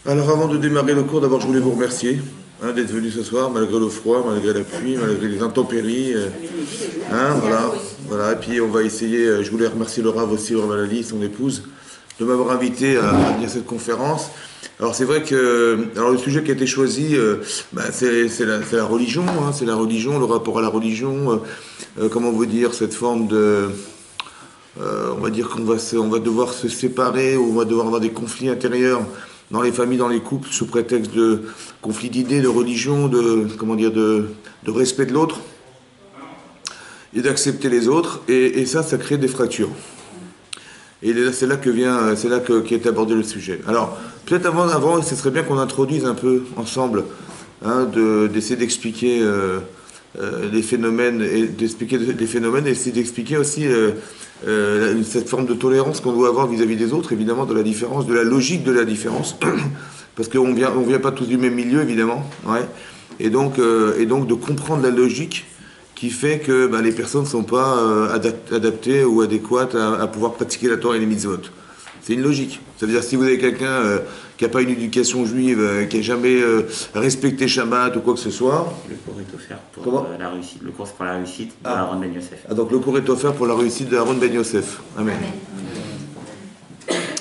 Alors avant de démarrer le cours, d'abord je voulais vous remercier d'être venu ce soir, malgré le froid, malgré la pluie, malgré les intempéries. Voilà, voilà. Et puis on va essayer, je voulais remercier le Rav aussi, Rav Alali, son épouse, de m'avoir invité à venir à cette conférence. Alors c'est vrai que alors le sujet qui a été choisi, c'est la religion, c'est la religion, le rapport à la religion, comment vous dire, cette forme de... on va dire on va devoir se séparer, ou on va devoir avoir des conflits intérieurs dans les familles, dans les couples, sous prétexte de conflits d'idées, de religion, de, comment dire, de respect de l'autre, et d'accepter les autres, et ça crée des fractures. Et c'est là que vient, qui est abordé le sujet. Alors, peut-être avant, ce serait bien qu'on introduise un peu ensemble, d'essayer d'expliquer les phénomènes, et d'expliquer les phénomènes, et essayer d'expliquer aussi cette forme de tolérance qu'on doit avoir vis-à-vis des autres, évidemment, de la différence, de la logique de la différence, parce qu'on vient pas tous du même milieu, évidemment, ouais. Et donc de comprendre la logique qui fait que les personnes ne sont pas adaptées ou adéquates à pouvoir pratiquer la Torah et les mitzvot. C'est une logique. Ça veut dire si vous avez quelqu'un qui n'a pas une éducation juive, qui n'a jamais respecté Shabbat ou quoi que ce soit... Le cours est offert pour Comment la réussite. Le cours c'est pour la réussite de Aaron Ben Yosef. Donc le cours est offert pour la réussite de Aaron Ben Yosef. Amen.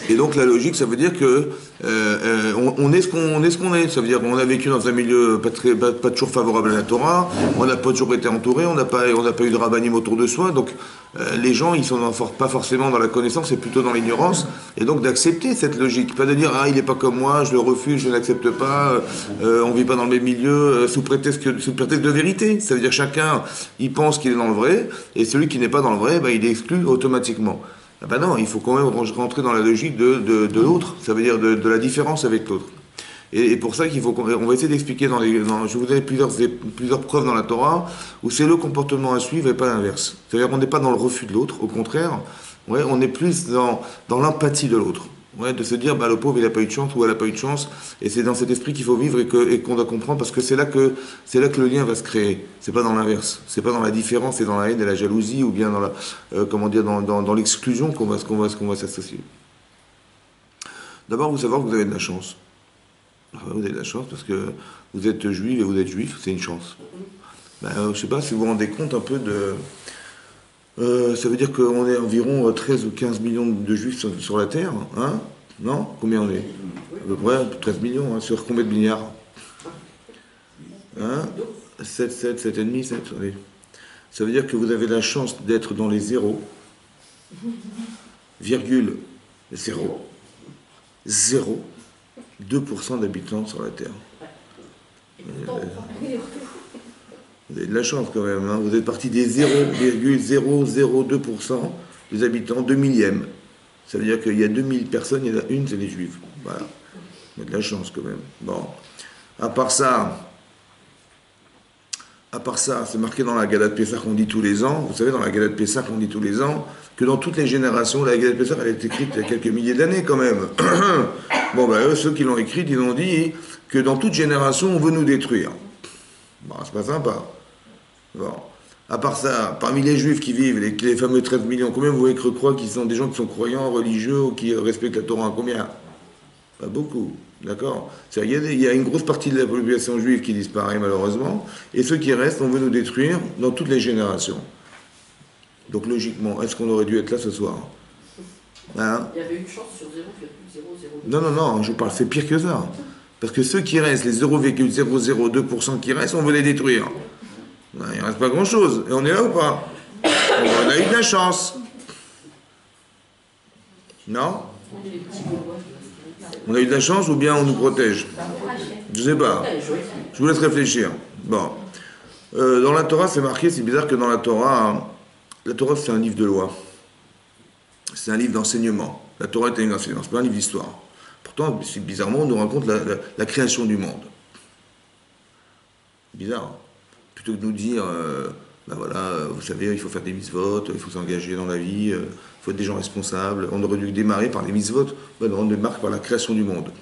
Et donc la logique, ça veut dire que on est ce qu'on est. Ça veut dire qu'on a vécu dans un milieu pas toujours favorable à la Torah, on n'a pas toujours été entouré, on n'a pas eu de rabbinim autour de soi. Donc les gens, ils sont pas forcément dans la connaissance, c'est plutôt dans l'ignorance. Et donc d'accepter cette logique, pas de dire ah il n'est pas comme moi, je le refuse, je n'accepte pas, on vit pas dans le même milieu, sous prétexte de vérité. Ça veut dire chacun, il pense qu'il est dans le vrai, et celui qui n'est pas dans le vrai, il est exclu automatiquement. Ah ben non, il faut quand même rentrer dans la logique de l'autre, ça veut dire de la différence avec l'autre. Et pour ça qu'il faut on va essayer d'expliquer je vous donne plusieurs preuves dans la Torah où c'est le comportement à suivre et pas l'inverse. C'est-à-dire qu'on n'est pas dans le refus de l'autre, au contraire, ouais, on est plus dans l'empathie de l'autre. Ouais, de se dire le pauvre il n'a pas eu de chance ou elle n'a pas eu de chance, et c'est dans cet esprit qu'il faut vivre et qu'on doit comprendre, parce que c'est là que le lien va se créer. C'est pas dans l'inverse, c'est pas dans la différence et dans la haine et la jalousie, ou bien dans la dans l'exclusion qu'on va s'associer. D'abord, vous savez que vous avez de la chance. Vous avez de la chance parce que vous êtes juif et vous êtes juif, c'est une chance. Je sais pas si vous vous rendez compte un peu de... ça veut dire qu'on est environ 13 ou 15 millions de juifs sur la Terre, hein? Non? Combien on est? À peu près 13 millions, hein, sur combien de milliards? Hein? 7,5, 7. Allez. Ça veut dire que vous avez la chance d'être dans les 0,02% d'habitants sur la Terre. Vous avez de la chance quand même, hein. Vous êtes parti des 0,002% des habitants, 2 millièmes. Ça veut dire qu'il y a 2000 personnes, il y en a une, c'est les juifs. Voilà. Vous avez de la chance quand même. Bon. À part ça, c'est marqué dans la Haggadah de Pessah qu'on dit tous les ans. Vous savez, dans la Haggadah de Pessah qu'on dit tous les ans, que dans toutes les générations, la Haggadah de Pessah, elle a été écrite il y a quelques milliers d'années quand même. Bon, eux, ceux qui l'ont écrite, ils ont dit que dans toute génération, on veut nous détruire. Bon, c'est pas sympa. Bon. À part ça, parmi les juifs qui vivent, les fameux 13 millions, combien vous voyez croire qu'ils sont des gens qui sont croyants, religieux, ou qui respectent la Torah? Combien? Pas beaucoup. D'accord? Il y a une grosse partie de la population juive qui disparaît malheureusement, et ceux qui restent, on veut nous détruire dans toutes les générations. Donc logiquement, est-ce qu'on aurait dû être là ce soir? Hein? Il y avait une chance sur 0,002. Non, je vous parle, c'est pire que ça. Parce que ceux qui restent, les 0,002% qui restent, on veut les détruire. Il ne reste pas grand-chose. Et on est là ou pas? On a eu de la chance. Non? On a eu de la chance ou bien on nous protège? Je ne sais pas. Je vous laisse réfléchir. Bon. Dans la Torah, c'est marqué, c'est bizarre que dans la Torah c'est un livre de loi. C'est un livre d'enseignement. La Torah est un livre d'enseignement, c'est pas un livre d'histoire. Pourtant, bizarrement, on nous raconte la création du monde. Bizarre. Plutôt que de nous dire, vous savez, il faut faire des mitzvot, il faut s'engager dans la vie, il faut être des gens responsables. On aurait dû démarrer par les mitzvot. On démarre par la création du monde.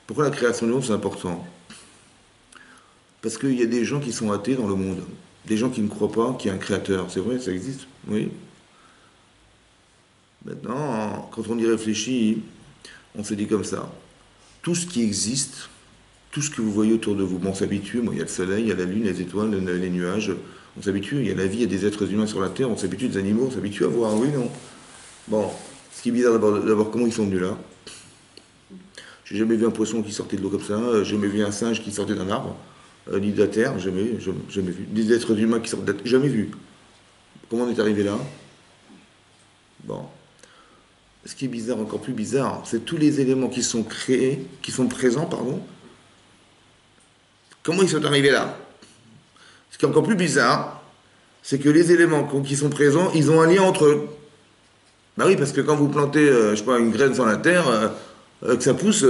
Pourquoi la création du monde, c'est important? Parce qu'il y a des gens qui sont athées dans le monde. Des gens qui ne croient pas qu'il y a un créateur. C'est vrai, ça existe? Oui. Maintenant, quand on y réfléchit, on se dit comme ça. tout ce qui existe, tout ce que vous voyez autour de vous. Bon, on s'habitue, il y a le soleil, il y a la lune, les étoiles, les nuages, on s'habitue, il y a la vie, il y a des êtres humains sur la Terre, on s'habitue, des animaux, on s'habitue à voir, oui, non. Bon, ce qui est bizarre d'abord, comment ils sont venus là? J'ai jamais vu un poisson qui sortait de l'eau comme ça, j'ai jamais vu un singe qui sortait d'un arbre, ni de la terre, jamais vu. Des êtres humains qui sortent de la terre, jamais vu. Comment on est arrivé là? Bon. Ce qui est bizarre, encore plus bizarre, c'est tous les éléments qui sont créés, qui sont présents, pardon. Comment ils sont arrivés là? Ce qui est encore plus bizarre, c'est que les éléments qui sont présents, ils ont un lien entre eux. Ben oui, parce que quand vous plantez, je sais pas, une graine sur la terre, que ça pousse,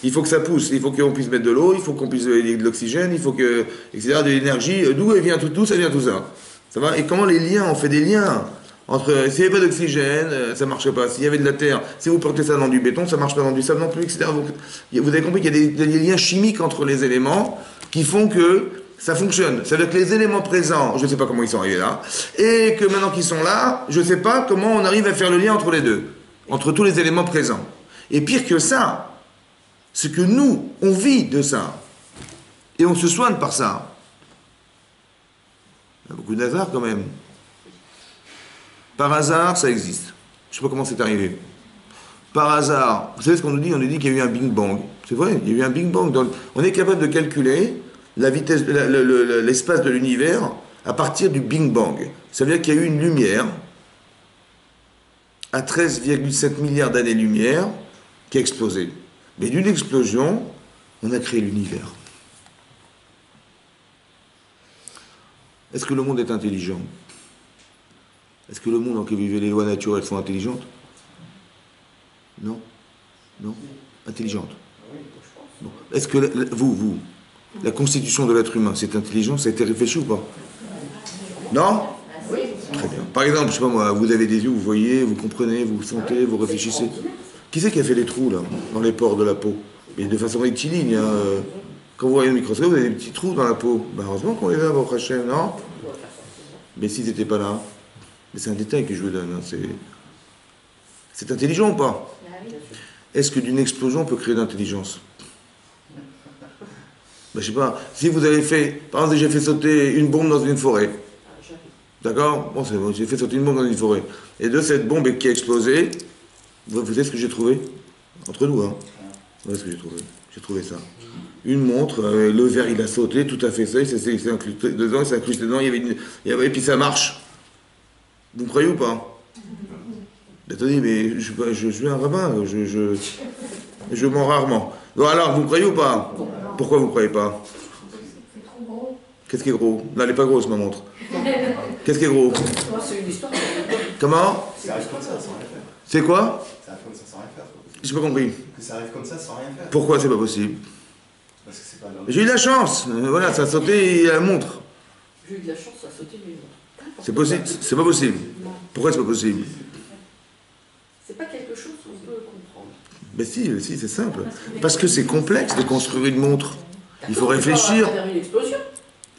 il faut que ça pousse, il faut qu'on puisse mettre de l'eau, il faut qu'on puisse de l'oxygène, il faut que, etc., de l'énergie. D'où vient tout ça vient tout ça. Ça va? Et comment les liens, on fait des liens entre, s'il n'y avait pas d'oxygène, ça ne marchait pas. S'il y avait de la terre, si vous plantez ça dans du béton, ça ne marche pas dans du sable non plus, etc. Donc, vous avez compris qu'il y a des liens chimiques entre les éléments qui font que ça fonctionne. C'est-à-dire que les éléments présents, je ne sais pas comment ils sont arrivés là, et que maintenant qu'ils sont là, je ne sais pas comment on arrive à faire le lien entre les deux, entre tous les éléments présents. Et pire que ça, c'est que nous, on vit de ça. Et on se soigne par ça. Il y a beaucoup d'hasard quand même. Par hasard, ça existe. Je ne sais pas comment c'est arrivé. Par hasard, vous savez ce qu'on nous dit? On nous dit qu'il y a eu un Big Bang. C'est vrai, il y a eu un Big Bang. On est capable de calculer la vitesse, l'espace de l'univers à partir du Big Bang. Ça veut dire qu'il y a eu une lumière à 13,7 milliards d'années-lumière qui a explosé. Mais d'une explosion, on a créé l'univers. Est-ce que le monde est intelligent? Est-ce que le monde dans lequel vivent les lois naturelles sont intelligentes? Non. Non. Intelligentes. Bon. Est-ce que la constitution de l'être humain, c'est intelligent? Ça a été réfléchi ou pas? Non? Très bien. Par exemple, je sais pas moi, vous avez des yeux, vous voyez, vous comprenez, vous sentez, vous réfléchissez. Qui c'est qui a fait les trous là, dans les pores de la peau? Et de façon rectiligne, hein. Quand vous voyez le microscope, vous avez des petits trous dans la peau. Ben heureusement qu'on les a, votre Hachem, non? Mais s'ils n'étaient pas là, mais c'est un détail que je vous donne, hein. C'est intelligent ou pas? Est-ce que d'une explosion on peut créer d'intelligence? Ben, je sais pas. Si vous avez fait, par exemple, j'ai fait sauter une bombe dans une forêt. D'accord? Bon, c'est bon, j'ai fait sauter une bombe dans une forêt. Et de cette bombe qui a explosé, vous savez ce que j'ai trouvé? Entre nous, hein? Vous voyez ce que j'ai trouvé? J'ai trouvé ça. Une montre, le verre il a sauté, tout à fait ça, il s'est incrusté dedans, et puis ça marche. Vous me croyez ou pas? Attendez, mais je suis un rabbin, je mens rarement. Bon alors, vous me croyez ou pas? Pourquoi vous ne croyez pas? Qu'est-ce qui est gros? Non, elle n'est pas grosse ma montre. Qu'est-ce qui est gros? C'est une histoire. Comment? Ça arrive comme ça sans rien faire. C'est quoi? Ça arrive comme ça sans rien faire. J'ai pas compris. Que ça arrive comme ça sans rien faire. Pourquoi c'est pas possible? Parce que c'est pas J'ai eu la chance. Voilà, ça a sauté et la montre. J'ai eu de la chance, ça a sauté une montre. C'est possible? C'est pas possible. Pourquoi c'est pas possible? C'est pas quelque chose qu'on peut comprendre. Mais si, c'est simple. Parce que c'est complexe de construire une montre. Il faut réfléchir. Faire une explosion.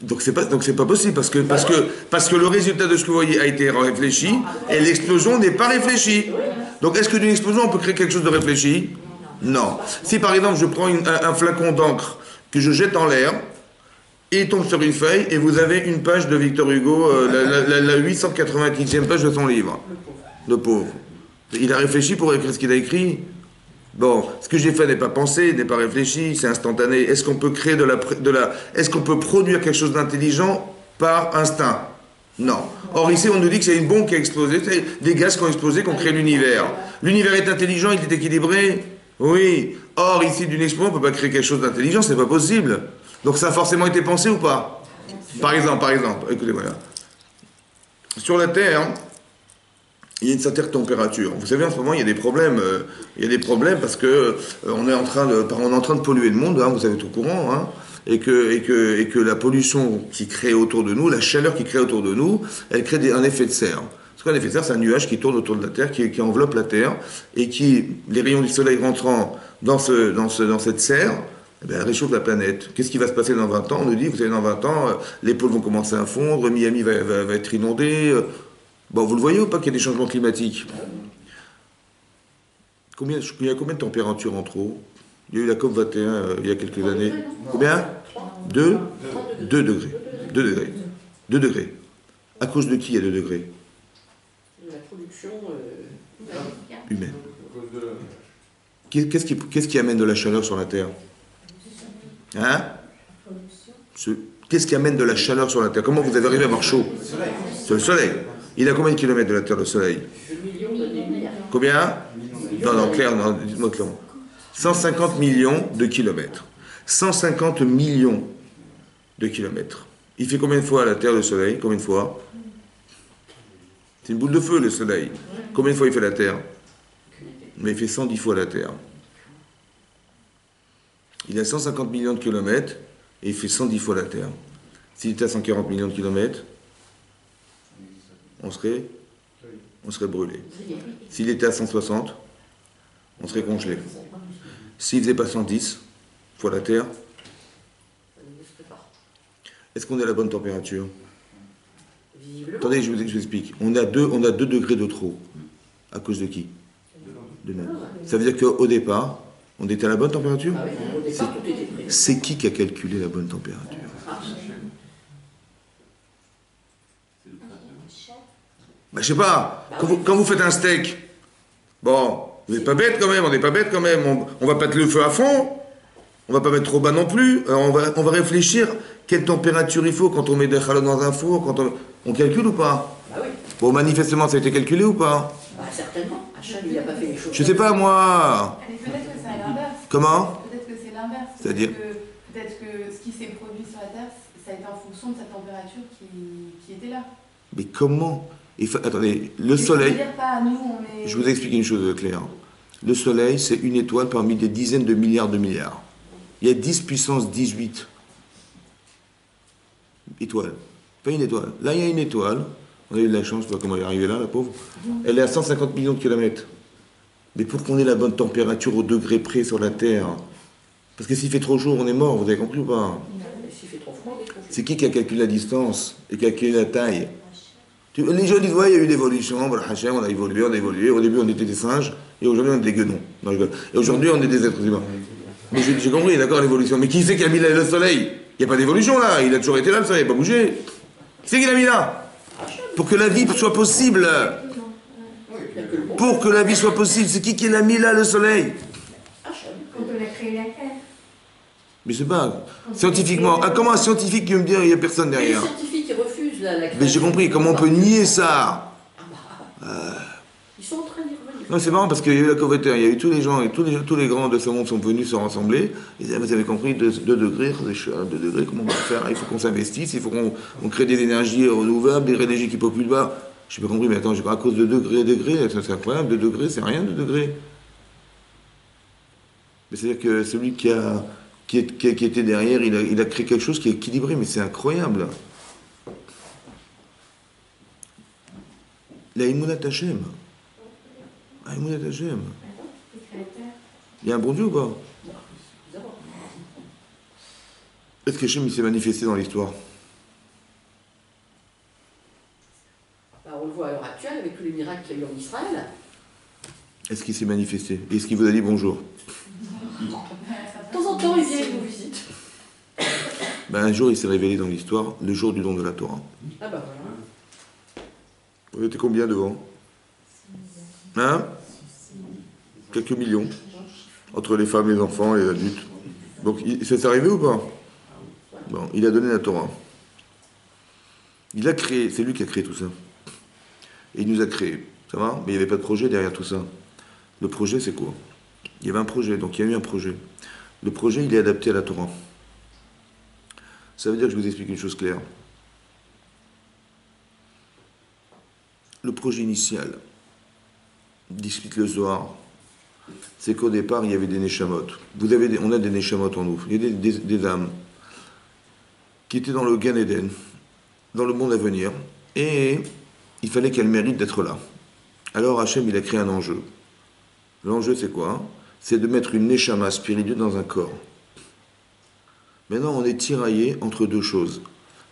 Donc c'est pas possible parce que le résultat de ce que vous voyez a été réfléchi et l'explosion n'est pas réfléchie. Donc est-ce que d'une explosion on peut créer quelque chose de réfléchi? Non. Si par exemple je prends un flacon d'encre que je jette en l'air et il tombe sur une feuille et vous avez une page de Victor Hugo, la 890e page de son livre. Le pauvre. Il a réfléchi pour écrire ce qu'il a écrit. Bon, ce que j'ai fait n'est pas pensé, n'est pas réfléchi, c'est instantané. Est-ce qu'on peut créer est-ce qu'on peut produire quelque chose d'intelligent par instinct? Non. Or ici, on nous dit que c'est une bombe qui a explosé, c'est des gaz qui ont explosé, qui ont créé l'univers. L'univers est intelligent, il est équilibré? Oui. Or ici, d'une explosion, on ne peut pas créer quelque chose d'intelligent, c'est pas possible. Donc ça a forcément été pensé ou pas? Par exemple, écoutez-moi là. Sur la Terre, il y a une certaine température. Vous savez, en ce moment, il y a des problèmes. Parce que on est en train de polluer le monde. Hein, vous êtes au courant. Hein, et que la pollution qui crée autour de nous, la chaleur qui crée autour de nous, elle crée un effet de serre. Ce qu'un effet de serre, c'est un nuage qui tourne autour de la Terre, qui enveloppe la Terre, et les rayons du soleil rentrant dans cette serre, eh bien, réchauffe la planète. Qu'est-ce qui va se passer dans 20 ans? On nous dit, vous savez, dans 20 ans, les pôles vont commencer à fondre, Miami va être inondé. Bon, vous le voyez ou pas qu'il y a des changements climatiques? Il y a combien de températures en trop? Il y a eu la COP 21 il y a quelques 3 années. degrés, non Combien 3. 2 30 2 degrés. 2 degrés. 2 degrés. À cause de qui il y a 2 degrés? De la production Humaine. Qu'est-ce qui amène de la chaleur sur la Terre? Hein? Qu'est-ce qui amène de la chaleur sur la Terre? Comment vous avez arrivé à avoir chaud? C'est le soleil. Il a combien de kilomètres de la Terre, le soleil? millions d'années. Combien? Non, clair, non, dites-moi clairement. 150 millions de kilomètres. 150 millions de kilomètres. Il fait combien de fois la Terre, le soleil? Combien de fois? C'est une boule de feu, le soleil. Combien de fois il fait la Terre? Mais il fait 110 fois la Terre. Il a 150 millions de kilomètres et il fait 110 fois la Terre. S'il était à 140 millions de kilomètres, on serait brûlé. S'il était à 160, on serait congelé. S'il faisait pas 110 fois la Terre, est-ce qu'on est à la bonne température? Attendez, je vous explique. On a 2 degrés de trop. À cause de qui? De nous. Ça veut dire qu'au départ, on était à la bonne température? Ah oui, au départ, tout était prêt. C'est qui a calculé la bonne température? Je sais pas. Quand vous faites un steak, bon, vous n'êtes pas bête quand même, on n'est pas bête quand même. On va pas mettre le feu à fond, on va pas mettre trop bas non plus. On va réfléchir quelle température il faut quand on met des chalots dans un four, on calcule ou pas? Bah oui. Bon, manifestement, ça a été calculé ou pas? Bah certainement. Hacham, il n'a pas fait les choses. Je sais pas moi. Mais peut-être que c'est l'inverse. Comment? Peut-être que c'est l'inverse. C'est-à-dire Peut-être que ce qui s'est produit sur la Terre, ça a été en fonction de cette température qui était là. Mais comment? Attendez, le Et soleil... Je veux dire, pas nous, on est... Je vous explique une chose claire. Le soleil, c'est une étoile parmi des dizaines de milliards de milliards. Il y a 10 puissance 18 étoiles. Pas une étoile. Là, il y a une étoile. On a eu de la chance, je sais pas comment elle est arrivée là, la pauvre. Elle est à 150 millions de kilomètres. Mais pour qu'on ait la bonne température au degré près sur la Terre, parce que s'il fait trop chaud, on est mort, vous avez compris ou pas? S'il fait trop froid, on est trop chaud. C'est qui a calculé la distance et calculé la taille? Les gens disent, ouais, il y a eu une évolution, voilà, Hachem, on a évolué. Au début, on était des singes, et aujourd'hui, on est des guenons. Non, je rigole. Et aujourd'hui, on est des êtres humains. Mais j'ai compris, d'accord, l'évolution. Mais qui c'est qui a mis le soleil? Il n'y a pas d'évolution là, il a toujours été là, le soleil, il n'a pas bougé. Qui c'est qui l'a mis là? Pour que la vie soit possible. Pour que la vie soit possible, c'est qui l'a mis là, le soleil? Quand on a créé la Terre. Mais c'est pas. Scientifiquement, comment un scientifique qui veut me dire qu'il n'y a personne Les derrière? scientifiques qui refusent la création. Mais j'ai compris, comment on peut nier ça? Ils sont en train d'y revenir. Non, c'est marrant parce qu'il y a eu la COP 21, il y a eu tous les gens, et tous les grands de ce monde sont venus se rassembler. Ils disaient, vous avez compris, 2 degrés, 2 degrés, comment on va faire? Il faut qu'on s'investisse, il faut qu'on crée des énergies renouvelables, des énergies qui populent pas. Je n'ai pas compris, mais attends, à cause de degrés, c'est incroyable, 2 degrés, c'est rien, 2 degrés. Mais c'est-à-dire que celui qui était derrière, il a créé quelque chose qui est équilibré, mais c'est incroyable. La Imounat Hashem. Imounat Hashem. Il y a un bon Dieu ou pas? Est-ce que Hashem s'est manifesté dans l'histoire? Bah, on le voit à l'heure actuelle avec tous les miracles qu'il y a eu en Israël. Est-ce qu'il s'est manifesté? Est-ce qu'il vous a dit bonjour? De temps en temps, il vient et nous visite. Ben, un jour, il s'est révélé dans l'histoire, le jour du don de la Torah. Ah bah voilà. Vous étiez combien devant? Hein? Quelques millions. Entre les femmes, les enfants et les adultes. Donc, ça s'est arrivé ou pas? Bon, il a donné la Torah. Il a créé, c'est lui qui a créé tout ça. Et il nous a créé. Ça va? Mais il n'y avait pas de projet derrière tout ça. Le projet, c'est quoi? Il y avait un projet, donc il y a eu un projet. Le projet, il est adapté à la Torah. Ça veut dire que je vous explique une chose claire. Le projet initial, discute le Zohar, c'est qu'au départ, il y avait des Neshamot. On a des Neshamot en nous. Il y a des âmes qui étaient dans le Gan Eden, dans le monde à venir, et il fallait qu'elles méritent d'être là. Alors Hachem, il a créé un enjeu. L'enjeu, c'est quoi? C'est de mettre une Neshama spirituelle dans un corps. Maintenant, on est tiraillé entre 2 choses.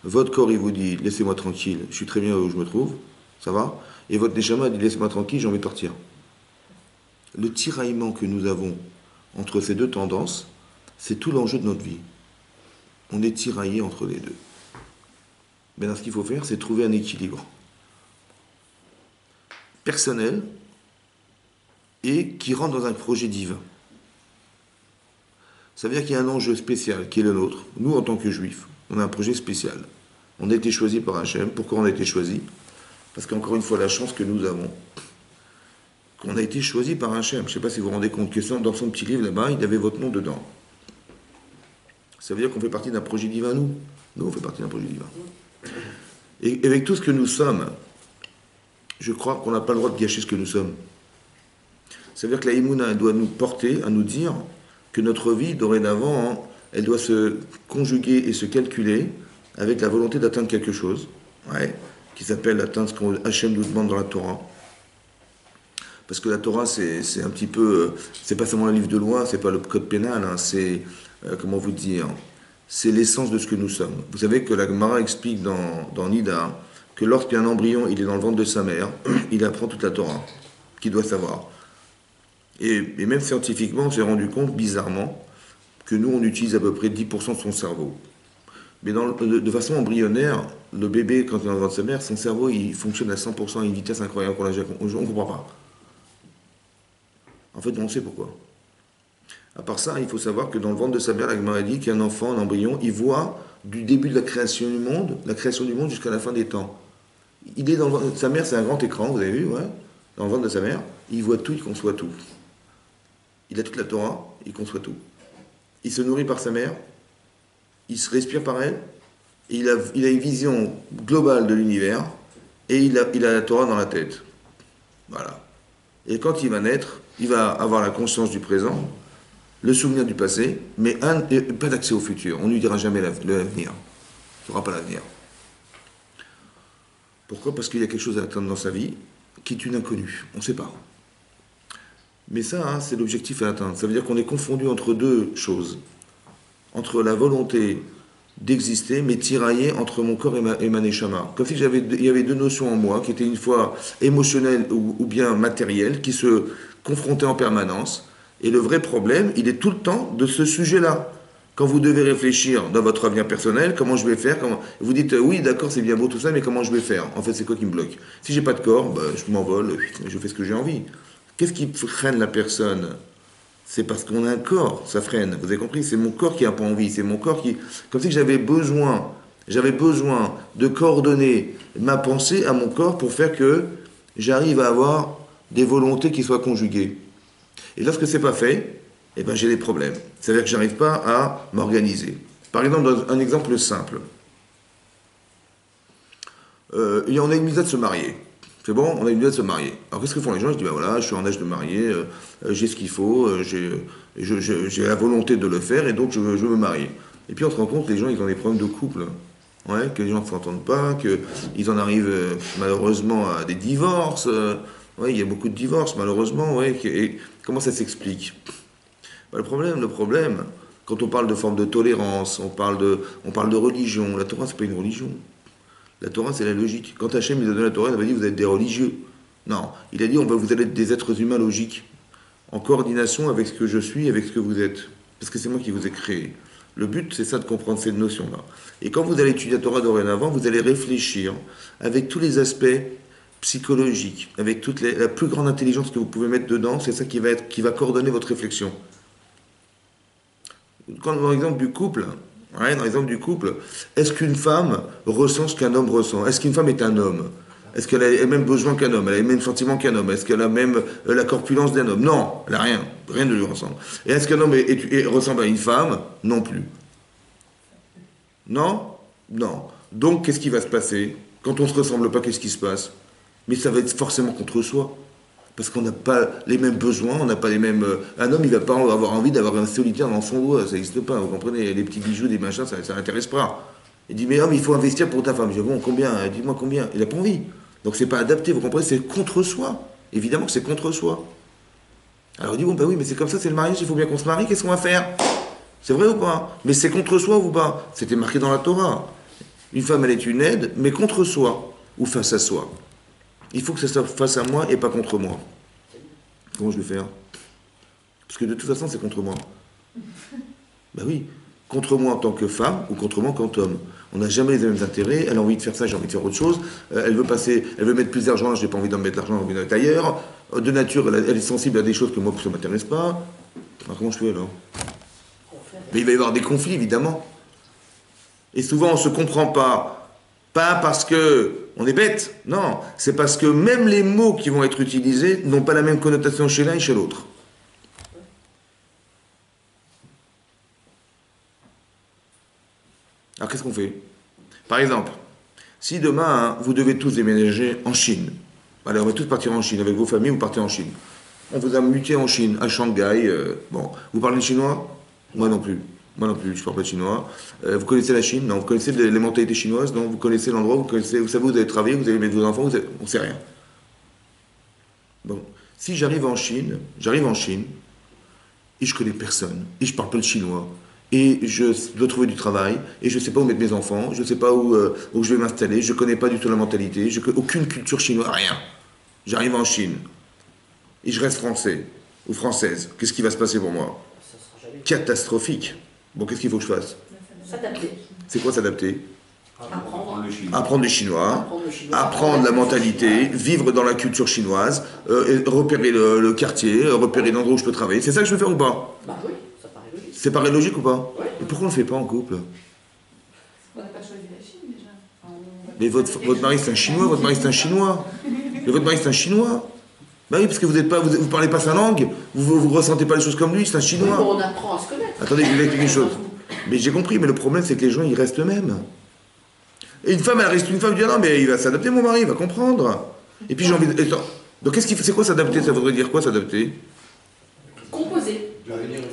Votre corps, il vous dit, laissez-moi tranquille, je suis très bien où je me trouve, ça va? Et votre Neshama dit, laissez-moi tranquille, j'ai envie de partir. Le tiraillement que nous avons entre ces deux tendances, c'est tout l'enjeu de notre vie. On est tiraillé entre les deux. Maintenant, ce qu'il faut faire, c'est trouver un équilibre personnel et qui rentre dans un projet divin. Ça veut dire qu'il y a un enjeu spécial qui est le nôtre. Nous, en tant que juifs, on a un projet spécial. On a été choisi par Hachem. Pourquoi on a été choisi? Parce qu'encore une fois, la chance que nous avons, qu'on a été choisi par Hachem. Je ne sais pas si vous vous rendez compte que dans son petit livre là-bas, il avait votre nom dedans. Ça veut dire qu'on fait partie d'un projet divin, nous. Nous, on fait partie d'un projet divin. Et avec tout ce que nous sommes, je crois qu'on n'a pas le droit de gâcher ce que nous sommes. Ça veut dire que la Emouna, elle doit nous porter à nous dire que notre vie, dorénavant, hein, elle doit se conjuguer et se calculer avec la volonté d'atteindre quelque chose, ouais, qui s'appelle atteindre ce qu'on Hachem nous demande dans la Torah. Parce que la Torah, c'est un petit peu, c'est pas seulement un livre de loi, c'est pas le code pénal, hein, c'est, comment vous dire, c'est l'essence de ce que nous sommes. Vous savez que la Gemara explique dans Nida que lorsqu'un embryon, il est dans le ventre de sa mère, il apprend toute la Torah, qu'il doit savoir. Et même scientifiquement, on s'est rendu compte, bizarrement, que nous, on utilise à peu près 10% de son cerveau. Mais de façon embryonnaire, le bébé, quand il est dans le ventre de sa mère, son cerveau, il fonctionne à 100% à une vitesse incroyable qu'on ne comprend pas. En fait, on sait pourquoi. À part ça, il faut savoir que dans le ventre de sa mère, la Gemara dit qu'un enfant, un embryon, il voit du début de la création du monde jusqu'à la fin des temps. Il est dans le ventre de sa mère, c'est un grand écran, vous avez vu, ouais, dans le ventre de sa mère, il voit tout, il conçoit tout. Il a toute la Torah, il conçoit tout. Il se nourrit par sa mère, il se respire par elle, et il a une vision globale de l'univers, et il a la Torah dans la tête. Voilà. Et quand il va naître, il va avoir la conscience du présent, le souvenir du passé, mais pas d'accès au futur. On ne lui dira jamais l'avenir. Il ne saura pas l'avenir. Pourquoi? Parce qu'il y a quelque chose à atteindre dans sa vie qui est une inconnue. On ne sait pas. Mais ça, hein, c'est l'objectif à atteindre. Ça veut dire qu'on est confondu entre deux choses. Entre la volonté d'exister, mais tiraillé entre mon corps et ma neshama. Comme si il y avait deux notions en moi, qui étaient une fois émotionnelles ou bien matérielles, qui se confrontaient en permanence. Et le vrai problème, il est tout le temps de ce sujet-là. Quand vous devez réfléchir dans votre avenir personnel, comment je vais faire, vous dites, oui, d'accord, c'est bien beau tout ça, mais comment je vais faire? En fait, c'est quoi qui me bloque? Si j'ai pas de corps, je m'envole, je fais ce que j'ai envie. Qu'est-ce qui freine la personne? C'est parce qu'on a un corps, ça freine. Vous avez compris? C'est mon corps qui n'a pas envie. C'est mon corps qui... Comme si j'avais besoin de coordonner ma pensée à mon corps pour faire que j'arrive à avoir des volontés qui soient conjuguées. Et lorsque ce n'est pas fait, eh ben, j'ai des problèmes. C'est-à-dire que je n'arrive pas à m'organiser. Par exemple, dans un exemple simple. On a une mise à de se marier. C'est bon, on a une mise à de se marier. Alors qu'est-ce que font les gens? Je dis, ben voilà, je suis en âge de marier, j'ai ce qu'il faut, j'ai la volonté de le faire, et donc je veux me marier. Et puis on se rend compte que les gens, ils ont des problèmes de couple. Ouais, que les gens ne s'entendent pas, qu'ils en arrivent malheureusement à des divorces. Ouais, il y a beaucoup de divorces, malheureusement. Ouais, et comment ça s'explique? Le problème, quand on parle de forme de tolérance, on parle de religion. La Torah, c'est pas une religion. La Torah, c'est la logique. Quand Hachem nous a donné la Torah, il a dit vous êtes des religieux. Non, il a dit vous allez être des êtres humains logiques, en coordination avec ce que je suis, avec ce que vous êtes. Parce que c'est moi qui vous ai créé. Le but, c'est ça, de comprendre cette notion-là. Et quand vous allez étudier la Torah dorénavant, vous allez réfléchir avec tous les aspects psychologiques, avec la plus grande intelligence que vous pouvez mettre dedans, c'est ça qui va coordonner votre réflexion. Dans l'exemple du couple, est-ce qu'une femme ressent ce qu'un homme ressent? Est-ce qu'une femme est un homme? Est-ce qu'elle a les mêmes besoins qu'un homme? Elle a les mêmes sentiments qu'un homme? Est-ce qu'elle a même la corpulence d'un homme? Non, elle n'a rien. Rien ne lui ressemble. Et est-ce qu'un homme ressemble à une femme? Non plus. Non? Non. Donc, qu'est-ce qui va se passer? Quand on ne se ressemble pas, qu'est-ce qui se passe? Mais ça va être forcément contre soi. Parce qu'on n'a pas les mêmes besoins, on n'a pas les mêmes... Un homme, il ne va pas avoir envie d'avoir un solitaire dans son doigt, ça n'existe pas, vous comprenez? Les petits bijoux, des machins, ça ne l'intéresse pas. Il dit, mais homme, il faut investir pour ta femme. Je dis, bon, combien? Dis-moi combien. Il n'a pas envie. Donc c'est pas adapté, vous comprenez? C'est contre soi. Évidemment que c'est contre soi. Alors il dit, bon, oui, mais c'est comme ça, c'est le mariage, il faut bien qu'on se marie, qu'est-ce qu'on va faire? C'est vrai ou pas? Mais c'est contre soi ou pas? C'était marqué dans la Torah. Une femme, elle est une aide, mais contre soi, ou face à soi. Il faut que ça soit face à moi et pas contre moi. Comment je vais faire? Parce que de toute façon, c'est contre moi. Ben oui, contre moi en tant que femme ou contre moi en tant qu'homme. On n'a jamais les mêmes intérêts, elle a envie de faire ça, j'ai envie de faire autre chose, elle veut mettre plus d'argent, j'ai pas envie d'en mettre l'argent, j'ai envie d'en mettre ailleurs. De nature, elle est sensible à des choses que moi, ça ne m'intéresse pas. Alors, comment je fais alors? Mais il va y avoir des conflits, évidemment. Et souvent, on ne se comprend pas. Pas parce qu'on est bête, non. C'est parce que même les mots qui vont être utilisés n'ont pas la même connotation chez l'un et chez l'autre. Alors, qu'est-ce qu'on fait? Par exemple, si demain, vous devez tous déménager en Chine, allez, on va tous partir en Chine, avec vos familles, vous partez en Chine. On vous a muté en Chine, à Shanghai. Bon, vous parlez chinois? Moi non plus. Moi non plus, je ne parle pas de chinois. Vous connaissez la Chine? Non. Vous connaissez les mentalités chinoises? Non. Vous connaissez l'endroit? Vous savez où vous allez travailler? Vous allez mettre vos enfants? On ne sait rien. Bon. Si j'arrive en Chine, et je connais personne, et je ne parle pas le chinois, et je dois trouver du travail, et je ne sais pas où mettre mes enfants, je ne sais pas où je vais m'installer, je ne connais pas du tout la mentalité, aucune culture chinoise, rien. J'arrive en Chine, et je reste français, ou française. Qu'est-ce qui va se passer pour moi? Catastrophique. Bon, qu'est-ce qu'il faut que je fasse? S'adapter. C'est quoi s'adapter? Apprendre le chinois, apprendre la mentalité, vivre dans la culture chinoise, repérer le quartier, repérer l'endroit où je peux travailler. C'est ça que je veux faire ou pas? Bah oui, ça paraît logique. C'est paraît logique ou pas? Oui. Et pourquoi on ne le fait pas en couple? On n'a pas choisi la Chine déjà. Mais votre mari c'est un chinois, votre mari c'est un chinois. Mais votre mari c'est un chinois. Bah oui, parce que vous parlez pas sa langue, vous ressentez pas les choses comme lui, c'est un Oui, chinois. bon, on apprend à se connaître. Attendez, je vais vous expliquer une chose. Mais j'ai compris, mais le problème c'est que les gens ils restent eux-mêmes. Et une femme, elle reste une femme, elle dit ah non, mais il va s'adapter, mon mari, il va comprendre. Et puis j'ai envie de. Attends. Donc qu'est-ce qu'il fait? C'est quoi s'adapter? Ça voudrait dire quoi s'adapter? Composer.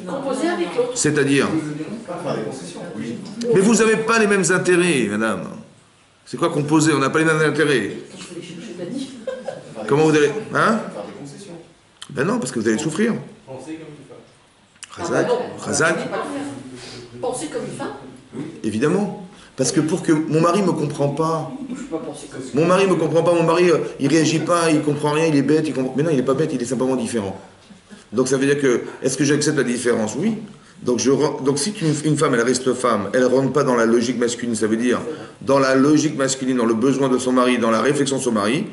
Composer avec l'autre. C'est-à-dire? Faire des concessions, oui. Mais vous n'avez pas les mêmes intérêts, madame. C'est quoi composer? On n'a pas les mêmes intérêts. Je vais aller chercher Dani. Comment vous allez. Hein? Faire des concessions. Ben non, parce que vous allez souffrir. Pensez comme une femme. Razak, Razak, Penser comme une femme. évidemment. Parce que pour que mon mari me comprend pas, Je ne peux pas penser comme ça. mon mari me comprend pas, mon mari il réagit pas, il comprend rien, il est bête, mais non, il est pas bête, il est simplement différent. Donc ça veut dire que, est-ce que j'accepte la différence? Oui. Donc si une femme, elle reste femme, elle rentre pas dans la logique masculine, ça veut dire dans la logique masculine, dans le besoin de son mari, dans la réflexion de son mari,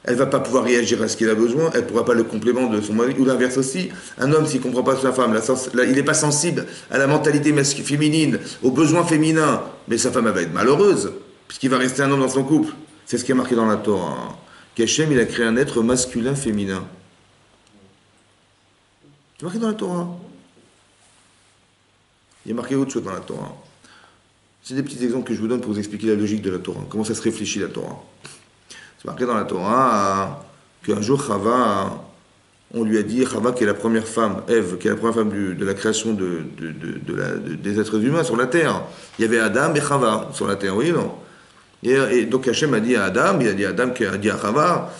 elle va pas pouvoir réagir à ce qu'il a besoin, elle pourra pas le complément de son mari, ou l'inverse aussi. Un homme, s'il comprend pas sa femme, il n'est pas sensible à la mentalité féminine, aux besoins féminins, mais sa femme, elle va être malheureuse, puisqu'il va rester un homme dans son couple. C'est ce qui est marqué dans la Torah. Qu'Hachem, il a créé un être masculin-féminin. C'est marqué dans la Torah. Il y a marqué autre chose dans la Torah. C'est des petits exemples que je vous donne pour vous expliquer la logique de la Torah, comment ça se réfléchit la Torah. C'est marqué dans la Torah qu'un jour Chava, on lui a dit, Chava qui est la première femme, Ève, qui est la première femme de la création des êtres humains sur la terre. Il y avait Adam et Chava sur la terre, oui, non? Et donc Hachem a dit à Adam, il a dit à Adam qui a dit à Chava,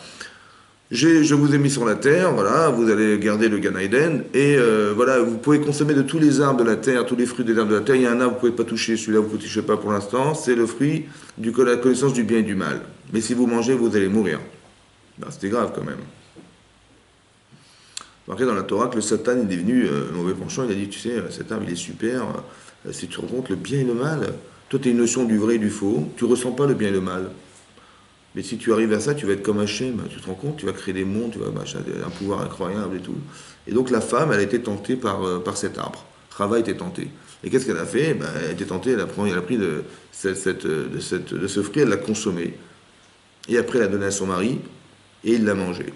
je vous ai mis sur la terre, voilà, vous allez garder le Gan Eden, et voilà, vous pouvez consommer de tous les arbres de la terre, tous les fruits des arbres de la terre. Il y a un arbre, vous ne pouvez pas toucher, celui-là, vous ne touchez pas pour l'instant, c'est le fruit de la connaissance du bien et du mal. Mais si vous mangez, vous allez mourir. Ben, c'était grave quand même. Marqué dans la Torah que le Satan il est venu, mauvais penchant, il a dit, tu sais, cet arbre il est super, si tu rencontres le bien et le mal, toi tu as une notion du vrai et du faux, tu ne ressens pas le bien et le mal. Mais si tu arrives à ça, tu vas être comme Hachem, tu te rends compte, tu vas créer des mondes, tu vas un pouvoir incroyable et tout. Et donc la femme, elle a été tentée par cet arbre. Chava était tentée. Et qu'est-ce qu'elle a fait? Ben, elle a été tentée, elle a pris de ce fruit, elle l'a consommé. Et après, elle l'a donné à son mari, et il l'a mangé.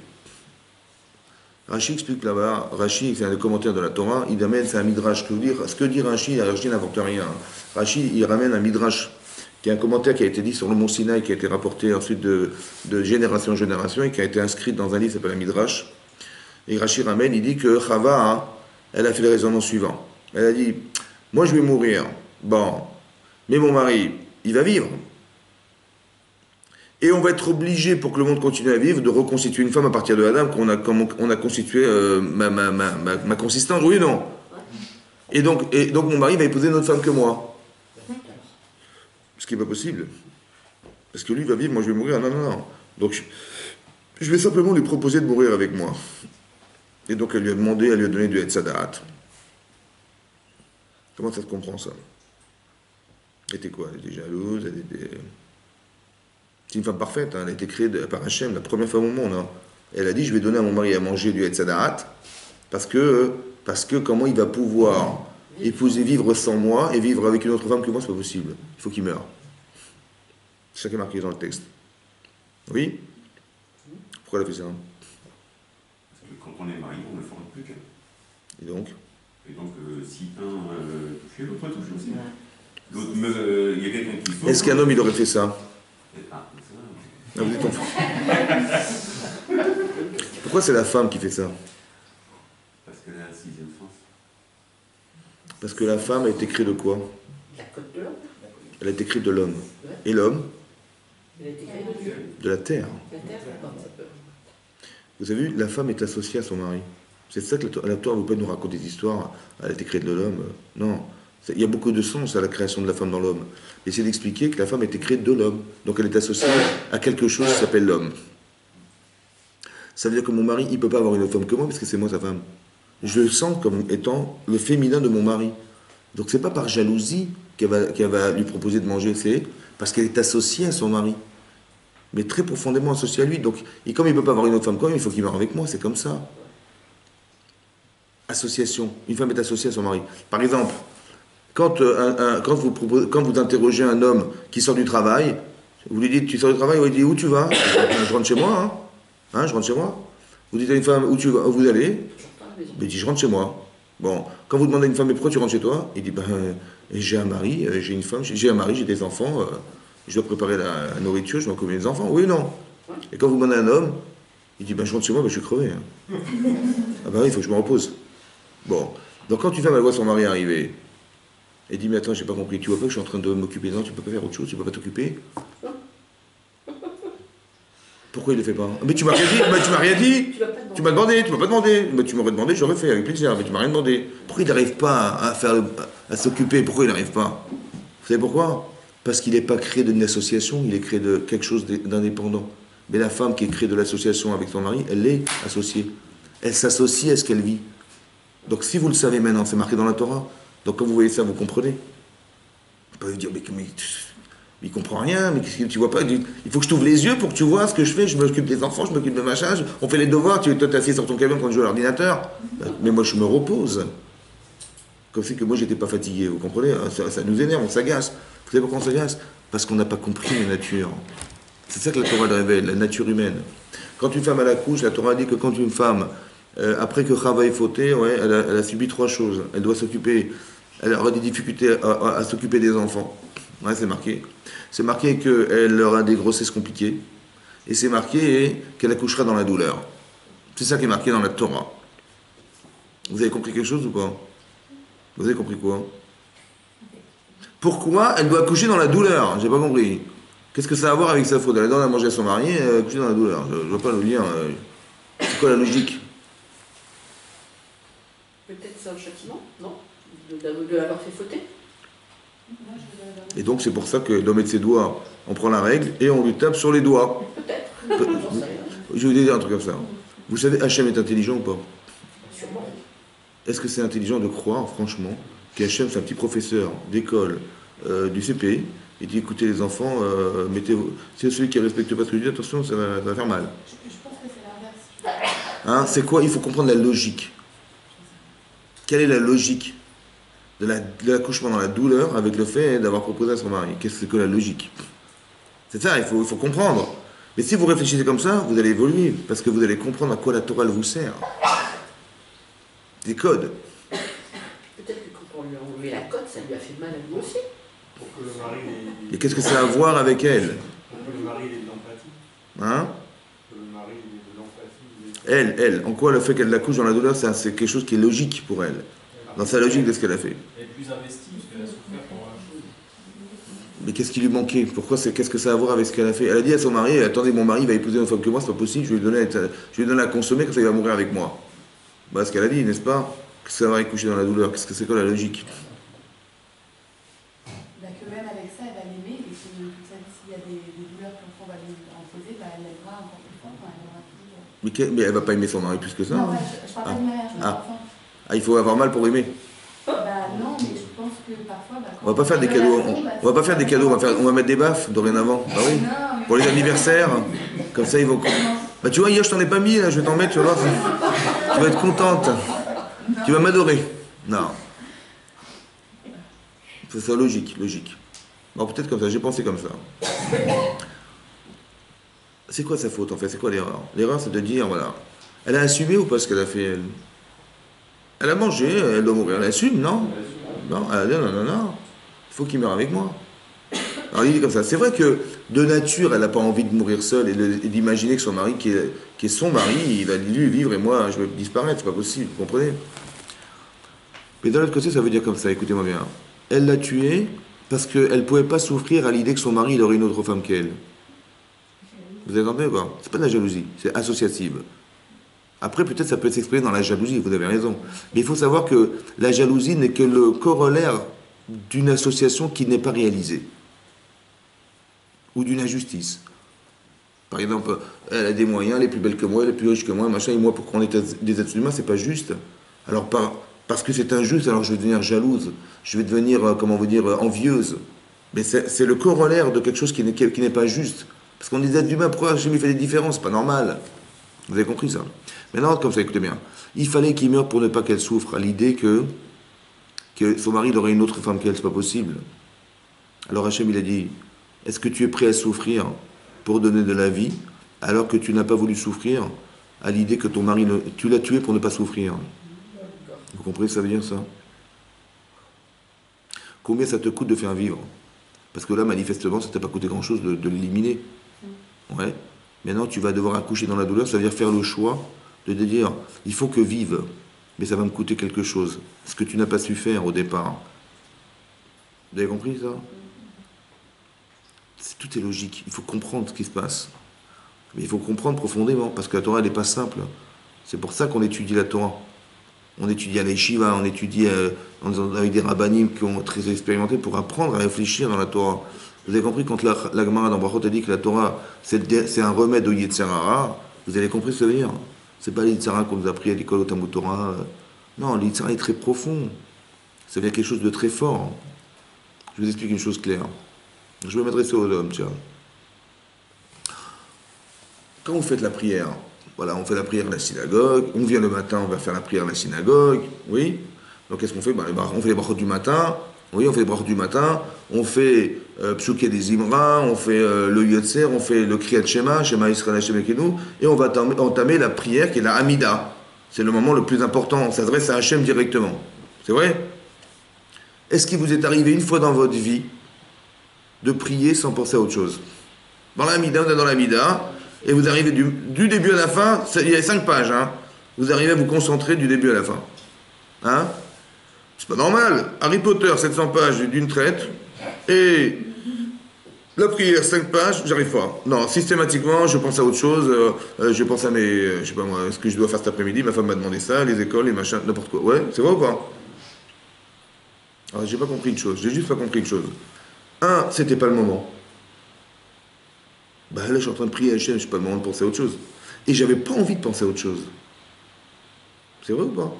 Rashi explique là-bas, Rashi, c'est un des commentaires de la Torah, il amène, c'est un midrash. Ce que dit Rashi, Rashi n'invente rien. Rashi, il ramène un midrash, qui est un commentaire qui a été dit sur le mont Sinaï, qui a été rapporté ensuite de génération en génération, et qui a été inscrit dans un livre qui s'appelle un midrash. Et Rashi ramène, il dit que Chava, elle a fait le raisonnement suivant. Elle a dit, moi je vais mourir, bon, mais mon mari, il va vivre. Et on va être obligé, pour que le monde continue à vivre, de reconstituer une femme à partir de Adam, qu'on a constitué ma consistance, oui ou non? Et donc mon mari va épouser une autre femme que moi. Ce qui n'est pas possible. Parce que lui va vivre, moi je vais mourir. Non. Donc je vais simplement lui proposer de mourir avec moi. Et donc elle lui a demandé, elle lui a donné du Hetzadat. Comment ça se comprend ça? Elle était quoi? Elle était jalouse, elle était... C'est une femme parfaite, hein. Elle a été créée par Hachem, la première femme au monde. Hein. Elle a dit, je vais donner à mon mari à manger du Hetzadat, parce que comment il va pouvoir épouser, vivre sans moi et vivre avec une autre femme que moi, c'est pas possible. Il faut qu'il meure. C'est ça qui est marqué dans le texte. Oui? Pourquoi elle a fait ça? Parce que quand on est marié, on ne forme plus qu'un. Et donc? Et donc, si un touche, l'autre touche aussi. L'autre, il y a quelqu'un qui sauve. Est-ce qu'un homme, il aurait fait ça? Ah, c'est ça. Ah, vous êtes enfant. Pourquoi c'est la femme qui fait ça? Parce qu'elle a un sixième sens. Parce que la femme a été créée de quoi? La côte de l'homme. Elle a été créée de l'homme. Et l'homme? Elle a été créée de Dieu. De la terre. La terre, c'est pas ça peut. Vous avez vu, la femme est associée à son mari. C'est ça que la Torah ne veut pas nous raconter des histoires. Elle a été créée de l'homme. Non. Il y a beaucoup de sens à la création de la femme dans l'homme. Et c'est d'expliquer que la femme a été créée de l'homme. Donc elle est associée à quelque chose qui s'appelle l'homme. Ça veut dire que mon mari, il ne peut pas avoir une autre femme que moi parce que c'est moi sa femme. Je le sens comme étant le féminin de mon mari. Donc c'est pas par jalousie qu'elle va lui proposer de manger, c'est parce qu'elle est associée à son mari. Mais très profondément associée à lui. Donc, et comme il ne peut pas avoir une autre femme que moi, il faut qu'il meure avec moi, c'est comme ça. Association. Une femme est associée à son mari. Par exemple, quand vous interrogez un homme qui sort du travail, vous lui dites, tu sors du travail, il dit, où tu vas? Je rentre chez moi, hein, je rentre chez moi. Vous dites à une femme, où vous allez? Il dit, je rentre chez moi. Bon, quand vous demandez à une femme, mais pourquoi tu rentres chez toi? Il dit, ben, j'ai un mari, j'ai une femme, j'ai un mari, j'ai des enfants, je dois préparer la nourriture, je dois combien des enfants? Oui ou non? Et quand vous demandez à un homme, il dit, ben, je rentre chez moi, ben, je suis crevé. Hein. Ah ben oui, il faut que je me repose. Bon, donc quand une femme, elle voit son mari arriver, elle dit, mais attends, j'ai pas compris, tu vois pas que je suis en train de m'occuper? Non, tu peux pas faire autre chose, tu peux pas t'occuper? Pourquoi il le fait pas? Mais tu m'as rien dit, mais tu m'as rien dit. Tu m'as demandé, tu m'as pas demandé. Mais tu m'aurais demandé, j'aurais fait avec plaisir, mais tu m'as rien demandé. Pourquoi il n'arrive pas à s'occuper? Pourquoi il n'arrive pas? Vous savez pourquoi? Parce qu'il n'est pas créé d'une association, il est créé de quelque chose d'indépendant. Mais la femme qui est créée de l'association avec son mari, elle est associée. Elle s'associe à ce qu'elle vit. Donc si vous le savez maintenant, c'est marqué dans la Torah. Donc quand vous voyez ça, vous comprenez. Vous pouvez vous dire, mais il comprend rien, mais qu'est-ce que tu vois pas? Il faut que je t'ouvre les yeux pour que tu vois ce que je fais. Je m'occupe des enfants, je m'occupe de machin, on fait les devoirs, tu es assis sur ton camion quand tu joues à l'ordinateur. Mais moi je me repose. Comme c'est que moi j'étais pas fatigué, vous comprenez? Ça nous énerve, on s'agace. Vous savez pourquoi on s'agace? Parce qu'on n'a pas compris la nature. C'est ça que la Torah révèle, la nature humaine. Quand une femme accouche, la Torah dit que quand une femme, après que Chava ait fauté, ouais, elle a subi trois choses. Elle doit s'occuper, elle aura des difficultés à s'occuper des enfants. Ouais, c'est marqué. C'est marqué qu'elle aura des grossesses compliquées. Et c'est marqué qu'elle accouchera dans la douleur. C'est ça qui est marqué dans la Torah. Vous avez compris quelque chose ou pas? Vous avez compris quoi? Pourquoi elle doit accoucher dans la douleur? J'ai pas compris. Qu'est-ce que ça a à voir avec sa faute? Elle donne à manger à son mari et elle accoucher dans la douleur. Je vois pas le lien. C'est quoi la logique? Peut-être c'est un châtiment, non? De l'avoir fait fauter? Et donc c'est pour ça que l'homme met de ses doigts, on prend la règle et on lui tape sur les doigts. Peut-être. Je vais vous dire un truc comme ça. Vous savez, Hachem est intelligent ou pas? Sûrement. Est-ce que c'est intelligent de croire, franchement, qu'Hachem, c'est un petit professeur d'école du CP, il dit, écoutez les enfants, c'est celui qui ne respecte pas ce que je dis, attention, ça va faire mal. Je pense que c'est l'inverse. Hein, c'est quoi? Il faut comprendre la logique. Quelle est la logique de l'accouchement dans la douleur avec le fait d'avoir proposé à son mari? Qu'est-ce que la logique? C'est ça, il faut comprendre. Mais si vous réfléchissez comme ça, vous allez évoluer, parce que vous allez comprendre à quoi la Torah vous sert. Des codes. Peut-être que quand on lui a enlevé la cote, ça lui a fait mal à lui aussi. Pour que le mari ait... Et qu'est-ce que ça a à voir avec elle? Pour que le mari ait de l'empathie. Hein? Pour que le mari ait de l'empathie. Elle, en quoi le fait qu'elle l'accouche dans la douleur, c'est quelque chose qui est logique pour elle. Dans sa logique de ce qu'elle a fait. Elle est plus investie parce qu'elle a souffert pour la chose. Mais qu'est-ce qui lui manquait? Qu'est-ce que ça a à voir avec ce qu'elle a fait? Elle a dit à son mari, attendez, mon mari va épouser une femme que moi, c'est pas possible, je vais lui donner à consommer, comme ça il va mourir avec moi. Voilà ce qu'elle a dit, n'est-ce pas? Qu'est-ce que ça va accoucher dans la douleur? Qu'est-ce que c'est quoi la logique? Bah, que même avec ça, elle va l'aimer, et que toute sa vie, s'il y a des douleurs que l'enfant va lui imposer, bah, elle l'aimera encore plus fort, elle aura plus. Mais elle va pas aimer son mari plus que ça. Non, hein. je parle pas du mariage, je parle d'enfant. Ah, il faut avoir mal pour aimer. Bah non, mais je pense que parfois... On va pas faire des cadeaux, on va pas faire des cadeaux, on va mettre des baffes dorénavant. Bah oui. Pour les anniversaires, comme ça ils vont... Bah tu vois, hier je t'en ai pas mis, là, je vais t'en mettre, tu vas voir. Tu vas être contente. Tu vas m'adorer. Non. C'est ça, logique. Bon, peut-être comme ça, j'ai pensé comme ça. C'est quoi sa faute en fait? C'est quoi l'erreur? L'erreur c'est de dire, voilà. Elle a assumé ou pas ce qu'elle a fait elle? Elle a mangé, elle doit mourir, elle assume, non? Non, elle a dit non, il faut qu'il meure avec moi. Alors il dit comme ça, c'est vrai que de nature elle n'a pas envie de mourir seule et d'imaginer que son mari, qui est son mari, il va lui vivre et moi je vais disparaître, c'est pas possible, vous comprenez? Mais d'un autre côté ça veut dire comme ça, écoutez-moi bien. Elle l'a tué parce qu'elle ne pouvait pas souffrir à l'idée que son mari il aurait une autre femme qu'elle. Vous avez entendu ou pas? C'est pas de la jalousie, c'est associative. Après, peut-être ça peut s'exprimer dans la jalousie, vous avez raison. Mais il faut savoir que la jalousie n'est que le corollaire d'une association qui n'est pas réalisée. Ou d'une injustice. Par exemple, elle a des moyens, elle est plus belle que moi, elle est plus riche que moi, machin, et moi, pour qu'on ait des êtres humains, c'est pas juste. Alors, parce que c'est injuste, alors je vais devenir jalouse, je vais devenir, comment vous dire, envieuse. Mais c'est le corollaire de quelque chose qui n'est pas juste. Parce qu'on est des êtres humains, pourquoi Hachem fait des différences? C'est pas normal. Vous avez compris ça? Maintenant, comme ça, écoutez bien. Il fallait qu'il meure pour ne pas qu'elle souffre, à l'idée que son mari aurait une autre femme qu'elle, c'est pas possible. Alors Hachem, il a dit, est-ce que tu es prêt à souffrir pour donner de la vie, alors que tu n'as pas voulu souffrir à l'idée que ton mari, tu l'as tué pour ne pas souffrir? Vous comprenez ce que ça veut dire, ça? Combien ça te coûte de faire vivre? Parce que là, manifestement, ça t'a pas coûté grand-chose de l'éliminer. Ouais. Maintenant, tu vas devoir accoucher dans la douleur, ça veut dire faire le choix de te dire, il faut que vive, mais ça va me coûter quelque chose. Ce que tu n'as pas su faire au départ. Vous avez compris ça? Tout est logique. Il faut comprendre ce qui se passe. Mais il faut comprendre profondément, parce que la Torah, elle n'est pas simple. C'est pour ça qu'on étudie la Torah. On étudie à l'Yeshiva, on étudie avec des rabbanim qui ont très expérimenté pour apprendre à réfléchir dans la Torah. Vous avez compris quand la Gemara dans Brachot a dit que la Torah, c'est un remède au Yetzer Hara, vous avez compris ce que ça veut dire? C'est pas le Yetzer Hara qu'on nous a appris à l'école au Talmud Torah. Non, le Yetzer Hara est très profond. Ça veut dire quelque chose de très fort. Je vous explique une chose claire. Je vais m'adresser aux hommes, tiens. Quand vous faites la prière, voilà, on fait la prière à la synagogue, on vient le matin, on va faire la prière à la synagogue, oui. Donc qu'est-ce qu'on fait? On fait les brachot du matin, oui, on fait les brachot du matin, on fait Psouké des Imra, on fait le Yotzer, on fait le Kriyat Shema, Shema Yisrael Hashem Elokeinu, et on va entamer la prière qui est la Hamida. C'est le moment le plus important, on s'adresse à Hashem directement. C'est vrai? Est-ce qu'il vous est arrivé une fois dans votre vie de prier sans penser à autre chose? Dans la Hamida, on est dans la Hamida, et vous arrivez du début à la fin, il y a 5 pages, hein. Vous arrivez à vous concentrer du début à la fin. Hein? C'est pas normal. Harry Potter, 700 pages d'une traite, et la prière, 5 pages, j'arrive pas. Non, systématiquement, je pense à autre chose, je pense à mes, je sais pas moi, ce que je dois faire cet après-midi, ma femme m'a demandé ça, les écoles, les machins, n'importe quoi. Ouais, c'est vrai ou pas? Alors, j'ai pas compris une chose, j'ai juste pas compris une chose. C'était pas le moment. Bah là, je suis en train de prier à Hachem, c'est pas le moment de penser à autre chose. Et j'avais pas envie de penser à autre chose. C'est vrai ou pas?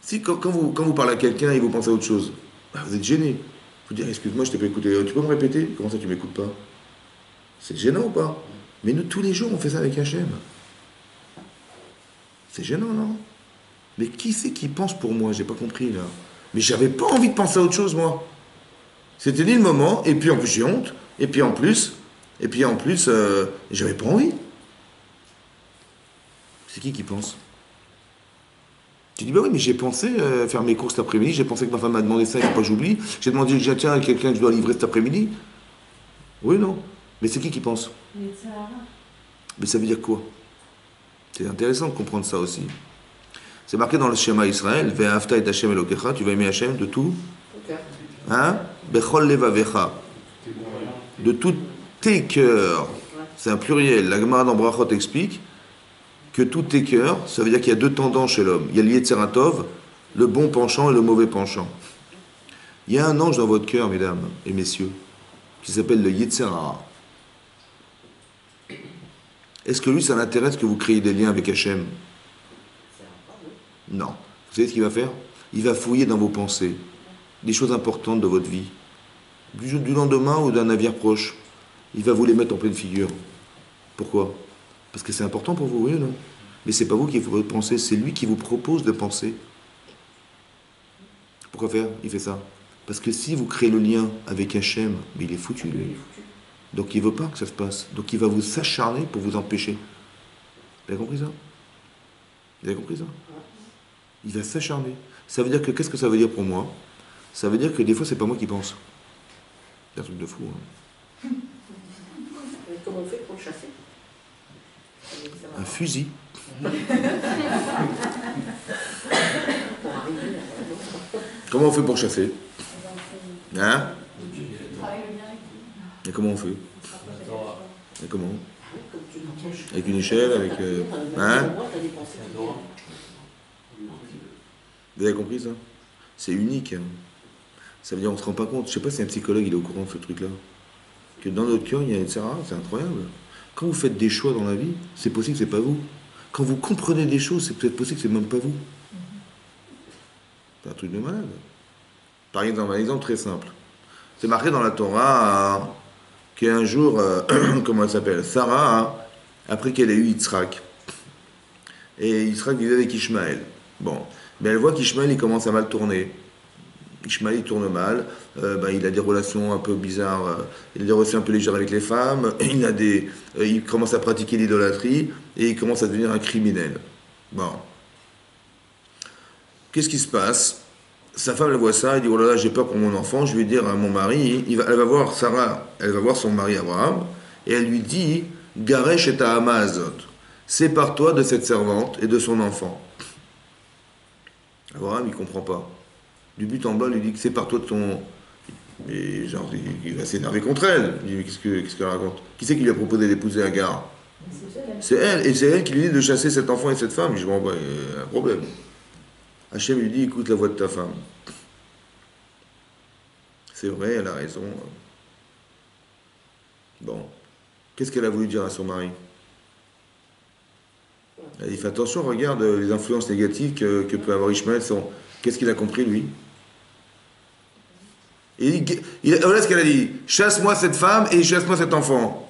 Si, quand vous parlez à quelqu'un et vous pensez à autre chose, bah, vous êtes gêné. Vous dites, excuse-moi, je t'ai pas écouté. Tu peux me répéter? Comment ça, tu m'écoutes pas? C'est gênant ou pas? Mais nous, tous les jours, on fait ça avec Hachem. C'est gênant, non? Mais qui c'est qui pense pour moi? J'ai pas compris, là. Mais j'avais pas envie de penser à autre chose, moi. C'était ni le moment, et puis en plus, j'ai honte. Et puis en plus, j'avais pas envie. C'est qui pense? Tu dis, bah oui, mais j'ai pensé faire mes courses cet après-midi, j'ai pensé que ma femme m'a demandé ça, il ne faut pas que j'oublie. J'ai demandé, tiens, à quelqu'un que je dois livrer cet après-midi. Oui, non. Mais c'est qui pense? Mais ça veut dire quoi? C'est intéressant de comprendre ça aussi. C'est marqué dans le Shema Israël, Ve'ahavta et Hashem Elokecha, tu vas aimer Hashem de tout. Hein? Bechol levavecha. De tous tes cœurs. C'est un pluriel. La Gemara dans Brachot explique que tous tes cœurs, ça veut dire qu'il y a 2 tendances chez l'homme. Il y a le Yetzer Tov, le bon penchant et le mauvais penchant. Il y a un ange dans votre cœur, mesdames et messieurs, qui s'appelle le Yetzer Hara. Est-ce que lui, ça l'intéresse que vous créez des liens avec Hachem? Non. Vous savez ce qu'il va faire? Il va fouiller dans vos pensées, des choses importantes de votre vie, du lendemain ou d'un navire proche. Il va vous les mettre en pleine figure. Pourquoi? Parce que c'est important pour vous, oui ou non? Mais c'est pas vous qui vous pensez, c'est lui qui vous propose de penser. Pourquoi faire? Il fait ça. Parce que si vous créez le lien avec Hachem, mais il est foutu, lui. Donc il veut pas que ça se passe. Donc il va vous s'acharner pour vous empêcher. Vous avez compris ça? Vous avez compris ça? Il va s'acharner. Ça veut dire que, qu'est-ce que ça veut dire pour moi? Ça veut dire que des fois, c'est pas moi qui pense. C'est un truc de fou. Hein. Comment on fait pour le chasser? Un fusil. Comment on fait pour chasser? Hein? Et comment on fait? Et comment? Avec une échelle, avec... Hein? Vous avez compris ça? C'est unique. Hein. Ça veut dire qu'on ne se rend pas compte. Je ne sais pas si un psychologue il est au courant de ce truc-là. Que dans notre cœur, il y a une Sarah, c'est incroyable. Quand vous faites des choix dans la vie, c'est possible que ce n'est pas vous. Quand vous comprenez des choses, c'est peut-être possible que ce n'est même pas vous. C'est un truc de malade. Par exemple, un exemple très simple. C'est marqué dans la Torah qu'un jour, comment elle s'appelle? Sarah, après qu'elle ait eu Yitzhak. Et Yitzhak vivait avec Ishmaël. Bon. Mais elle voit qu'Ishmaël, il commence à mal tourner. Ishmaël, il tourne mal. Il a des relations un peu bizarres. Il a des relations un peu légères avec les femmes. Il commence à pratiquer l'idolâtrie. Et il commence à devenir un criminel. Bon. Qu'est-ce qui se passe? Sa femme, elle voit ça. Elle dit, oh là là, j'ai peur pour mon enfant. Je vais dire à mon mari. Elle va voir Sarah. Elle va voir son mari Abraham. Et elle lui dit, Garesh et Ta'ama Azot. Sépare-toi de cette servante et de son enfant. Abraham, il ne comprend pas. Du but en bas, il lui dit que sépare-toi de ton... Et genre, il va s'énerver contre elle. Il dit, mais qu'est-ce qu'elle raconte? Qui c'est qui lui a proposé d'épouser Agar? C'est elle. Et c'est elle qui lui dit de chasser cet enfant et cette femme. Je dis, bon, il y a un problème. Hachem lui dit, écoute la voix de ta femme. C'est vrai, elle a raison. Bon. Qu'est-ce qu'elle a voulu dire à son mari? Elle dit, fais attention, regarde les influences négatives que peut avoir Ishmaël. Qu'est-ce qu'il a compris, lui? Voilà ce qu'elle a dit. Chasse-moi cette femme et chasse-moi cet enfant.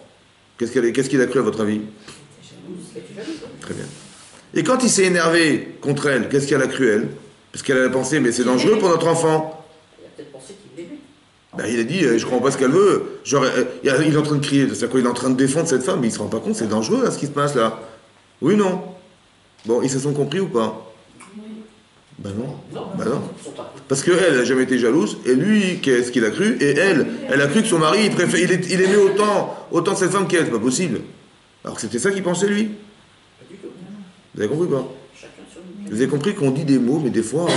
Qu'est-ce qu'il a cru, à votre avis? Très bien. Et quand il s'est énervé contre elle, qu'est-ce qu'elle a cru, elle? Parce qu'elle a pensé, mais c'est dangereux pour notre enfant. Il a peut-être pensé qu'il l'aimait. Il a dit, je comprends pas ce qu'elle veut. Genre, il est en train de crier. C'est-à-dire qu'il est en train de défendre cette femme, mais il se rend pas compte, c'est dangereux, là, ce qui se passe, là. Oui, non? Bon, ils se sont compris ou pas? Ben non. Ben non. Parce qu'elle n'a jamais été jalouse, et lui, qu'est-ce qu'il a cru? Et elle a cru que son mari, il aimait autant cette femme qu'elle, c'est pas possible. Alors que c'était ça qu'il pensait, lui. Vous avez compris ou pas? Vous avez compris qu'on dit des mots, mais des fois,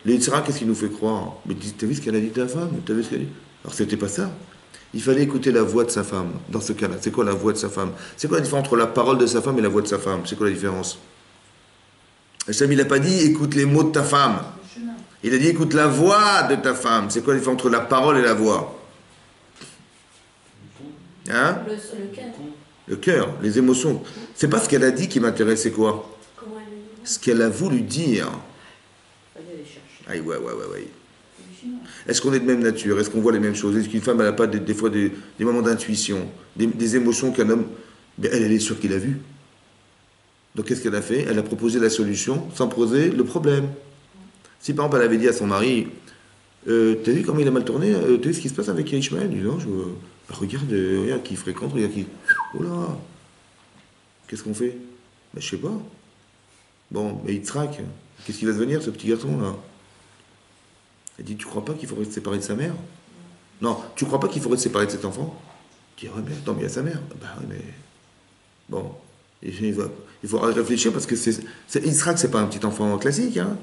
les Yitzhara, qu'est-ce qu'il nous fait croire? Mais t'as vu ce qu'elle a dit ta femme? T'as vu ce qu'elle a dit? Alors c'était pas ça. Il fallait écouter la voix de sa femme, dans ce cas-là. C'est quoi la voix de sa femme? C'est quoi la différence entre la parole de sa femme et la voix de sa femme? C'est quoi la différence? Hachem, il n'a pas dit écoute les mots de ta femme. Il a dit écoute la voix de ta femme. C'est quoi la différence entre la parole et la voix? Hein? Le cœur. Le cœur, les émotions. C'est pas ce qu'elle a dit qui m'intéresse, c'est quoi? Comment elle le dit? Ce qu'elle a voulu dire. Fallait aller chercher. Aïe, ouais. Est-ce qu'on est de même nature? Est-ce qu'on voit les mêmes choses? Est-ce qu'une femme, elle n'a pas des fois des moments d'intuition, des émotions qu'un homme... Mais elle est sûre qu'il a vu. Donc qu'est-ce qu'elle a fait? Elle a proposé la solution sans poser le problème. Si par exemple elle avait dit à son mari, t'as vu comment il a mal tourné? T'as vu ce qui se passe avec Ishmael? Il dit non, regarde qui fréquente, regarde qui... Oh là! Qu'est-ce qu'on fait? Ben, je sais pas. Bon, mais Yitzhak, qu'est-ce qu'il va devenir ce petit garçon là? Elle dit, tu crois pas qu'il faudrait se séparer de sa mère? Non, tu crois pas qu'il faudrait se séparer de cet enfant? Tu dis, ouais, mais attends, mais il y a sa mère. Bah oui, mais... Bon... Il faut réfléchir parce que Yitzhak, c'est pas un petit enfant classique, hein.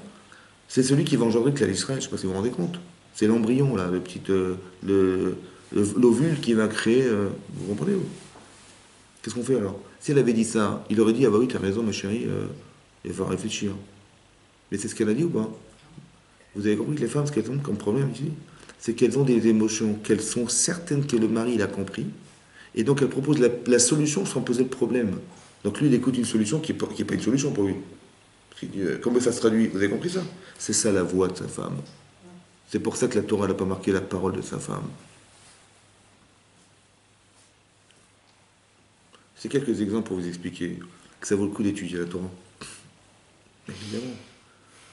C'est celui qui va engendrer le Israël, je sais pas si vous vous rendez compte. C'est l'embryon, là, l'ovule qui va créer... vous comprenez? Qu'est-ce qu'on fait alors? Si elle avait dit ça, il aurait dit, ah bah oui, t'as raison, ma chérie, il va réfléchir. Mais c'est ce qu'elle a dit ou pas? Vous avez compris que les femmes, ce qu'elles ont comme problème ici, c'est qu'elles ont des émotions, qu'elles sont certaines que le mari, il a compris, Et donc elle propose la solution sans poser le problème. Donc lui, il écoute une solution qui n'est pas une solution pour lui. Comment ça se traduit? Vous avez compris ça? C'est ça la voix de sa femme. C'est pour ça que la Torah n'a pas marqué la parole de sa femme. C'est quelques exemples pour vous expliquer que ça vaut le coup d'étudier la Torah. Évidemment.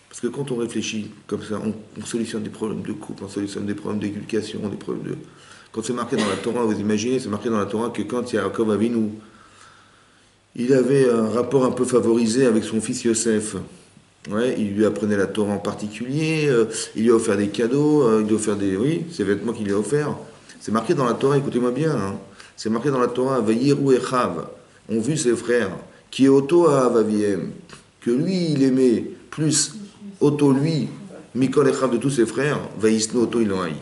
Parce que quand on réfléchit comme ça, on solutionne des problèmes de couple, on solutionne des problèmes d'éducation, des problèmes de... Quand c'est marqué dans la Torah, vous imaginez, c'est marqué dans la Torah que quand Yaakov Avinu, il avait un rapport un peu favorisé avec son fils Yosef. Ouais, il lui apprenait la Torah en particulier, il lui a offert des cadeaux, il lui a offert ses vêtements qu'il lui a offerts. C'est marqué dans la Torah, écoutez-moi bien, hein. C'est marqué dans la Torah, Vayiru Echav, ont vu ses frères, qui est Oto Ahav Aviem, que lui il aimait plus Oto lui, Mikol Echav de tous ses frères, Vaïsno Oto il en haï.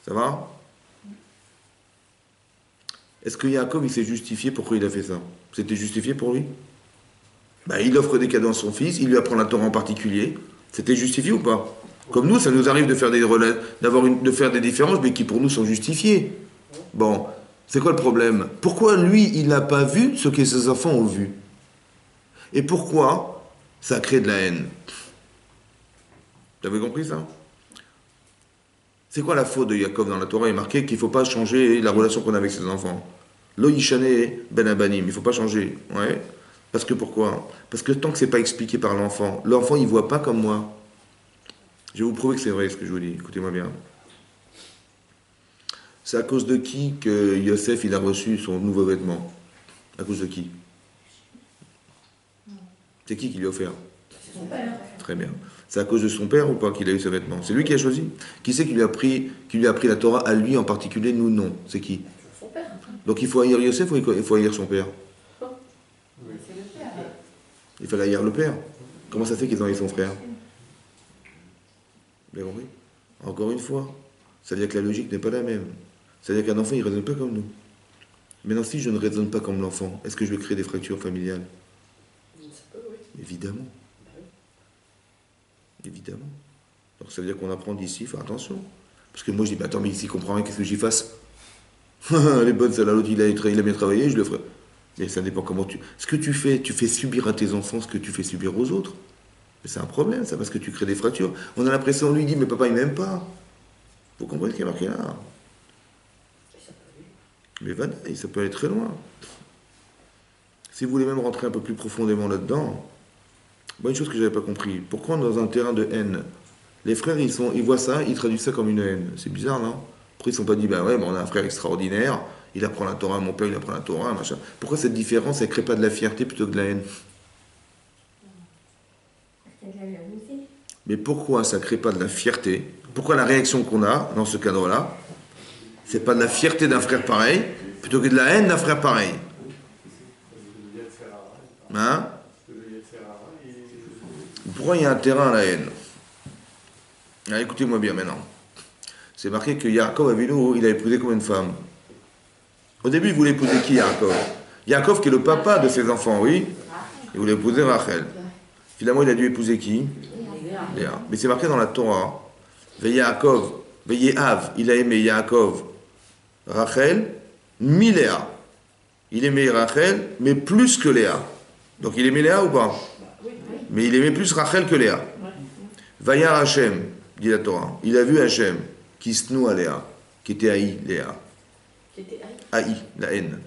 Ça va? Est-ce que Yaakov il s'est justifié pourquoi il a fait ça? C'était justifié pour lui? Il offre des cadeaux à son fils, il lui apprend la Torah en particulier. C'était justifié ou pas? Comme nous, ça nous arrive de faire de faire des différences, mais qui pour nous sont justifiées. Bon, c'est quoi le problème? Pourquoi lui, il n'a pas vu ce que ses enfants ont vu? Et pourquoi ça crée de la haine? Vous avez compris ça? C'est quoi la faute de Yaakov dans la Torah? Il est marqué qu'il ne faut pas changer la relation qu'on a avec ses enfants. Lo yishane ben abanim, il ne faut pas changer. Ouais. Parce que pourquoi? Parce que tant que ce n'est pas expliqué par l'enfant il ne voit pas comme moi. Je vais vous prouver que c'est vrai ce que je vous dis. Écoutez-moi bien. C'est à cause de qui que Yosef il a reçu son nouveau vêtement? À cause de qui? C'est qui lui a offert? C'est son père. Très bien. C'est à cause de son père ou pas qu'il a eu ce vêtement? C'est lui qui a choisi? Qui c'est qui lui a appris la Torah à lui en particulier? Nous non. C'est qui? Son père. Donc il faut haïr Yosef ou il faut haïr son père? C'est le père. Il fallait haïr le père. Comment ça fait qu'ils ont haï son frère? Vous avez compris? Encore une fois, ça veut dire que la logique n'est pas la même. Ça veut dire qu'un enfant, il ne raisonne pas comme nous. Maintenant, si je ne raisonne pas comme l'enfant, est-ce que je vais créer des fractures familiales? Ça peut, oui. Évidemment. Évidemment. Donc ça veut dire qu'on apprend d'ici, faire attention. Parce que moi, je dis, attends, mais ici, il comprend rien, qu'est-ce que j'y fasse? Elle est bonne, celle-là, l'autre, il a bien travaillé, je le ferai. Mais ça dépend comment tu... Ce que tu fais subir à tes enfants ce que tu fais subir aux autres. Mais c'est un problème, ça, parce que tu crées des fractures. On a l'impression, on lui dit, mais papa, il m'aime pas. Vous comprenez ce qui est marqué là? Mais voilà, ça peut aller très loin. Si vous voulez même rentrer un peu plus profondément là-dedans, une chose que je n'avais pas compris, pourquoi dans un terrain de haine, les frères, ils voient ça, ils traduisent ça comme une haine? C'est bizarre, non? Après, ils ne sont pas dit, on a un frère extraordinaire, il apprend la Torah, mon père, il apprend la Torah, machin. Pourquoi cette différence, elle ne crée pas de la fierté plutôt que de la haine? Mais pourquoi ça ne crée pas de la fierté? Pourquoi la réaction qu'on a dans ce cadre-là, c'est pas de la fierté d'un frère pareil, plutôt que de la haine d'un frère pareil? Hein? Pourquoi il y a un terrain à la haine? Écoutez-moi bien maintenant. C'est marqué que Yaakov Avinu, il a épousé combien de femmes? Au début, il voulait épouser qui, Yaakov? Yaakov qui est le papa de ses enfants, oui. Il voulait épouser Rachel. Finalement, il a dû épouser qui? Léa. Mais c'est marqué dans la Torah. Yaakov, Yehav, il a aimé Yaakov, Rachel, Léa. Il aimait Rachel, mais plus que Léa. Donc il aimait Léa ou pas? Mais il aimait plus Rachel que Léa. Vayar Hashem, dit la Torah. Il a vu Hashem, qui se noue à Léa, qui était haï, Léa. Qui était haï, la haine.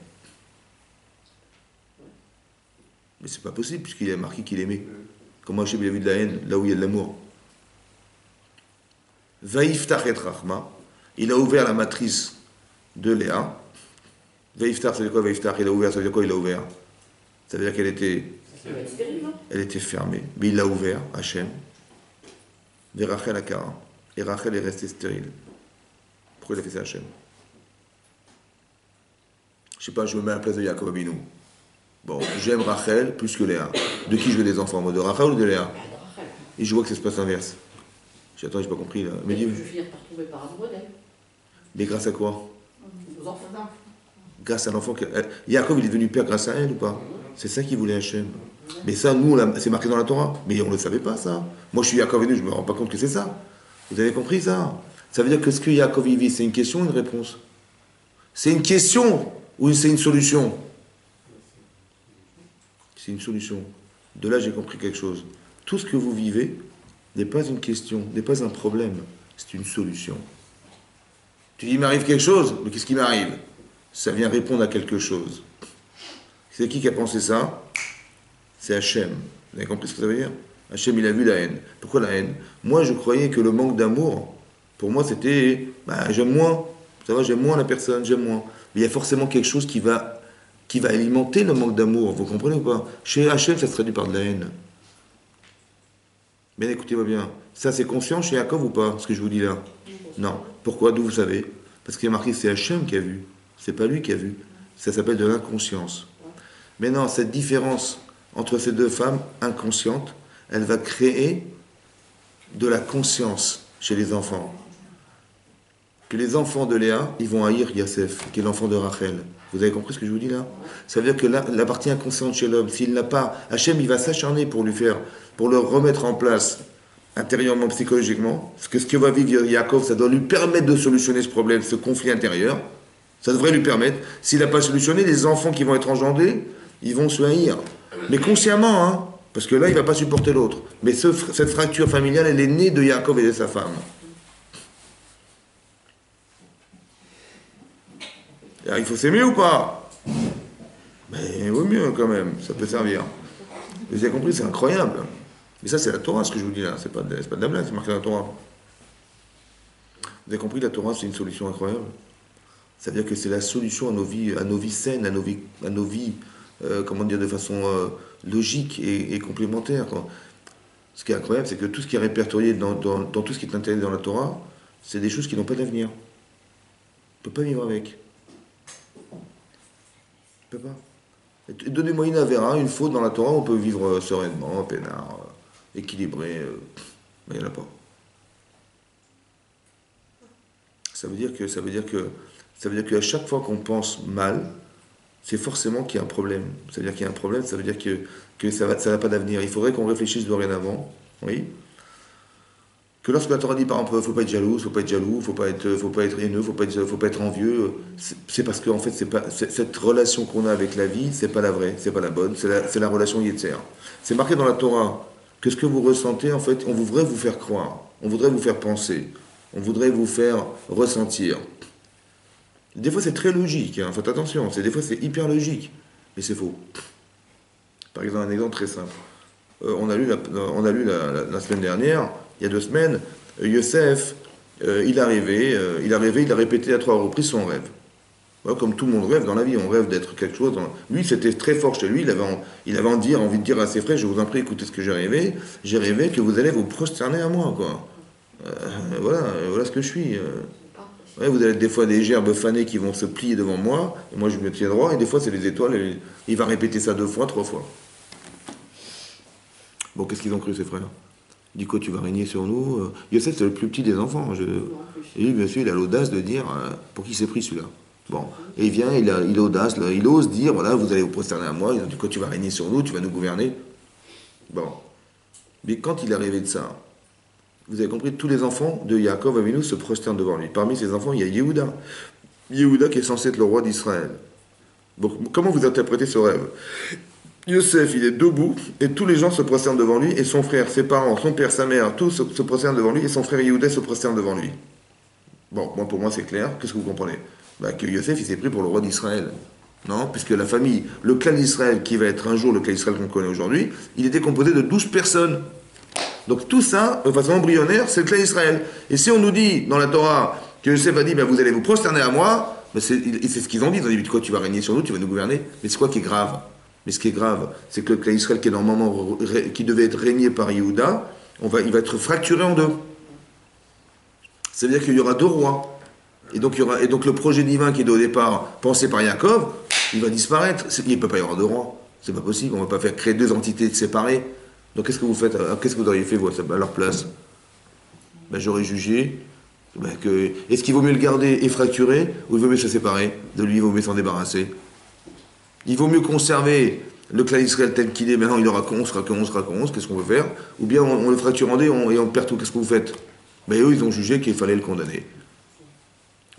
Mais c'est pas possible, puisqu'il a marqué qu'il aimait. Comment Hashem il a vu de la haine, là où il y a de l'amour? Vaïftach et Rachma, il a ouvert la matrice de Léa. Vaïftach, ça veut dire quoi Vaïftach? Il a ouvert, ça veut dire quoi il a ouvert? Ça veut dire qu'elle était... Elle était fermée. Mais il l'a ouvert, Hachem. Et Rachel a Kara. Et Rachel est restée stérile. Pourquoi il a fait ça, Hachem? Je sais pas, je me mets à la place de Yaakov Avinu. Bon, j'aime Rachel plus que Léa. De qui je veux des enfants? De Rachel ou de Léa? Et je vois que ça se passe inverse. Attends, j'ai pas compris là. Mais je vais finir par tomber par amour d'elle. Mais grâce à quoi? Aux enfants. Grâce à l'enfant. Yaakov, il est devenu père grâce à elle ou pas? C'est ça qu'il voulait Hachem. Mais ça, nous, c'est marqué dans la Torah. Mais on ne le savait pas, ça. Moi, je suis Yaakov Avinu, je ne me rends pas compte que c'est ça. Vous avez compris ça? Ça veut dire que ce que Yaakov y vit, c'est une question ou une réponse? C'est une question ou c'est une solution? C'est une solution. De là, j'ai compris quelque chose. Tout ce que vous vivez n'est pas une question, n'est pas un problème, c'est une solution. Tu dis, il m'arrive quelque chose, mais qu'est-ce qui m'arrive? Ça vient répondre à quelque chose. C'est qui a pensé ça? C'est Hachem. Vous avez compris ce que ça veut dire? Hachem, il a vu la haine. Pourquoi la haine? Moi, je croyais que le manque d'amour, pour moi, c'était, j'aime moins. Ça va, j'aime moins la personne, j'aime moins. Mais il y a forcément quelque chose qui va alimenter le manque d'amour. Vous comprenez ou pas? Chez Hachem, ça se traduit par de la haine. Mais écoutez-moi bien. Ça, c'est conscient chez Yaakov ou pas, ce que je vous dis là? Non. Pourquoi? D'où vous savez? Parce qu'il y a marqué, c'est Hachem qui a vu. C'est pas lui qui a vu. Ça s'appelle de l'inconscience. Maintenant, cette différence entre ces deux femmes inconscientes, elle va créer de la conscience chez les enfants. Que les enfants de Léa, ils vont haïr Yosef, qui est l'enfant de Rachel. Vous avez compris ce que je vous dis là? Ça veut dire que la partie inconsciente chez l'homme, s'il n'a pas, Hachem, il va s'acharner pour le remettre en place intérieurement, psychologiquement. Parce que ce que va vivre Yaakov, ça doit lui permettre de solutionner ce problème, ce conflit intérieur. Ça devrait lui permettre. S'il n'a pas solutionné, les enfants qui vont être engendrés, ils vont se haïr. Mais consciemment, hein, parce que là, il ne va pas supporter l'autre. Mais cette fracture familiale, elle est née de Yaakov et de sa femme. Alors, il faut s'aimer ou pas? Mais il vaut mieux quand même, ça peut servir. Vous avez compris, c'est incroyable. Mais ça, c'est la Torah, ce que je vous dis là. C'est pas de la blague, c'est marqué dans la Torah. Vous avez compris, la Torah, c'est une solution incroyable. Ça veut dire que c'est la solution à nos vies saines, à nos vies, comment dire, de façon logique et complémentaire, quoi. Ce qui est incroyable, c'est que tout ce qui est répertorié dans tout ce qui est interdit dans la Torah, c'est des choses qui n'ont pas d'avenir. On ne peut pas vivre avec. On ne peut pas. Donnez-moi une avéra, une faute dans la Torah, on peut vivre sereinement, peinard, équilibré, mais il n'y en a pas. Ça veut dire qu'à chaque fois qu'on pense mal, c'est forcément qu'il y a un problème. Ça veut dire qu'il y a un problème, ça veut dire que ça n'a pas d'avenir. Il faudrait qu'on réfléchisse dorénavant, oui. Que lorsque la Torah dit par exemple, faut pas être jaloux, faut pas être haineux, faut pas être envieux, c'est parce que en fait cette relation qu'on a avec la vie, c'est pas la vraie, c'est pas la bonne, c'est la relation Yetzer. C'est marqué dans la Torah que ce que vous ressentez, en fait, on voudrait vous faire croire, on voudrait vous faire penser, on voudrait vous faire ressentir. Des fois c'est très logique, hein, faites attention, des fois c'est hyper logique, mais c'est faux. Par exemple, un exemple très simple. On a lu la semaine dernière, il y a 2 semaines, Yosef, il a répété à 3 reprises son rêve. Voilà, comme tout le monde rêve dans la vie, on rêve d'être quelque chose. Lui, c'était très fort chez lui, il avait envie de dire à ses frères, je vous en prie, écoutez ce que j'ai rêvé que vous allez vous prosterner à moi, quoi. Voilà ce que je suis. Ouais, vous avez des fois des gerbes fanées qui vont se plier devant moi, et moi je me tiens droit, et des fois c'est les étoiles, et il va répéter ça 2 fois, 3 fois. Bon, qu'est-ce qu'ils ont cru, ces frères? Il dit quoi, tu vas régner sur nous? Yosef, c'est le plus petit des enfants. Et lui, bien sûr, il a l'audace de dire, pour qui s'est pris celui-là? Bon, et il vient, il ose dire, voilà, vous allez vous prosterner à moi, il dit quoi, tu vas régner sur nous, tu vas nous gouverner? Bon. Mais quand il est arrivé de ça, vous avez compris, tous les enfants de Yaakov Avinu se prosternent devant lui. Parmi ces enfants, il y a Yehuda. Yehuda qui est censé être le roi d'Israël. Bon, comment vous interprétez ce rêve? Yosef, il est debout, et tous les gens se prosternent devant lui, et son frère, ses parents, son père, sa mère, tous se prosternent devant lui, et son frère Yehuda se prosterne devant lui. Bon, pour moi c'est clair, qu'est-ce que vous comprenez? Que Yosef, il s'est pris pour le roi d'Israël. Non, puisque la famille, le clan d'Israël, qui va être un jour le clan d'Israël qu'on connaît aujourd'hui, il était composé de 12 personnes. Donc tout ça, de façon embryonnaire, c'est le clan d'Israël. Et si on nous dit, dans la Torah, que Yosef a dit, vous allez vous prosterner à moi, c'est ce qu'ils ont dit, ils ont dit, quoi, tu vas régner sur nous, tu vas nous gouverner? Mais c'est quoi qui est grave? Mais ce qui est grave, c'est que le clan d'Israël, qui devait être régné par Yehuda, il va être fracturé en 2. Ça veut dire qu'il y aura 2 rois. Et donc le projet divin qui est au départ pensé par Yaakov, il va disparaître. Il ne peut pas y avoir 2 rois. C'est pas possible. On ne va pas faire créer 2 entités séparées. Donc qu'est-ce que vous faites? Qu'est-ce que vous auriez fait vous, à leur place? J'aurais jugé que est-ce qu'il vaut mieux le garder et fracturer, ou il vaut mieux se séparer de lui, il vaut mieux s'en débarrasser? Il vaut mieux conserver le clan d'Israël tel qu'il est, maintenant il aura 11, qu'est-ce qu'on veut faire? Ou bien on le fracture en 2 et on perd tout, qu'est-ce que vous faites? Eux, ils ont jugé qu'il fallait le condamner.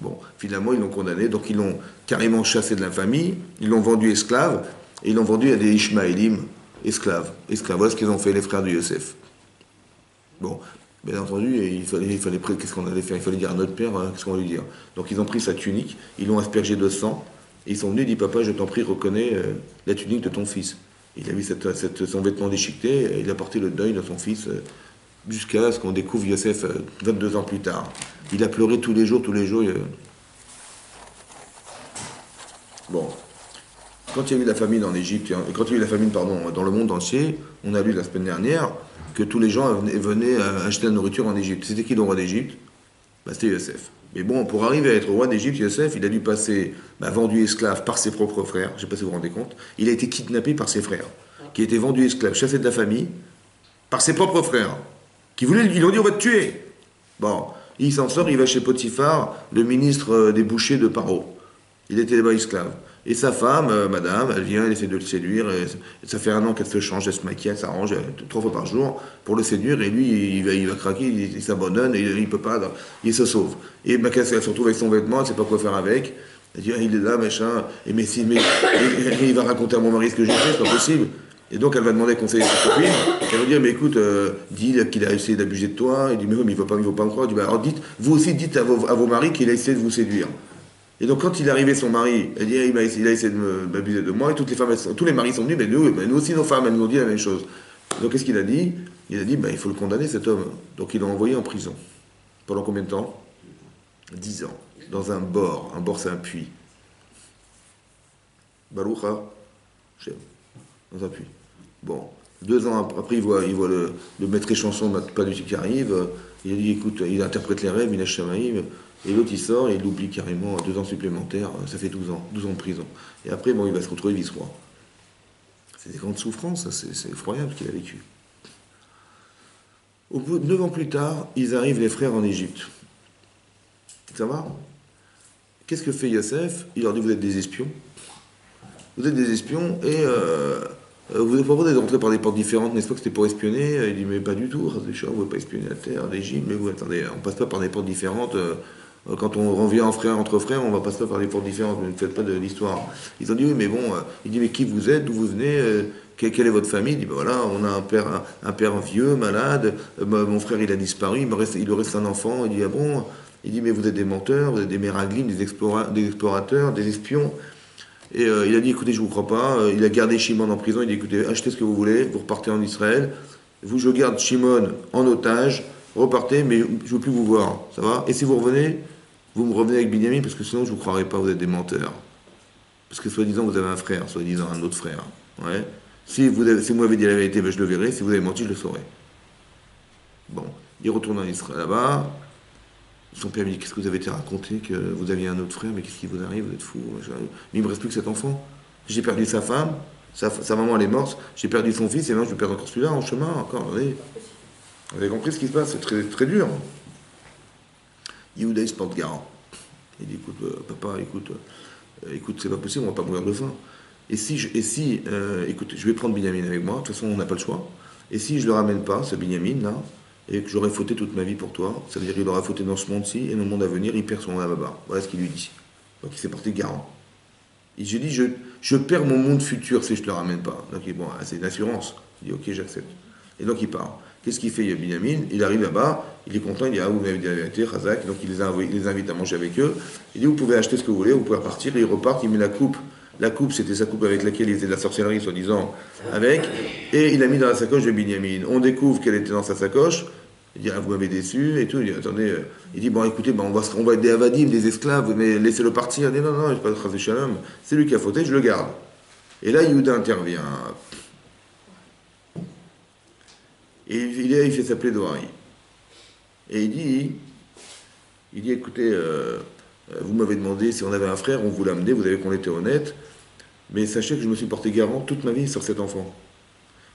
Bon, finalement, ils l'ont condamné, donc ils l'ont carrément chassé de la famille, ils l'ont vendu esclave, et ils l'ont vendu à des Ishmaélim, esclaves. Voilà ce qu'ils ont fait, les frères de Yosef. Bon, bien entendu, qu'est-ce qu'on allait faire? Il fallait dire à notre père, qu'est-ce qu'on allait dire? Donc ils ont pris sa tunique, ils l'ont aspergé de sang, et ils sont venus et dit, papa, je t'en prie, reconnais la tunique de ton fils. Il a vu son vêtement déchiqueté, et il a porté le deuil de son fils, jusqu'à ce qu'on découvre Yosef 22 ans plus tard. Il a pleuré tous les jours. Bon. Quand il y a eu la famine en Égypte, quand il y a eu la famine, dans le monde entier, on a lu la semaine dernière que tous les gens venaient acheter la nourriture en Égypte. C'était qui le roi d'Égypte? C'était Yosef. Mais bon, pour arriver à être roi d'Égypte, Yosef, il a dû passer vendu esclave par ses propres frères. Je ne sais pas si vous vous rendez compte. Il a été kidnappé par ses frères, qui étaient vendus esclaves, chassés de la famille, par ses propres frères, qui voulaient, ils lui ont dit, on va te tuer. Bon, il s'en sort, il va chez Potiphar, le ministre des bouchers de Paro. Il était là-bas esclave. Et sa femme, madame, elle vient, elle essaie de le séduire. Et ça fait 1 an qu'elle se change, elle se maquille, elle s'arrange 3 fois par jour pour le séduire. Et lui, il va craquer, il s'abandonne, et il peut pas, il se sauve. Et elle se retrouve avec son vêtement, elle ne sait pas quoi faire avec. Elle dit, il est là, machin. Et il va raconter à mon mari ce que j'ai fait, c'est pas possible. Et donc elle va demander conseil à sa copine. Elle va dire, mais écoute, dis qu'il a essayé d'abuser de toi. Il dit, mais il ne veut pas me croire. Il dit, alors vous aussi dites à vos maris qu'il a essayé de vous séduire. Et donc quand il est arrivé, son mari, elle dit, il a essayé de m'abuser de moi, et toutes les femmes, tous les maris sont venus, mais nous aussi nos femmes, elles nous ont dit la même chose. Donc qu'est-ce qu'il a dit? Il a dit, il faut le condamner, cet homme. Donc il l'a envoyé en prison. Pendant combien de temps? 10 ans. Dans un bord. Un bord, c'est un puits. Baroucha, dans un puits. Bon. 2 ans après, il voit le maître chanson pas du tout qui arrive. Il a dit, écoute, il interprète les rêves, il a Shamaïm. Et l'autre, il sort et il l'oublie carrément 2 ans supplémentaires. Ça fait 12 ans de prison. Et après, il va se retrouver vice-roi. C'est des grandes souffrances, c'est effroyable ce qu'il a vécu. Au bout de 9 ans plus tard, ils arrivent, les frères, en Égypte. Ça va? Qu'est-ce que fait Yosef? Il leur dit, vous êtes des espions. Vous êtes des espions et vous êtes pas obligés d'entrer par des portes différentes, n'est-ce pas que c'était pour espionner? Il dit, mais pas du tout, vous ne pouvez pas espionner la terre, l'Égypte, mais vous attendez, on passe pas par des portes différentes. Quand on revient entre frères, on va passer par des portes différentes, ne faites pas de l'histoire. Ils ont dit, oui, mais bon, il dit, mais qui vous êtes, d'où vous venez, quelle est votre famille? Il dit, voilà, on a un père vieux, malade, mon frère il a disparu, il lui reste un enfant. Il dit, ah bon? Il dit, mais vous êtes des menteurs, vous êtes des méraglim, des explorateurs, des espions. Et il a dit, écoutez, je ne vous crois pas. Il a gardé Shimon en prison. Il dit, écoutez, achetez ce que vous voulez, vous repartez en Israël. Je garde Shimon en otage, repartez, mais je ne veux plus vous voir. Ça va? Et si vous revenez, vous me revenez avec Binyamin, parce que sinon je ne vous croirai pas, vous êtes des menteurs. Parce que soi-disant, vous avez un frère, soi-disant un autre frère. Ouais. Si vous m'avez dit la vérité, je le verrai. Si vous avez menti, je le saurai. Bon, il retourne en Israël là-bas. Son père me dit, qu'est-ce que vous avez été raconté, que vous aviez un autre frère, mais qu'est-ce qui vous arrive, vous êtes fou. Mais il ne me reste plus que cet enfant. J'ai perdu sa femme, sa maman elle est morte, j'ai perdu son fils, et maintenant je vais perdre encore celui-là en chemin, encore. Vous avez compris ce qui se passe, c'est très, très dur. Yehuda il se porte garant. Il dit, écoute, papa, écoute, c'est pas possible, on va pas mourir de faim. Écoute, je vais prendre Binyamin avec moi, de toute façon on n'a pas le choix. Et si je le ramène pas, ce Binyamin là, et que j'aurais fauté toute ma vie pour toi, ça veut dire qu'il aura fauté dans ce monde-ci, et dans le monde à venir, il perd son Ababa. Voilà ce qu'il lui dit. Donc il s'est porté garant. Et j'ai dit, je perds mon monde futur si je ne le ramène pas. Donc bon, c'est une assurance. Il dit, ok, j'accepte. Et donc il part. Qu'est-ce qu'il fait, Binyamin? Il arrive là-bas, il est content, il dit, ah, vous m'avez dit la vérité, Chazak. Donc il les invite à manger avec eux. Il dit, vous pouvez acheter ce que vous voulez, vous pouvez repartir. Et il repart, il met la coupe. La coupe, c'était sa coupe avec laquelle il faisait de la sorcellerie, soi-disant, avec. Et il l'a mis dans la sacoche de Binyamin. On découvre qu'elle était dans sa sacoche. Il dit, ah, vous m'avez déçu, et tout. Il dit, attendez, il dit, bon, écoutez, on va être des avadim, des esclaves, mais laissez-le partir. Il dit, non, je ne vais pas le tracer shalom. C'est lui qui a fauté, je le garde. Et là, Yehuda intervient. Et il fait sa plaidoirie. Et il dit, écoutez, vous m'avez demandé si on avait un frère, on vous l'a amené, vous avez qu'on était honnête, mais sachez que je me suis porté garant toute ma vie sur cet enfant.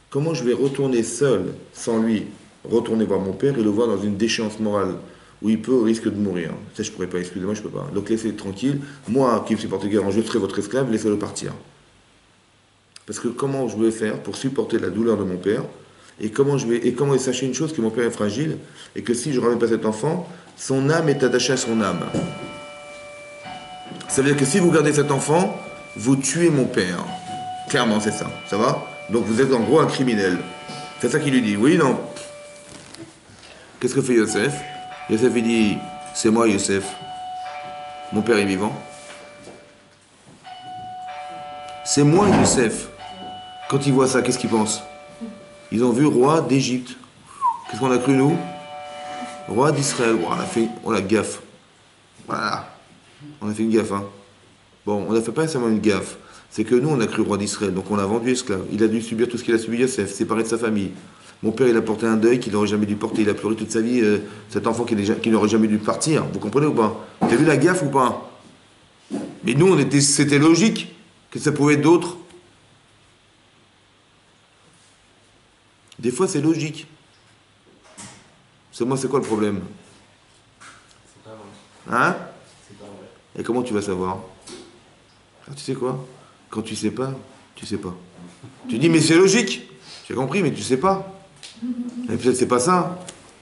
Comment je vais retourner seul, sans lui, retourner voir mon père et le voir dans une déchéance morale où il risque de mourir? Ça, je ne pourrais pas, excusez-moi, je ne peux pas. Donc laissez-le tranquille. Moi, qui me suis porté garant, je serai votre esclave, laissez-le partir. Parce que comment je vais faire pour supporter la douleur de mon père? Et comment sachez une chose, que mon père est fragile, et que si je ne ramène pas cet enfant, son âme est attachée à son âme. Ça veut dire que si vous gardez cet enfant, vous tuez mon père. Clairement, c'est ça. Ça va? Donc vous êtes en gros un criminel. C'est ça qu'il lui dit. Oui, non? Qu'est-ce que fait Yosef? Yosef, il dit, c'est moi, Yosef. Mon père est vivant. C'est moi, Yosef. Quand ils voient ça, qu'est-ce qu'ils pensent? Ils ont vu roi d'Égypte. Qu'est-ce qu'on a cru, nous? Roi d'Israël. Oh, on a fait... Oh, la gaffe. Voilà. On a fait une gaffe, hein. Bon, on n'a fait pas seulement une gaffe. C'est que nous, on a cru roi d'Israël, donc on l'a vendu esclave. Il a dû subir tout ce qu'il a subi, Yosef, séparé de sa famille. Mon père, il a porté un deuil qu'il n'aurait jamais dû porter. Il a pleuré toute sa vie, cet enfant qui n'aurait jamais dû partir. Vous comprenez ou pas? T'as vu la gaffe ou pas? Mais nous, c'était logique que ça pouvait être d'autres. Des fois, c'est logique. Seulement, c'est quoi le problème? Hein? Et comment tu vas savoir? Alors, tu sais quoi? Quand tu sais pas, tu sais pas. Tu dis, mais c'est logique. J'ai compris, mais tu sais pas. Et peut-être c'est pas ça.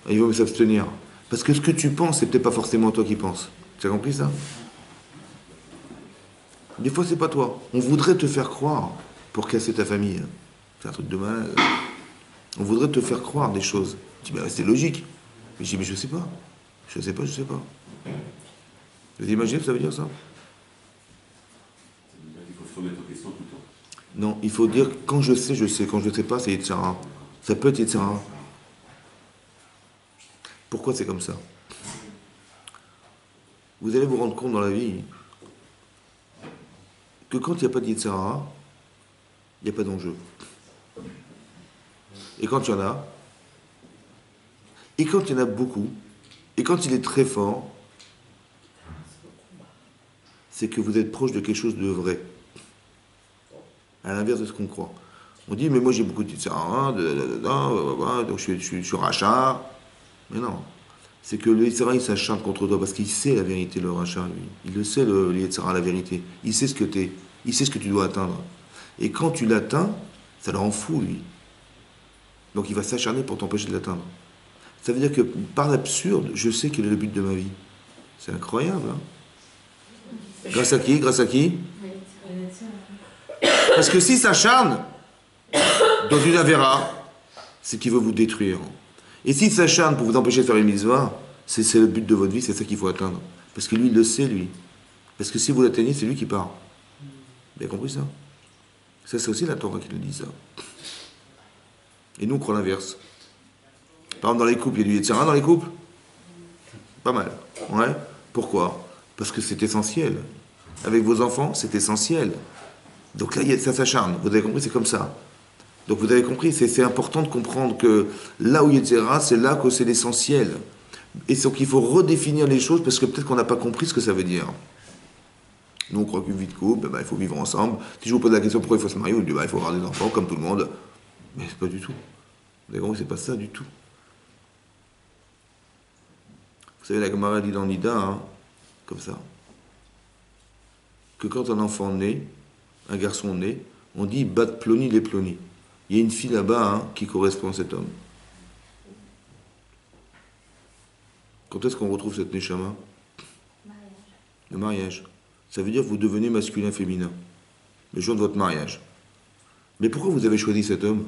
Et il vaut mieux s'abstenir. Parce que ce que tu penses, c'est peut-être pas forcément toi qui penses. Tu as compris ça? Des fois, c'est pas toi. On voudrait te faire croire pour casser ta famille. C'est un truc de malade. On voudrait te faire croire des choses. Tu dis, bah, c'est logique. Mais je dis, mais je sais pas. Je sais pas, je sais pas. Vous imaginez ce que ça veut dire, ça? Il faut se remettre en question tout le temps. Non, il faut dire, quand je sais, je sais. Quand je ne sais pas, c'est Yetzirah. Ça peut être Yetzirah. Pourquoi c'est comme ça? Vous allez vous rendre compte dans la vie que quand il n'y a pas de Yetzirah, il n'y a pas d'enjeu. Et quand il y en a, et quand il y en a beaucoup, et quand il est très fort, c'est que vous êtes proche de quelque chose de vrai. À l'inverse de ce qu'on croit. On dit, mais moi j'ai beaucoup de Yetzirah, donc je suis rachat. Mais non. C'est que le Yetzirah, il s'acharne contre toi parce qu'il sait la vérité, le rachat, lui. Il le sait, le Yetzirah, la vérité. Il sait ce que t'es. Il sait ce que tu dois atteindre. Et quand tu l'atteins, ça le rend fou, lui. Donc il va s'acharner pour t'empêcher de l'atteindre. Ça veut dire que, par l'absurde, je sais quel est le but de ma vie. C'est incroyable, hein? Grâce à qui? Grâce à qui? Parce que s'il s'acharne dans une avéra, c'est qu'il veut vous détruire. Et s'il s'acharne pour vous empêcher de faire une mitzvah, c'est le but de votre vie, c'est ça qu'il faut atteindre. Parce que lui, il le sait, lui. Parce que si vous l'atteignez, c'est lui qui part. Vous avez compris ça? Ça, c'est aussi la Torah qui le dit, ça. Et nous, on croit l'inverse. Par exemple, dans les couples, il y a du Yetzirah dans les couples? Pas mal. Ouais. Pourquoi? Parce que c'est essentiel. Avec vos enfants, c'est essentiel. Donc là, ça s'acharne. Vous avez compris, c'est comme ça. Donc vous avez compris, c'est important de comprendre que là où il y a Yetzirah, c'est là que c'est l'essentiel. Et donc il faut redéfinir les choses parce que peut-être qu'on n'a pas compris ce que ça veut dire. Nous, on croit qu'une vie de couple, il faut vivre ensemble. Si je vous pose la question pourquoi il faut se marier, vous dites il faut avoir des enfants comme tout le monde. Mais c'est pas du tout. Vous avez compris, c'est pas ça du tout. Vous savez, la Gemara dit dans Nida, hein, comme ça, que quand un enfant naît, un garçon naît, on dit bat ploni les ploni. Il y a une fille là-bas hein, qui correspond à cet homme. Quand est-ce qu'on retrouve cette neshama? Le mariage. Ça veut dire que vous devenez masculin-féminin. Le jour de votre mariage. Mais pourquoi vous avez choisi cet homme?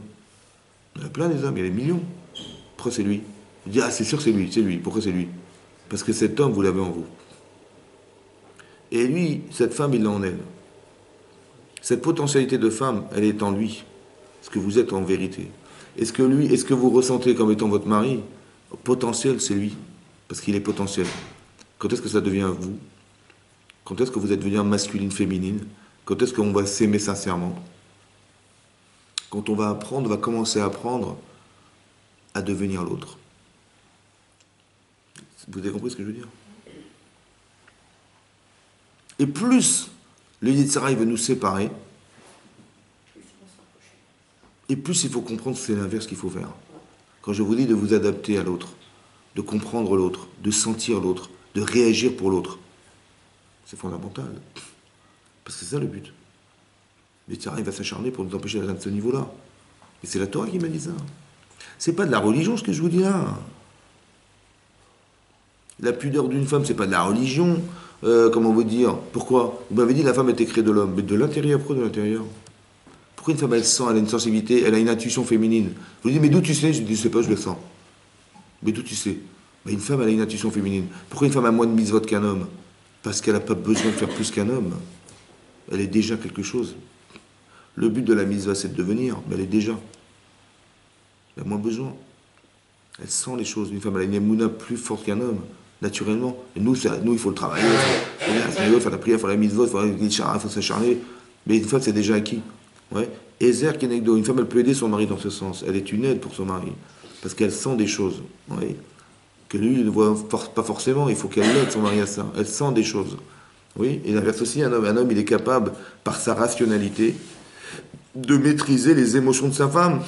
Il y en a plein des hommes, il y a des millions. Pourquoi c'est lui? Vous dites, ah c'est sûr que c'est lui, c'est lui. Pourquoi c'est lui? Parce que cet homme, vous l'avez en vous. Et lui, cette femme, il l'a en elle. Cette potentialité de femme, elle est en lui. Ce que vous êtes en vérité. Est-ce que vous ressentez comme étant votre mari? Potentiel, c'est lui. Parce qu'il est potentiel. Quand est-ce que ça devient vous? Quand est-ce que vous êtes devenu masculine, féminine? Quand est-ce qu'on va s'aimer sincèrement? Quand on va apprendre, on va commencer à apprendre à devenir l'autre. Vous avez compris ce que je veux dire? Et plus le Yetzirah il veut nous séparer, et plus il faut comprendre que c'est l'inverse qu'il faut faire. Quand je vous dis de vous adapter à l'autre, de comprendre l'autre, de sentir l'autre, de réagir pour l'autre, c'est fondamental. Parce que c'est ça le but. Le Yetzirah il va s'acharner pour nous empêcher d'atteindre ce niveau-là. Et c'est la Torah qui m'a dit ça. C'est pas de la religion ce que je vous dis là. La pudeur d'une femme, c'est pas de la religion. comment vous dire, pourquoi? Vous m'avez dit la femme était créée de l'homme, mais de l'intérieur, pourquoi de l'intérieur? Pourquoi une femme, elle sent, elle a une sensibilité, elle a une intuition féminine? Vous dites, mais d'où tu sais? Je dis, je sais pas, je le sens. Mais d'où tu sais? Mais une femme, elle a une intuition féminine. Pourquoi une femme a moins de mitzvot qu'un homme? Parce qu'elle n'a pas besoin de faire plus qu'un homme. Elle est déjà quelque chose. Le but de la mitzvah, c'est de devenir, mais elle est déjà. Elle a moins besoin. Elle sent les choses. Une femme, elle a une émouna plus forte qu'un homme, naturellement. Et nous, il faut le travailler. Il faut la prière, il faut la mitzvah, il faut s'acharner. Mais une femme, c'est déjà acquis. Ouais. Ezer Kenegdo, une femme, elle peut aider son mari dans ce sens. Elle est une aide pour son mari. Parce qu'elle sent des choses. Ouais. Que lui, il ne voit pas forcément. Il faut qu'elle aide son mari à ça. Elle sent des choses. Oui. Et l'inverse aussi, un homme, il est capable, par sa rationalité, de maîtriser les émotions de sa femme.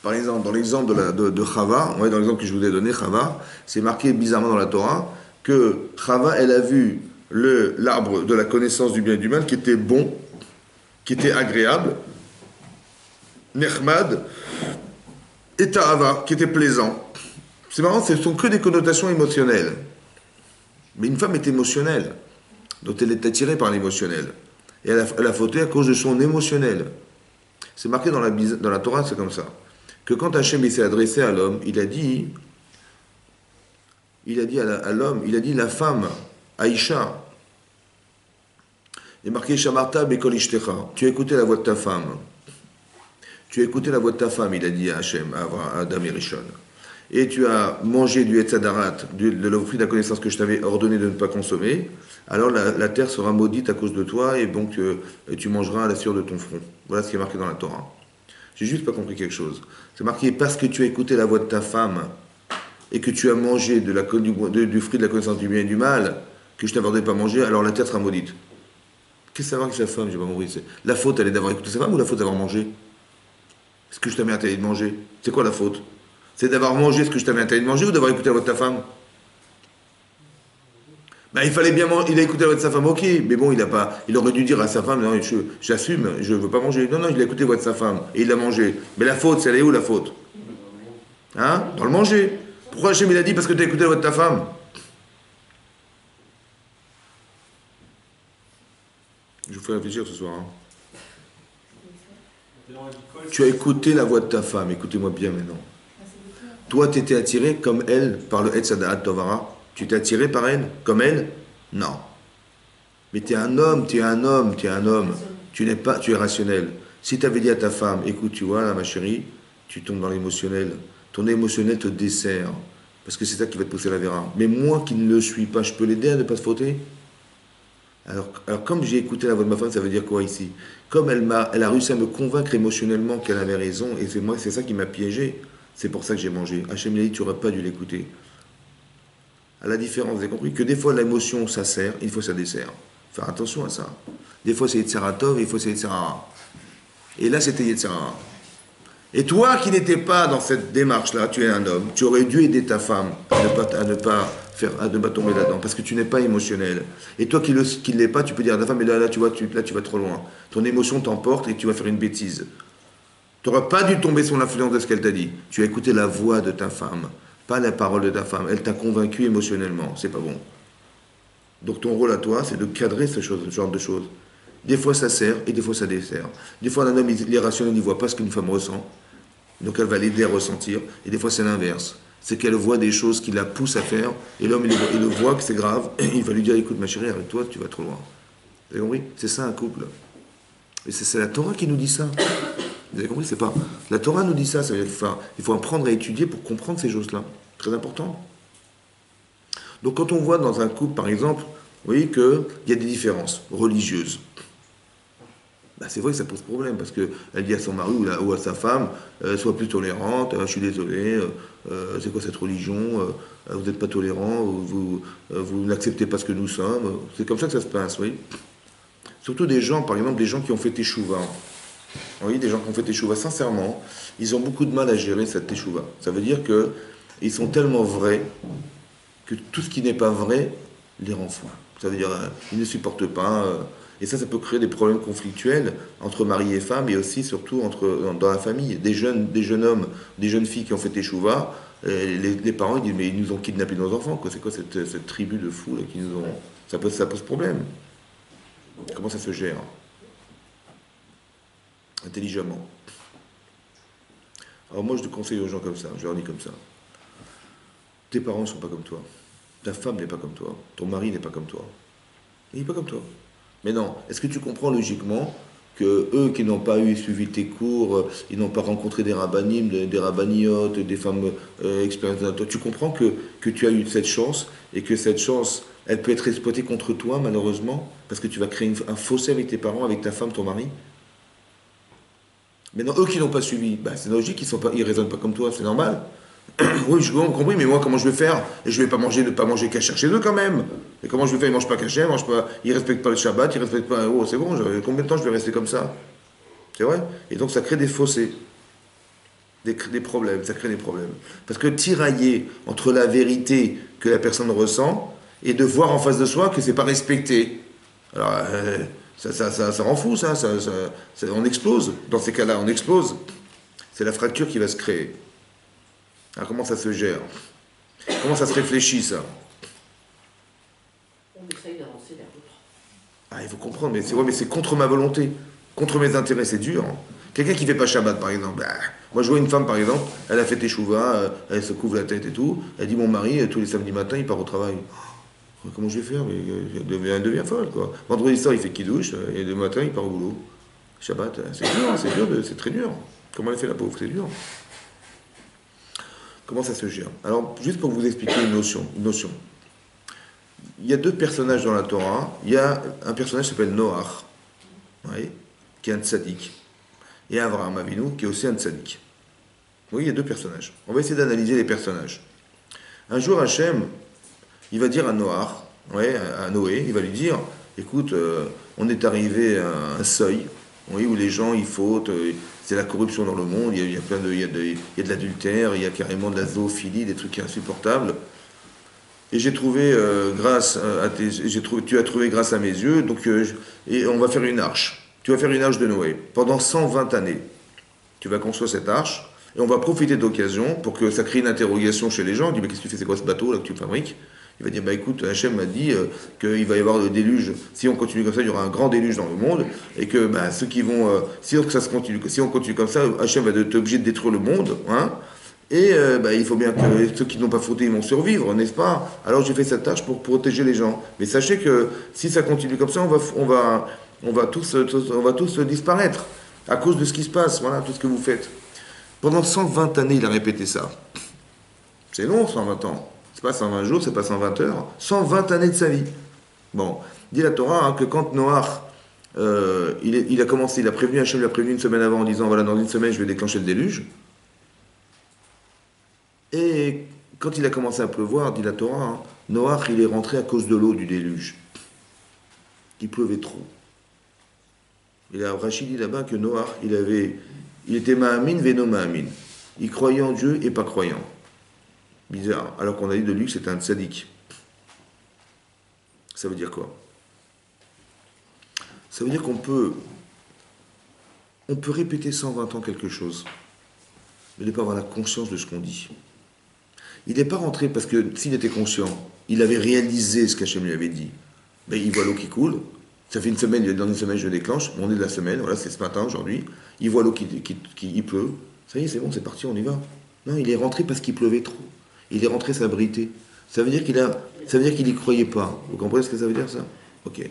Par exemple, dans l'exemple de Chava, dans l'exemple que je vous ai donné, Chava, c'est marqué bizarrement dans la Torah que Chava, elle a vu l'arbre de la connaissance du bien et du mal qui était bon, qui était agréable, Nechmad, et Ta'ava, qui était plaisant. C'est marrant, ce ne sont que des connotations émotionnelles. Mais une femme est émotionnelle, donc elle est attirée par l'émotionnel. Et elle a fauté à cause de son émotionnel. C'est marqué dans la Torah, c'est comme ça. Que quand Hachem s'est adressé à l'homme, il a dit à l'homme, il a dit la femme, Aïcha, il est marqué Shamarta Bekol Ishtecha, tu as écouté la voix de ta femme. Tu as écouté la voix de ta femme, il a dit à Hachem, à Adam et Rishon. Et tu as mangé du Etzadarat, de le fruit de la connaissance que je t'avais ordonné de ne pas consommer, alors la terre sera maudite à cause de toi, et donc tu mangeras à la sueur de ton front. Voilà ce qui est marqué dans la Torah. J'ai juste pas compris quelque chose. C'est marqué parce que tu as écouté la voix de ta femme et que tu as mangé du fruit de la connaissance du bien et du mal que je t'avais ordonné de pas manger, alors la terre sera maudite. Qu'est-ce que ça va avec sa femme? J'ai pas compris. La faute, elle est d'avoir écouté sa femme ou la faute d'avoir mangé? Ce que je t'avais interdit de manger. C'est quoi la faute? C'est d'avoir mangé ce que je t'avais interdit de manger ou d'avoir écouté la voix de ta femme? Ben, il fallait bien manger, il a écouté la voix de sa femme, ok, mais bon, il aurait dû dire à sa femme, non, j'assume, je ne veux pas manger. Non, il a écouté la voix de sa femme, et il l'a mangé. Mais la faute, elle est où la faute? Hein? Dans le manger. Pourquoi Hachem il a dit parce que tu as écouté la voix de ta femme? Je vous fais réfléchir ce soir. Hein. Tu as écouté la voix de ta femme, écoutez-moi bien maintenant. Toi, tu étais attiré comme elle par le Etzadat Tovara. Tu t'es attiré par elle comme elle? Non. Mais tu es un homme. Tu n'es pas, tu es rationnel. Si tu avais dit à ta femme, écoute, tu vois, là, ma chérie, tu tombes dans l'émotionnel. Ton émotionnel te dessert. Parce que c'est ça qui va te pousser la vera. Mais moi qui ne le suis pas, je peux l'aider à ne pas se fauter? Alors comme j'ai écouté la voix de ma femme, ça veut dire quoi ici? Comme elle a réussi à me convaincre émotionnellement qu'elle avait raison, et c'est ça qui m'a piégé. C'est pour ça que j'ai mangé. Hachem l'a dit, tu n'aurais pas dû l'écouter. À la différence, vous avez compris que des fois l'émotion ça sert, il faut ça dessert. Faire attention à ça. Des fois c'est Yetzeratov et des fois c'est Yetzerara. Et là c'était Yetzerara. Et toi qui n'étais pas dans cette démarche-là, tu es un homme, tu aurais dû aider ta femme à ne pas tomber là-dedans, parce que tu n'es pas émotionnel. Et toi qui ne l'es pas, tu peux dire à ta femme, mais là tu vas trop loin. Ton émotion t'emporte et tu vas faire une bêtise. Tu n'auras pas dû tomber sous l'influence de ce qu'elle t'a dit. Tu as écouté la voix de ta femme, pas la parole de ta femme. Elle t'a convaincu émotionnellement, c'est pas bon. Donc ton rôle à toi, c'est de cadrer ce genre de choses. Des fois ça sert et des fois ça dessert. Des fois un homme il est rationnel, il ne voit pas ce qu'une femme ressent. Donc elle va l'aider à ressentir. Et des fois c'est l'inverse. C'est qu'elle voit des choses qui la poussent à faire. Et l'homme il le voit que c'est grave. Et il va lui dire, écoute ma chérie, arrête-toi, tu vas trop loin. Vous avez compris? C'est ça un couple. Et c'est la Torah qui nous dit ça. Vous avez compris? C'est pas... La Torah nous dit ça. Ça veut dire qu'il faut apprendre à étudier pour comprendre ces choses-là. Très important. Donc quand on voit dans un couple, par exemple, vous voyez qu'il y a des différences religieuses. Ben, c'est vrai que ça pose problème, parce qu'elle dit à son mari ou à sa femme, sois plus tolérante, je suis désolé, c'est quoi cette religion, vous n'êtes pas tolérant, vous n'acceptez pas ce que nous sommes. C'est comme ça que ça se passe, oui. Surtout des gens, par exemple, des gens qui ont fait teshuva. Oui, des gens qui ont fait teshuva sincèrement, ils ont beaucoup de mal à gérer cette teshuva. Ça veut dire qu'ils sont tellement vrais que tout ce qui n'est pas vrai les rend fous. Ça veut dire ils ne supportent pas. Et ça peut créer des problèmes conflictuels entre mari et femme, et aussi surtout dans la famille. Des jeunes hommes, des jeunes filles qui ont fait teshuva, Les parents ils disent mais ils nous ont kidnappé nos enfants, quoi. C'est quoi cette tribu de fous là qui nous ont. Ça pose problème. Comment ça se gère? Intelligemment. Alors moi je te conseille aux gens comme ça, je leur dis comme ça. Tes parents ne sont pas comme toi. Ta femme n'est pas comme toi. Ton mari n'est pas comme toi. Il n'est pas comme toi. Mais non, est-ce que tu comprends logiquement que eux qui n'ont pas suivi tes cours, ils n'ont pas rencontré des rabbinim, des rabbiniotes, des femmes expérimentées, toi, tu comprends que tu as eu cette chance et que cette chance, elle peut être exploitée contre toi malheureusement parce que tu vas créer un fossé avec tes parents, avec ta femme, ton mari. Mais non, eux qui n'ont pas suivi, bah, c'est logique, ils ne raisonnent pas comme toi, c'est normal. Oui, je compris, mais moi, comment je vais faire? Et je vais pas manger, ne pas manger cachère chez eux quand même. Et comment je vais faire? Ils mangent pas cachère, ils respectent pas le Shabbat, ils respectent pas. Oh, c'est bon, combien de temps je vais rester comme ça? C'est vrai? Et donc ça crée des fossés, des problèmes, ça crée des problèmes. Parce que tirailler entre la vérité que la personne ressent et de voir en face de soi que c'est pas respecté. Alors, ça rend fou, on explose. Dans ces cas-là, on explose. C'est la fracture qui va se créer. Alors comment ça se gère? Comment ça se réfléchit, ça? On essaye d'avancer vers l'autre. Ah, il faut comprendre, mais c'est contre ma volonté, contre mes intérêts, c'est dur. Quelqu'un qui fait pas Shabbat, par exemple. Moi, je vois une femme, par exemple, elle a fait Teshuvah, elle se couvre la tête et tout. Elle dit, mon mari, tous les samedis matins, il part au travail. Comment je vais faire? Elle devient folle, quoi. Vendredi soir, il fait kidouche, et le matin, il part au boulot. Shabbat, c'est dur, c'est très dur. Comment elle fait, la pauvre? C'est dur. Comment ça se gère? Alors, juste pour vous expliquer une notion. Il y a deux personnages dans la Torah. Il y a un personnage qui s'appelle Noach, oui, qui est un tzaddik, et Avraham Avinu, qui est aussi un tzaddik. Oui, il y a deux personnages. On va essayer d'analyser les personnages. Un jour, Hachem, il va dire à Noach, ouais, à Noé, il va lui dire, écoute, on est arrivé à un seuil, oui, où les gens, ils fautent, c'est la corruption dans le monde, il y a de l'adultère, il y a carrément de la zoophilie, des trucs insupportables. Et j'ai trouvé, tu as trouvé grâce à mes yeux, donc, et on va faire une arche. Tu vas faire une arche de Noé, pendant 120 années. Tu vas construire cette arche, et on va profiter de l'occasion pour que ça crée une interrogation chez les gens. On dit, mais qu'est-ce que tu fais, c'est quoi ce bateau là que tu fabriques? Il va dire, bah écoute, Hachem m'a dit qu'il va y avoir le déluge. Si on continue comme ça, il y aura un grand déluge dans le monde. Et que bah, ceux qui vont. Si on continue comme ça, Hachem va être obligé de détruire le monde. Hein, et bah, il faut bien que ceux qui n'ont pas fauté, ils vont survivre, n'est-ce pas? Alors j'ai fait cette tâche pour protéger les gens. Mais sachez que si ça continue comme ça, on va tous disparaître à cause de ce qui se passe. Voilà, tout ce que vous faites. Pendant 120 années, il a répété ça. C'est long, 120 ans. C'est pas 120 jours, c'est pas 120 heures, 120 années de sa vie. Bon, dit la Torah hein, que quand Noach, il a commencé, Hachem lui a prévenu une semaine avant en disant, voilà, dans une semaine, je vais déclencher le déluge. Et quand il a commencé à pleuvoir, dit la Torah, hein, Noach, il est rentré à cause de l'eau du déluge. Il pleuvait trop. Et là, Rachid dit là-bas que Noach, il était ma'amin veno ma'amin. Il croyait en Dieu et pas croyant. Bizarre, alors qu'on a dit de lui que c'était un tzaddik. Ça veut dire quoi? Ça veut dire qu'on peut répéter 120 ans quelque chose, mais ne pas avoir la conscience de ce qu'on dit. Il n'est pas rentré parce que s'il était conscient, il avait réalisé ce qu'Hachem lui avait dit. Ben, il voit l'eau qui coule, ça fait une semaine, dans une semaine je déclenche, on est de la semaine, voilà, c'est ce matin, aujourd'hui, il voit l'eau qui pleut, ça y est, c'est bon, c'est parti, on y va. Non, il est rentré parce qu'il pleuvait trop. Il est rentré s'abriter. Ça veut dire qu'il n'y croyait pas. Vous comprenez ce que ça veut dire, ça? Ok.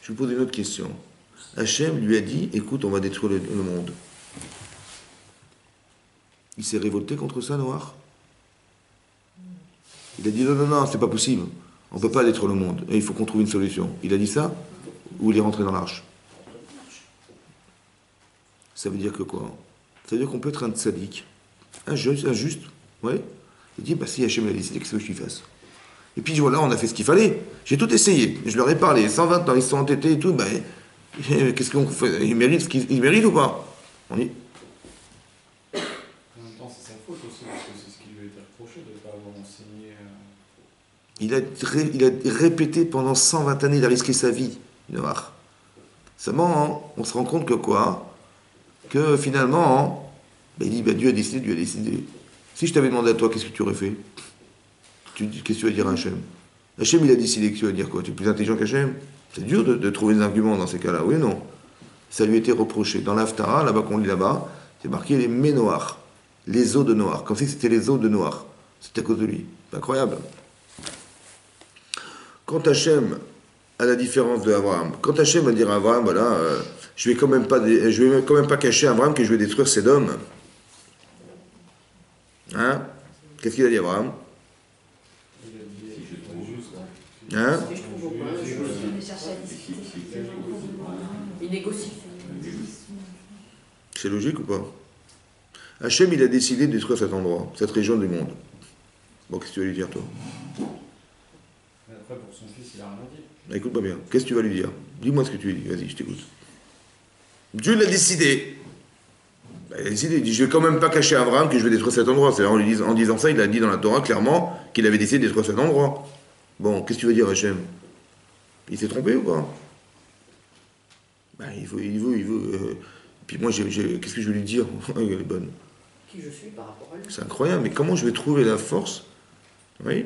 Je vous pose une autre question. Hachem lui a dit, écoute, on va détruire le monde. Il s'est révolté contre ça, Noach? Il a dit, non, c'est pas possible. On ne peut pas détruire le monde. Et il faut qu'on trouve une solution. Il a dit ça? Ou il est rentré dans l'arche? Ça veut dire que quoi? Ça veut dire qu'on peut être un tzaddik, injuste. Ouais. Il dit, bah si Hachem l'a décidé, qu'est-ce que je lui fasse? Et puis voilà, on a fait ce qu'il fallait. J'ai tout essayé. Je leur ai parlé. 120 ans, ils se sont entêtés et tout. Ben, qu'est-ce qu'on fait? Ils méritent ce qu'ils méritent ou pas? On y... En même temps, c'est sa faute aussi, parce que c'est ce qui lui a été reproché de ne pas avoir enseigné. Il a répété pendant 120 années, il a risqué sa vie, Noach. Seulement, hein, on se rend compte que quoi? Que finalement, hein, ben, il dit, ben, Dieu a décidé. Si je t'avais demandé à toi, qu'est-ce que tu aurais fait? Qu'est-ce que tu vas dire à Hachem? Hachem, il a décidé que tu vas dire quoi? Tu es plus intelligent qu'Hachem? C'est dur de trouver des arguments dans ces cas-là, oui ou non? Ça lui a été reproché. Dans l'Haftara, là-bas qu'on lit là-bas, c'est marqué les Ménoach, les eaux de Noach, comme si c'était les eaux de Noach. C'est à cause de lui. C'est incroyable. Quand Hachem, à la différence de Abraham, quand Hachem va dire à Abraham, voilà, je vais quand même pas cacher à Abraham que je vais détruire Sédom. Hein? Qu'est-ce qu'il a dit Abraham? Hein? Il négocie. C'est logique ou pas? Hachem, il a décidé de détruire cet endroit, cette région du monde. Bon, qu'est-ce que tu vas lui dire, toi? Mais après, pour son fils, il a rien dit. Écoute-moi bien. Qu'est-ce que tu vas lui dire? Dis-moi ce que tu lui dis. Vas-y, je t'écoute. Dieu l'a décidé. Il a décidé. Il dit, je vais quand même pas cacher à Abraham que je vais détruire cet endroit. C'est en disant ça, il a dit dans la Torah clairement qu'il avait décidé de détruire cet endroit. Bon, qu'est-ce que tu vas dire, Hachem? Il s'est trompé ou pas? Il veut. Puis moi, qu'est-ce que je vais lui dire? Elle est bonne. Qui je suis par rapport à lui. C'est incroyable. Mais comment je vais trouver la force? Oui.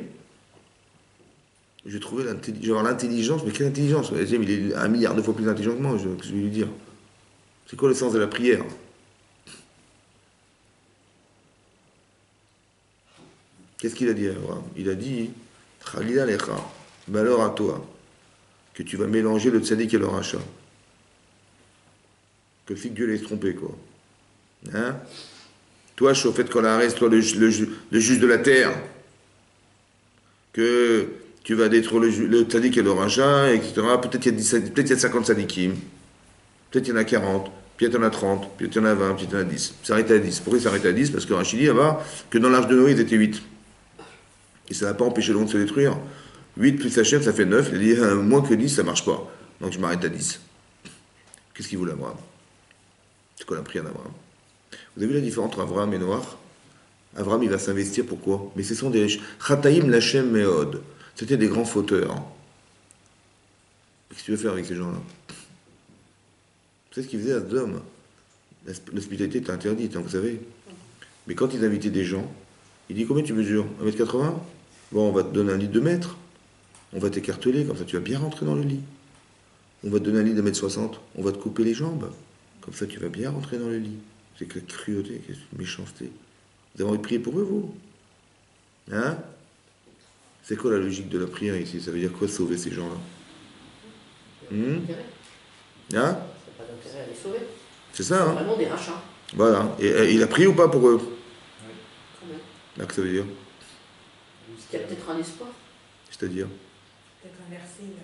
Je vais trouver l'intelligence. Mais quelle intelligence? Hachem, il est 1 milliard de fois plus intelligent que moi. Qu'est-ce que je vais lui dire? C'est quoi le sens de la prière? Qu'est-ce qu'il a dit à Abraham? Il a dit, Khalila lecha, malheur à toi, que tu vas mélanger le tzaddik et le rachat. Que si Dieu laisse tromper, quoi. Hein? Toi, Shofet Kolares, toi, le juge de la terre, que tu vas détruire le tzaddik et le rachat, etc. Peut-être il y a 50 tzaddikim, peut-être il y en a 40, puis il y en a 30, puis il y en a 20, puis il y en a 10. S'arrête à 10. Pourquoi il s'arrête à 10? Parce que Rachid dit là-bas que dans l'arche de Noé, ils étaient 8. Et ça n'a pas empêché le monde de se détruire. 8 plus Hachem, ça fait 9. Il a dit, moins que 10, ça ne marche pas. Donc je m'arrête à 10. Qu'est-ce qu'il voulait Abraham? C'est quoi la prière d'Abraham? Vous avez vu la différence entre Abraham et Noach? Abraham, il va s'investir, pourquoi? Mais ce sont des Chataïm Lachem Meod. C'était des grands fauteurs. Qu'est-ce que tu veux faire avec ces gens-là? Vous savez ce qu'ils faisaient à Sodome? L'hospitalité était interdite, hein, vous savez. Mais quand ils invitaient des gens, il dit, combien tu mesures? 1m80? Bon, on va te donner un lit de 2 mètres. On va t'écarteler, comme ça tu vas bien rentrer dans le lit. On va te donner un lit de 1m60. On va te couper les jambes. Comme ça tu vas bien rentrer dans le lit. C'est quelle cruauté, quelle méchanceté. Vous avez envie de prier pour eux, vous? Hein? C'est quoi la logique de la prière ici? Ça veut dire quoi sauver ces gens-là? Hein? Pas d'intérêt à les sauver. C'est ça, hein? Vraiment des rachats. Voilà. Et il a prié ou pas pour eux? Quand même. Là, que ça veut dire? Il y a peut-être un espoir. C'est-à-dire? Peut-être inverser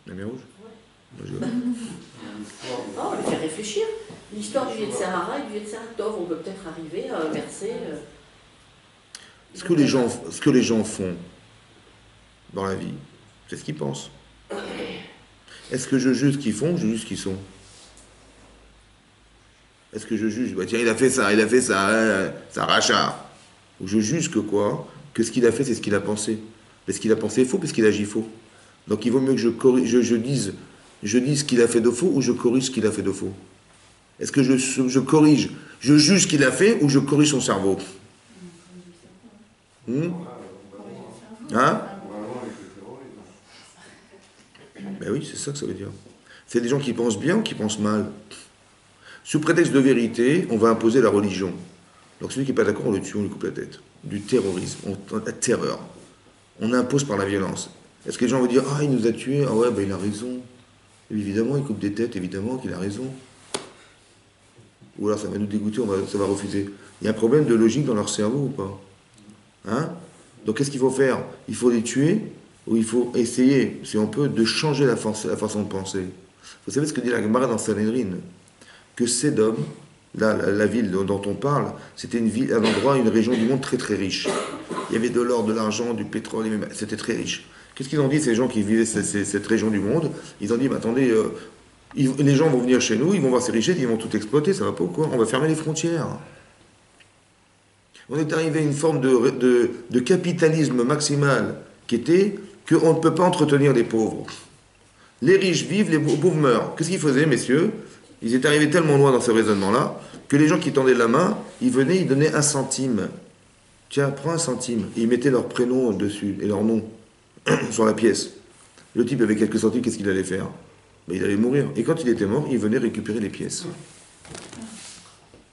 La mer rouge? On les fait réfléchir. L'histoire du Yetzer Hara et du Yetzer Tov, on peut peut-être arriver à inverser. Ce que les gens font dans la vie, c'est ce qu'ils pensent. Est-ce que je juge ce qu'ils font ou je juge ce qu'ils sont? Est-ce que je juge, tiens, il a fait ça, ça rachat. Ou je juge que quoi? Que ce qu'il a fait, c'est ce qu'il a pensé. Mais ce qu'il a pensé est faux, parce qu'il agit faux. Donc il vaut mieux que je dise ce qu'il a fait de faux ou je corrige ce qu'il a fait de faux. Est-ce que je corrige, je juge ce qu'il a fait ou je corrige son cerveau? Hein? Ben oui, c'est ça que ça veut dire. C'est des gens qui pensent bien ou qui pensent mal. Sous prétexte de vérité, on va imposer la religion. Donc celui qui n'est pas d'accord, on le tue, on lui coupe la tête. Du terrorisme, la terreur. On impose par la violence. Est-ce que les gens vont dire, ah, il nous a tués, ah ouais, ben il a raison. Et évidemment, il coupe des têtes, évidemment qu'il a raison. Ou alors ça va nous dégoûter, ça va refuser. Il y a un problème de logique dans leur cerveau ou pas? Hein? Donc qu'est-ce qu'il faut faire? Il faut les tuer, ou il faut essayer, si on peut, de changer la façon de penser. Vous savez ce que dit la Gemara dans Sanhedrin? Que Sédom, la ville dont on parle, c'était une ville, un endroit, une région du monde très très riche. Il y avait de l'or, de l'argent, du pétrole, c'était très riche. Qu'est-ce qu'ils ont dit, ces gens qui vivaient cette région du monde? Ils ont dit, bah, attendez, les gens vont venir chez nous, ils vont voir ces richesses, ils vont tout exploiter, ça va pas ou quoi? On va fermer les frontières. On est arrivé à une forme de capitalisme maximal qui était qu'on ne peut pas entretenir les pauvres. Les riches vivent, les pauvres meurent. Qu'est-ce qu'ils faisaient, messieurs? Ils étaient arrivés tellement loin dans ce raisonnement-là que les gens qui tendaient la main, ils venaient, ils donnaient 1 centime. tiens, prends un centime. Et ils mettaient leur prénom dessus et leur nom sur la pièce. Le type avait quelques centimes, qu'est-ce qu'il allait faire? Ben, il allait mourir. Et quand il était mort, il venait récupérer les pièces.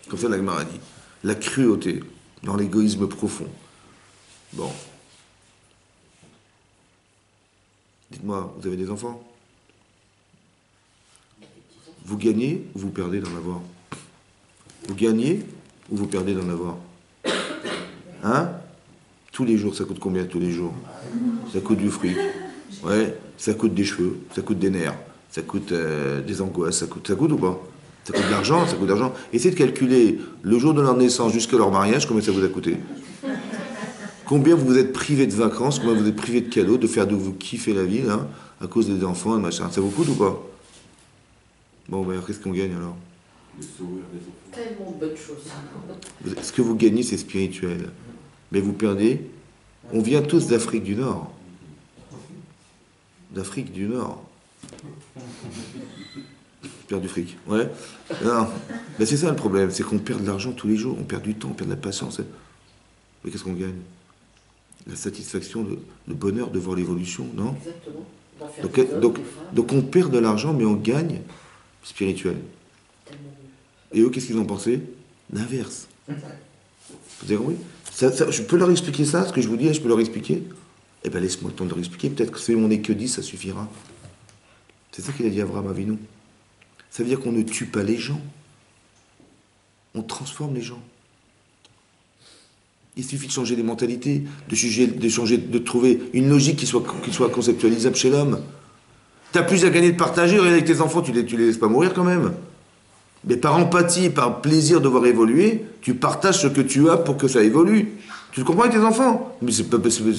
Comme ça, la Gemara dit. La cruauté, dans l'égoïsme profond. Bon. Dites-moi, vous avez des enfants? Vous gagnez ou vous perdez d'en avoir? Vous gagnez ou vous perdez d'en avoir? Hein? Tous les jours, ça coûte combien tous les jours? Ça coûte du fric. Ouais, ça coûte des cheveux, ça coûte des nerfs, ça coûte des angoisses, ça coûte ou pas? Ça coûte de l'argent, ça coûte de l'argent. Essayez de calculer le jour de leur naissance jusqu'à leur mariage, combien ça vous a coûté? Combien vous vous êtes privé de vacances, combien vous êtes privé de cadeaux, de faire de vous kiffer la vie, là, à cause des enfants, machin. Ça vous coûte ou pas? Bon, ben, qu'est-ce qu'on gagne alors? Tellement de bonnes choses. Ce que vous gagnez, c'est spirituel. Mais vous perdez. On vient tous d'Afrique du Nord. D'Afrique du Nord. Perd du fric. Ouais. Non. Ben, c'est ça le problème, c'est qu'on perd de l'argent tous les jours, on perd du temps, on perd de la patience. Mais qu'est-ce qu'on gagne? La satisfaction, le bonheur de voir l'évolution, non? Exactement. D'en faire des hommes, des femmes. Donc on perd de l'argent, mais on gagne spirituel. Tellement Et eux, qu'est-ce qu'ils ont pensé? L'inverse. Vous avez compris? Je peux leur expliquer ça, ce que je vous dis, je peux leur expliquer? Eh bien, laisse-moi le temps de leur expliquer. Peut-être que si on n'est que 10, ça suffira. C'est ça qu'il a dit à Abraham Avinu. Ça veut dire qu'on ne tue pas les gens. On transforme les gens. Il suffit de changer les mentalités, de trouver une logique qui soit conceptualisable chez l'homme. Tu as plus à gagner de partager, regarde avec tes enfants, tu les laisses pas mourir quand même. Mais par empathie, par plaisir de voir évoluer, tu partages ce que tu as pour que ça évolue. Tu le comprends avec tes enfants? Mais c'est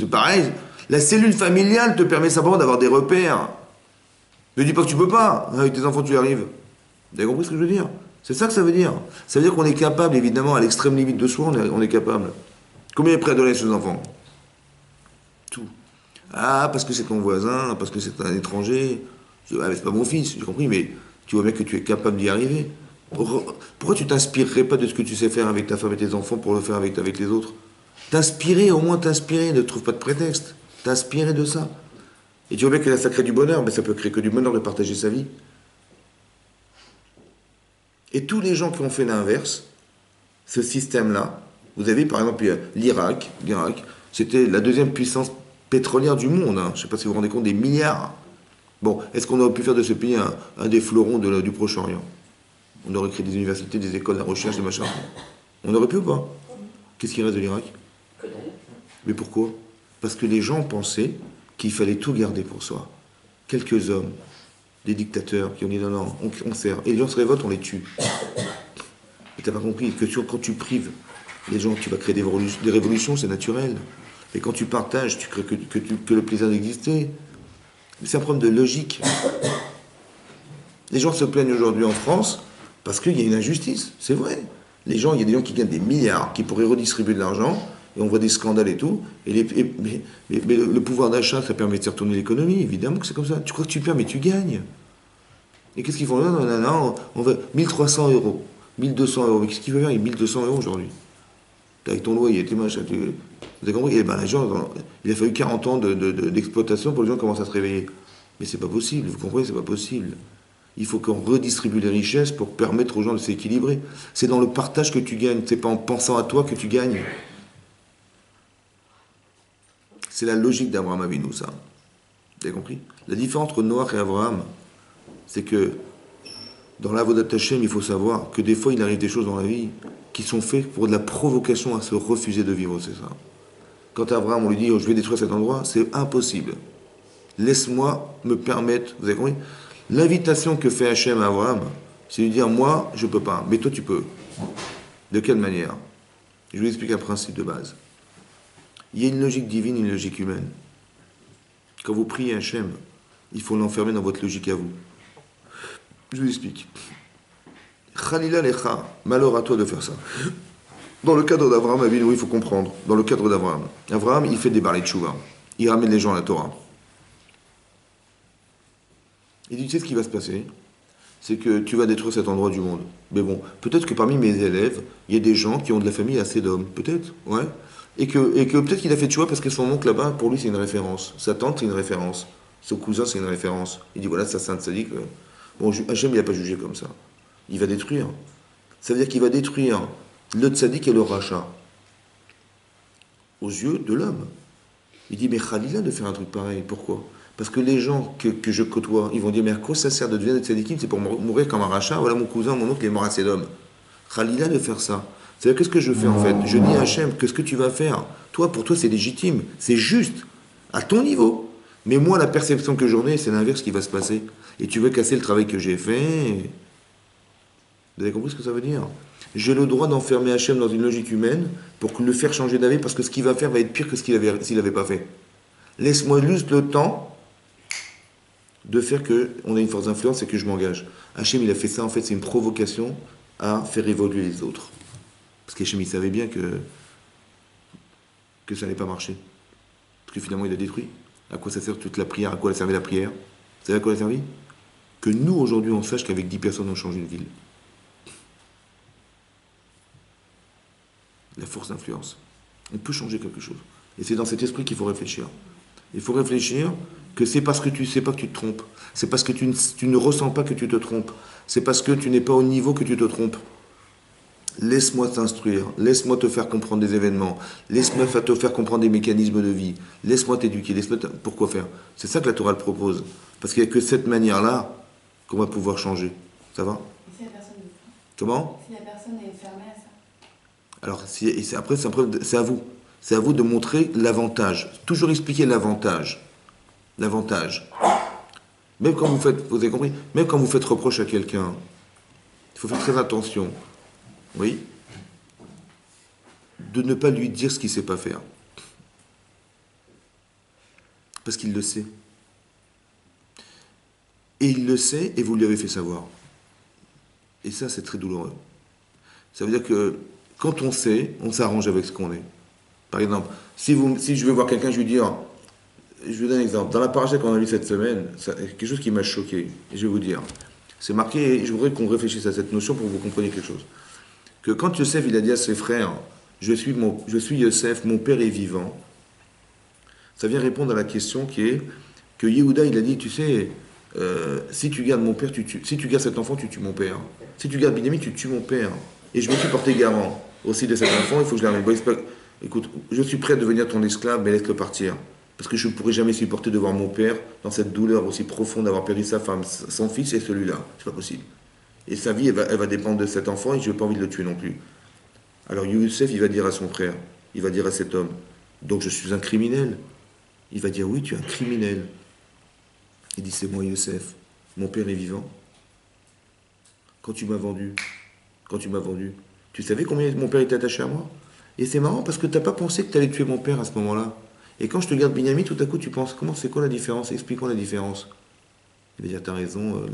pareil. La cellule familiale te permet simplement d'avoir des repères. Ne dis pas que tu peux pas. Avec tes enfants, tu y arrives. Vous avez compris ce que je veux dire? C'est ça que ça veut dire. Ça veut dire qu'on est capable, évidemment, à l'extrême limite de soi, on est capable. Combien est prêt à donner à ses enfants? Tout. Ah, parce que c'est ton voisin, parce que c'est un étranger. Ah, mais c'est pas mon fils, j'ai compris, mais tu vois bien que tu es capable d'y arriver. Pourquoi tu t'inspirerais pas de ce que tu sais faire avec ta femme et tes enfants pour le faire avec les autres? T'inspirer, au moins t'inspirer, ne trouve pas de prétexte. T'inspirer de ça. Et tu vois bien que là, ça crée du bonheur, mais ça peut créer que du bonheur de partager sa vie. Et tous les gens qui ont fait l'inverse, ce système-là, vous avez par exemple l'Irak, c'était la deuxième puissance pétrolière du monde, hein. Je ne sais pas si vous vous rendez compte, des milliards. Bon, est-ce qu'on aurait pu faire de ce pays un des fleurons du Proche-Orient? On aurait créé des universités, des écoles, de recherche, des machins. On aurait pu ou pas? Qu'est-ce qui reste de l'Irak? Mais pourquoi? Parce que les gens pensaient qu'il fallait tout garder pour soi. Quelques hommes, des dictateurs qui ont dit non, non, on sert. Et les gens se révoltent, on les tue. Et t'as pas compris que quand tu prives les gens, tu vas créer des révolutions, c'est naturel. Et quand tu partages, tu crées que le plaisir d'exister. C'est un problème de logique. Les gens se plaignent aujourd'hui en France parce qu'il y a une injustice, c'est vrai. Il y a des gens qui gagnent des milliards, qui pourraient redistribuer de l'argent, et on voit des scandales et tout. Mais le pouvoir d'achat, ça permet de faire tourner l'économie, évidemment que c'est comme ça. Tu crois que tu perds, mais tu gagnes. Et qu'est-ce qu'ils font? Non, on veut 1300 €, 1200 €. Mais qu'est-ce qu'ils veulent faire avec 1200 € aujourd'hui? Avec ton loyer, tes machins, vous avez compris? Et ben, les gens, il a fallu 40 ans d'exploitation pour que les gens commencent à se réveiller. Mais c'est pas possible, vous comprenez, c'est pas possible. Il faut qu'on redistribue les richesses pour permettre aux gens de s'équilibrer. C'est dans le partage que tu gagnes, c'est pas en pensant à toi que tu gagnes. C'est la logique d'Abraham Avinu, ça. Vous avez compris? La différence entre Noach et Abraham, c'est que dans l'Avodat Hashem, il faut savoir que des fois, il arrive des choses dans la vie qui sont faites pour de la provocation à se refuser de vivre, c'est ça. Quand Abraham, on lui dit oh, « je vais détruire cet endroit », c'est impossible. Laisse-moi me permettre, vous avez compris? L'invitation que fait Hachem à Abraham, c'est de lui dire « moi, je ne peux pas, mais toi, tu peux ». De quelle manière? Je vous explique un principe de base. Il y a une logique divine et une logique humaine. Quand vous priez Hachem, il faut l'enfermer dans votre logique à vous. Je vous explique. Khalila lecha, malheur à toi de faire ça. Dans le cadre d'Abraham, Avinu, il faut comprendre. Dans le cadre d'Abraham, Abraham, il fait des balais de chouva. Il ramène les gens à la Torah. Il dit, tu sais ce qui va se passer? C'est que tu vas détruire cet endroit du monde. Mais bon, peut-être que parmi mes élèves, il y a des gens qui ont de la famille assez d'hommes. Peut-être, ouais. Et que peut-être qu'il a fait tchouva parce que son oncle là-bas, pour lui, c'est une référence. Sa tante, c'est une référence. Son cousin, c'est une référence. Il dit voilà, ça, c'est un tzaddik. Bon, Hachem, il n'a pas jugé comme ça. Il va détruire. Ça veut dire qu'il va détruire le tzaddik et le rachat aux yeux de l'homme. Il dit mais Khalila de faire un truc pareil. Pourquoi? Parce que les gens que je côtoie, ils vont dire mais à quoi ça sert de devenir tzaddikim? C'est pour mourir comme un rachat. Voilà mon cousin, mon oncle, il est mort à Sédom. Khalila de faire ça. C'est-à-dire qu'est-ce que je fais en fait? Je dis à Hachem, qu'est-ce que tu vas faire? Toi, pour toi, c'est légitime, c'est juste, à ton niveau. Mais moi, la perception que j'en ai, c'est l'inverse qui va se passer. Et tu veux casser le travail que j'ai fait. Vous avez compris ce que ça veut dire? J'ai le droit d'enfermer Hachem dans une logique humaine pour le faire changer d'avis, parce que ce qu'il va faire va être pire que s'il n'avait pas fait. Laisse-moi juste le temps de faire qu'on ait une force d'influence et que je m'engage. Hachem, il a fait ça, en fait, c'est une provocation à faire évoluer les autres. Parce qu'Hachem, il savait bien que ça n'allait pas marcher. Parce que finalement, il a détruit. À quoi ça sert toute la prière? À quoi elle servait la prière? Vous savez à quoi elle a servi? Que nous, aujourd'hui, on sache qu'avec 10 personnes, on change une ville. La force d'influence. On peut changer quelque chose. Et c'est dans cet esprit qu'il faut réfléchir. Il faut réfléchir que c'est parce que tu ne sais pas que tu te trompes. C'est parce que tu ne ressens pas que tu te trompes. C'est parce que tu n'es pas au niveau que tu te trompes. Laisse-moi t'instruire, laisse-moi te faire comprendre des événements, laisse-moi te faire comprendre des mécanismes de vie, laisse-moi t'éduquer, pourquoi faire? C'est ça que la Torah le propose. Parce qu'il n'y a que cette manière-là qu'on va pouvoir changer. Ça va? Et si la personne est fermée? Comment? Si la personne est fermée à ça? Alors, après, c'est à vous. C'est à vous de montrer l'avantage. Toujours expliquer l'avantage. L'avantage. Même quand vous faites, vous avez compris? Même quand vous faites reproche à quelqu'un, il faut faire très attention. Oui, de ne pas lui dire ce qu'il ne sait pas faire. Parce qu'il le sait. Et il le sait et vous lui avez fait savoir. Et ça, c'est très douloureux. Ça veut dire que quand on sait, on s'arrange avec ce qu'on est. Par exemple, si je vais voir quelqu'un, je lui dis, je vous donne un exemple. Dans la paracha qu'on a lu cette semaine, quelque chose qui m'a choqué. Et je vais vous dire, c'est marqué, et je voudrais qu'on réfléchisse à cette notion pour que vous compreniez quelque chose. Que quand Yosef il a dit à ses frères, je suis Yosef, mon père est vivant, ça vient répondre à la question qui est que Yehuda il a dit, tu sais, si tu gardes mon père, si tu gardes cet enfant, tu tues mon père. Si tu gardes Binyamin, tu tues mon père. Et je me suis porté garant aussi de cet enfant, il faut que je l'armée. Bon, écoute, je suis prêt à devenir ton esclave, mais laisse-le partir. Parce que je ne pourrai jamais supporter de voir mon père dans cette douleur aussi profonde d'avoir perdu sa femme, son fils et celui-là. C'est pas possible. Et sa vie, elle va dépendre de cet enfant et je n'ai pas envie de le tuer non plus. Alors Youssef, il va dire à son frère, il va dire à cet homme, donc je suis un criminel. Il va dire, oui, tu es un criminel. Il dit, c'est moi Youssef, mon père est vivant. Quand tu m'as vendu, tu savais combien mon père était attaché à moi? Et c'est marrant parce que tu n'as pas pensé que tu allais tuer mon père à ce moment-là. Et quand je te garde Binyamin, tout à coup tu penses, c'est quoi la différence? Explique-moi la différence. Il va dire, tu as raison,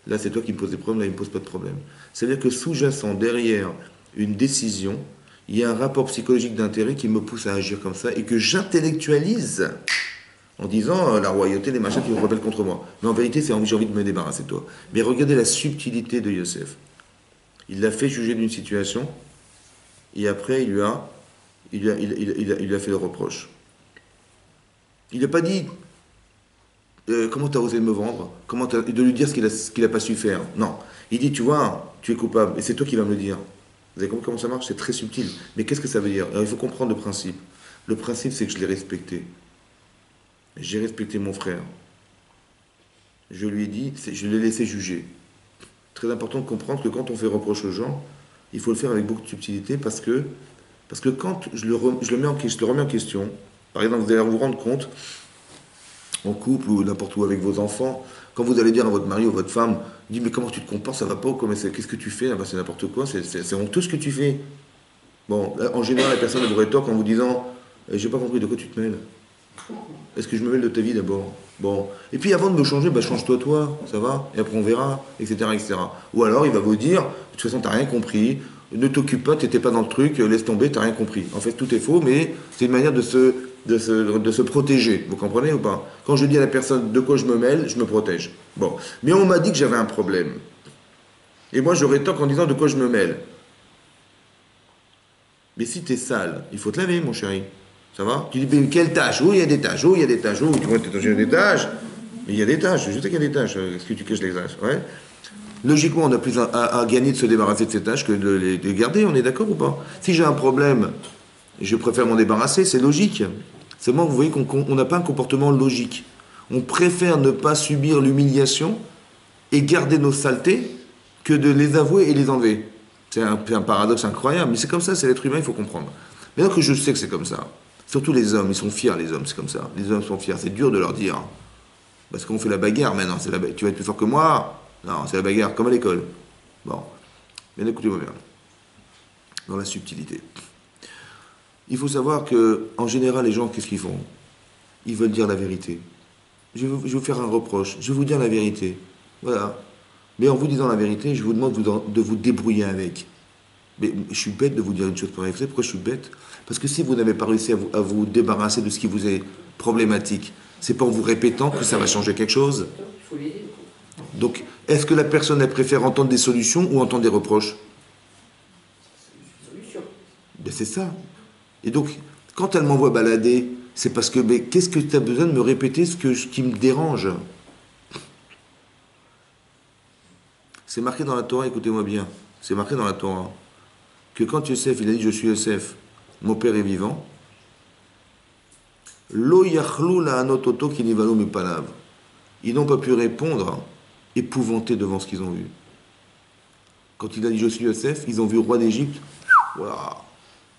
là c'est toi qui me poses des problèmes, là il ne me pose pas de problème. C'est-à-dire que sous-jacent derrière une décision, il y a un rapport psychologique d'intérêt qui me pousse à agir comme ça et que j'intellectualise en disant la royauté, les machins qui me rebellent contre moi. Mais en vérité, j'ai envie de me débarrasser de toi. Mais regardez la subtilité de Yosef. Il l'a fait juger d'une situation et après il lui a fait le reproche. Il n'a pas dit comment tu as osé me vendre, de lui dire ce qu'il a pas su faire. Non, il dit tu vois, tu es coupable et c'est toi qui vas me le dire. Vous avez compris comment ça marche? C'est très subtil. Mais qu'est-ce que ça veut dire? Alors, il faut comprendre le principe. Le principe, c'est que je l'ai respecté. J'ai respecté mon frère. Je lui ai dit, je l'ai laissé juger. Très important de comprendre que quand on fait reproche aux gens, il faut le faire avec beaucoup de subtilité parce que quand je le remets en question, par exemple, vous allez vous rendre compte, en couple ou n'importe où avec vos enfants, quand vous allez dire à votre mari ou votre femme, dit mais comment tu te comportes, ça va pas, qu'est-ce que tu fais? Ah ben, c'est n'importe quoi, c'est honteux ce que tu fais. Bon, là, en général, la personne vous rétorque en vous disant j'ai pas compris de quoi tu te mêles. Est-ce que je me mêle de ta vie d'abord? Bon. Et puis avant de me changer, change-toi toi, ça va? Et après on verra, etc., etc. Ou alors il va vous dire, de toute façon t'as rien compris, ne t'occupe pas, t'étais pas dans le truc, laisse tomber, t'as rien compris. En fait tout est faux, mais c'est une manière de se protéger. Vous comprenez ou pas? Quand je dis à la personne de quoi je me mêle, je me protège. Bon. Mais on m'a dit que j'avais un problème. Et moi je rétorque en disant de quoi je me mêle. Mais si t'es sale, il faut te laver, mon chéri. Ça va? Tu dis, mais quelle tâche? Oh, il y a des tâches. Oh, il y a des tâches. Oh, tu vois, il y a des tâches. Mais il y a des tâches. Je sais qu'il y a des tâches. Est-ce que tu caches les tâches? Ouais. Logiquement, on a plus à gagner de se débarrasser de ces tâches que de les garder. On est d'accord ou pas? Si j'ai un problème, je préfère m'en débarrasser. C'est logique. Seulement, vous voyez qu'on n'a pas un comportement logique. On préfère ne pas subir l'humiliation et garder nos saletés que de les avouer et les enlever. C'est un paradoxe incroyable, mais c'est comme ça, c'est l'être humain, il faut comprendre. Maintenant que je sais que c'est comme ça, surtout les hommes, ils sont fiers, les hommes, c'est comme ça. Les hommes sont fiers, c'est dur de leur dire. Parce qu'on fait la bagarre maintenant, tu vas être plus fort que moi? Non, c'est la bagarre, comme à l'école. Bon, bien écoutez-moi bien. Dans la subtilité. Il faut savoir que, en général, les gens, qu'est-ce qu'ils font? Ils veulent dire la vérité. Je vais vous faire un reproche, je vais vous dire la vérité. Voilà. Mais en vous disant la vérité, je vous demande de vous débrouiller avec. Mais je suis bête de vous dire une chose pareille. Vous savez pourquoi je suis bête? Parce que si vous n'avez pas réussi à vous débarrasser de ce qui vous est problématique, c'est pas en vous répétant que ça va changer quelque chose. Il faut l'aider. Donc, est-ce que la personne, elle préfère entendre des solutions ou entendre des reproches? C'est une solution. Ben c'est ça. Et donc, quand elle m'envoie balader, c'est parce que, mais qu'est-ce que tu as besoin de me répéter ce qui me dérange? C'est marqué dans la Torah, écoutez-moi bien, c'est marqué dans la Torah, que quand Yosef, il a dit « Je suis Yosef, mon père est vivant », Lo yachlou la anototo ki nivalu mipalav. Ils n'ont pas pu répondre, épouvantés devant ce qu'ils ont vu. Quand il a dit « Je suis Yosef », ils ont vu le roi d'Égypte, waouh,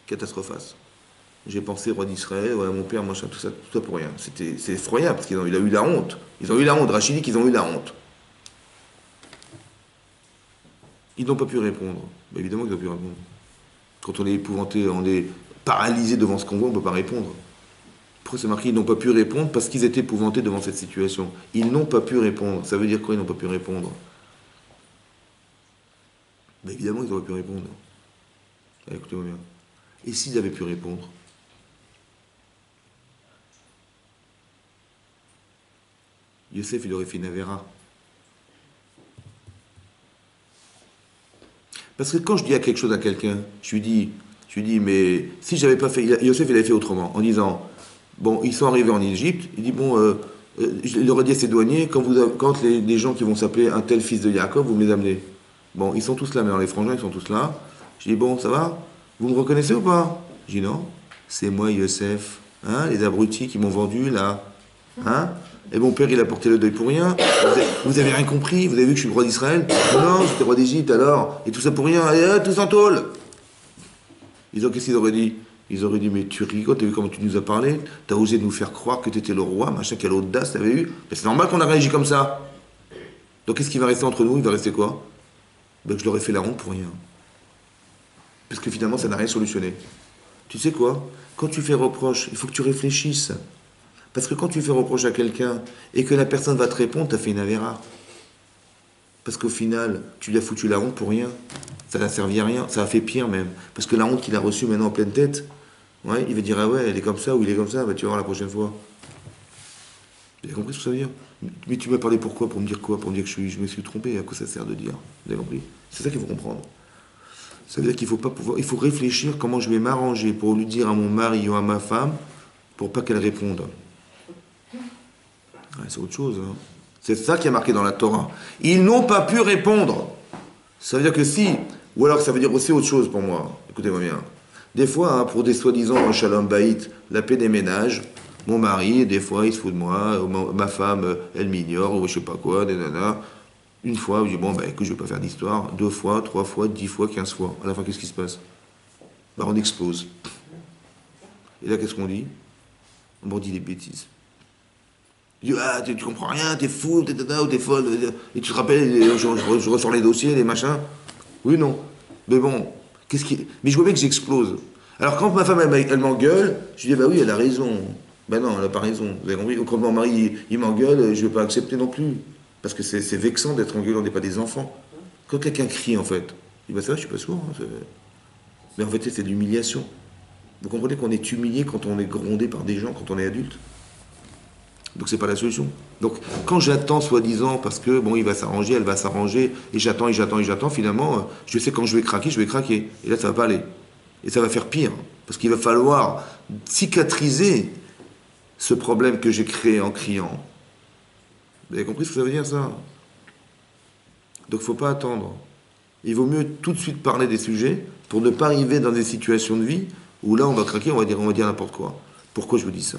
catastrophe. J'ai pensé roi d'Israël, ouais, mon père, machin, tout ça pour rien. C'est effroyable, parce qu'il a eu la honte. Ils ont eu la honte, Rachid dit qu'ils ont eu la honte. Ils n'ont pas pu répondre. Ben évidemment qu'ils n'ont pu répondre. Quand on est épouvanté, on est paralysé devant ce qu'on voit, on ne peut pas répondre. Pourquoi c'est marqué? Ils n'ont pas pu répondre parce qu'ils étaient épouvantés devant cette situation. Ils n'ont pas pu répondre. Ça veut dire quoi, ils n'ont pas pu répondre? Ben évidemment qu'ils n'auraient pu répondre. Allez, écoutez-moi bien. Et s'ils avaient pu répondre? Yosef, il aurait fait une avéra. Parce que quand je dis à quelque chose à quelqu'un, je lui dis, mais si j'avais pas fait, Yosef il avait fait autrement, en disant, bon, ils sont arrivés en Égypte, il dit, bon, il aurait dit à ses douaniers, quand les gens qui vont s'appeler un tel fils de Yaakov, vous me les amenez. Bon, ils sont tous là, maintenant les frangins, ils sont tous là. Je dis, bon, ça va? Vous me reconnaissez ou pas? Je dis, non, c'est moi Yosef, hein, les abrutis qui m'ont vendu, là, hein? Et mon père, il a porté le deuil pour rien. Vous avez rien compris? Vous avez vu que je suis le roi d'Israël? Non, j'étais roi d'Égypte alors. Et tout ça pour rien. Allez, tous en tôle. Qu'est-ce qu'ils auraient dit? Ils auraient dit, mais tu rigoles, t'as vu comment tu nous as parlé? T'as osé nous faire croire que t'étais le roi, machin, quelle audace t'avais eu? Mais c'est normal qu'on a réagi comme ça. Donc qu'est-ce qui va rester entre nous? Il va rester quoi? Ben, que je leur ai fait la honte pour rien. Parce que finalement, ça n'a rien solutionné. Tu sais quoi? Quand tu fais reproche, il faut que tu réfléchisses. Parce que quand tu fais reproche à quelqu'un et que la personne va te répondre, tu as fait une avéra. Parce qu'au final, tu lui as foutu la honte pour rien. Ça n'a servi à rien. Ça a fait pire même. Parce que la honte qu'il a reçue maintenant en pleine tête, ouais, il va dire, ah ouais, elle est comme ça ou il est comme ça, bah, tu vas voir la prochaine fois. Vous avez compris ce que ça veut dire? Mais tu m'as parlé pourquoi? Pour me dire quoi? Pour me dire que je me suis trompé. À quoi ça sert de dire? Vous avez compris? C'est ça qu'il faut comprendre. Ça veut dire qu'il faut pas pouvoir. Il faut réfléchir comment je vais m'arranger pour lui dire à mon mari ou à ma femme pour pas qu'elle réponde. Ouais, c'est autre chose. Hein. C'est ça qui est marqué dans la Torah. Ils n'ont pas pu répondre. Ça veut dire que si, ou alors ça veut dire aussi autre chose pour moi. Écoutez-moi bien. Des fois, hein, pour des soi-disant shalom baït, la paix des ménages, mon mari, des fois, il se fout de moi, ou ma femme, elle m'ignore, ou je sais pas quoi, des nanas. Une fois, je dis, bon, bah écoute, je vais pas faire d'histoire. 2 fois, 3 fois, 10 fois, 15 fois. À la fin, qu'est-ce qui se passe? Bah, on explose. Et là, qu'est-ce qu'on dit? On dit des bêtises. Je dis, ah, tu comprends rien, t'es fou, ou t'es folle. Et tu te rappelles, je ressors les dossiers, les machins. Oui, non. Mais bon, mais je vois bien que j'explose. Alors quand ma femme, elle m'engueule, je dis, bah oui, elle a raison. Ben non, elle n'a pas raison. Vous avez compris? Ou quand mon mari, il m'engueule, je ne vais pas accepter non plus. Parce que c'est vexant d'être engueulé, on n'est pas des enfants. Quand quelqu'un crie, en fait, il dit, bah ça va, je suis pas sourd. Hein, mais en fait, c'est de l'humiliation. Vous comprenez qu'on est humilié quand on est grondé par des gens, quand on est adulte? Donc c'est pas la solution. Donc quand j'attends soi-disant parce que bon il va s'arranger, elle va s'arranger, et j'attends, finalement je sais quand je vais craquer, et là ça va pas aller. Et ça va faire pire, parce qu'il va falloir cicatriser ce problème que j'ai créé en criant. Vous avez compris ce que ça veut dire, ça? Donc il ne faut pas attendre. Il vaut mieux tout de suite parler des sujets pour ne pas arriver dans des situations de vie où là on va craquer, on va dire n'importe quoi. Pourquoi je vous dis ça?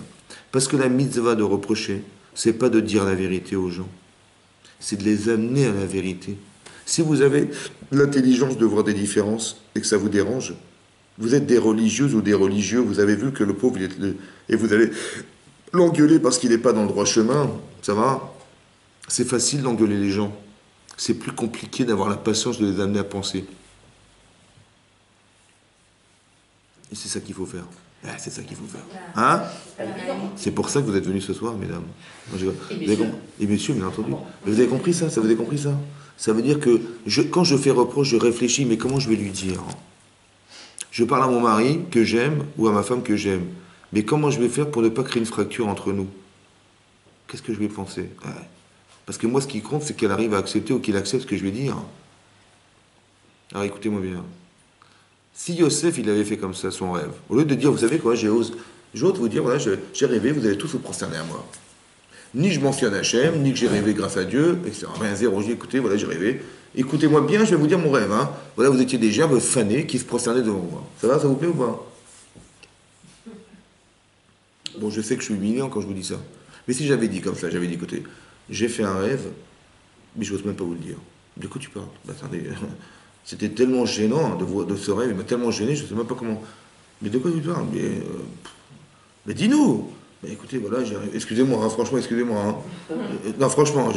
Parce que la mitzvah de reprocher, c'est pas de dire la vérité aux gens, c'est de les amener à la vérité. Si vous avez l'intelligence de voir des différences et que ça vous dérange, vous êtes des religieuses ou des religieux, vous avez vu que le pauvre, et vous allez l'engueuler parce qu'il n'est pas dans le droit chemin, ça va? C'est facile d'engueuler les gens. C'est plus compliqué d'avoir la patience de les amener à penser. Et c'est ça qu'il faut faire. Ah, c'est ça qu'il faut faire. Hein? C'est pour ça que vous êtes venus ce soir, mesdames. Et messieurs, bien entendu. Mais vous avez compris ça? Ça vous avez compris ça? Ça veut dire que quand je fais reproche, je réfléchis, mais comment je vais lui dire? Je parle à mon mari que j'aime ou à ma femme que j'aime. Mais comment je vais faire pour ne pas créer une fracture entre nous? Qu'est-ce que je vais penser? Ouais. Parce que moi, ce qui compte, c'est qu'elle arrive à accepter ou qu'il accepte ce que je vais dire. Alors écoutez-moi bien. Si Yosef, il avait fait comme ça son rêve, au lieu de dire, vous savez quoi, j'ose vous dire, voilà, j'ai rêvé, vous allez tous vous prosterner à moi. Ni je mentionne Hachem, ni que j'ai rêvé grâce à Dieu, etc. Rien, zéro, j'ai écouté, voilà, j'ai rêvé. Écoutez-moi bien, je vais vous dire mon rêve. Hein. Voilà, vous étiez des gerbes fanées qui se prosternaient devant moi. Ça va, ça vous plaît ou pas? Bon, je sais que je suis humiliant quand je vous dis ça. Mais si j'avais dit comme ça, j'avais dit, écoutez, j'ai fait un rêve, mais je n'ose même pas vous le dire. De quoi tu parles? Bah, attendez, c'était tellement gênant de ce rêve, il m'a tellement gêné, je ne sais même pas comment. Mais de quoi tu parles? Mais dis-nous! Mais écoutez, voilà, excusez-moi, hein, franchement, excusez-moi. Hein. Non, franchement,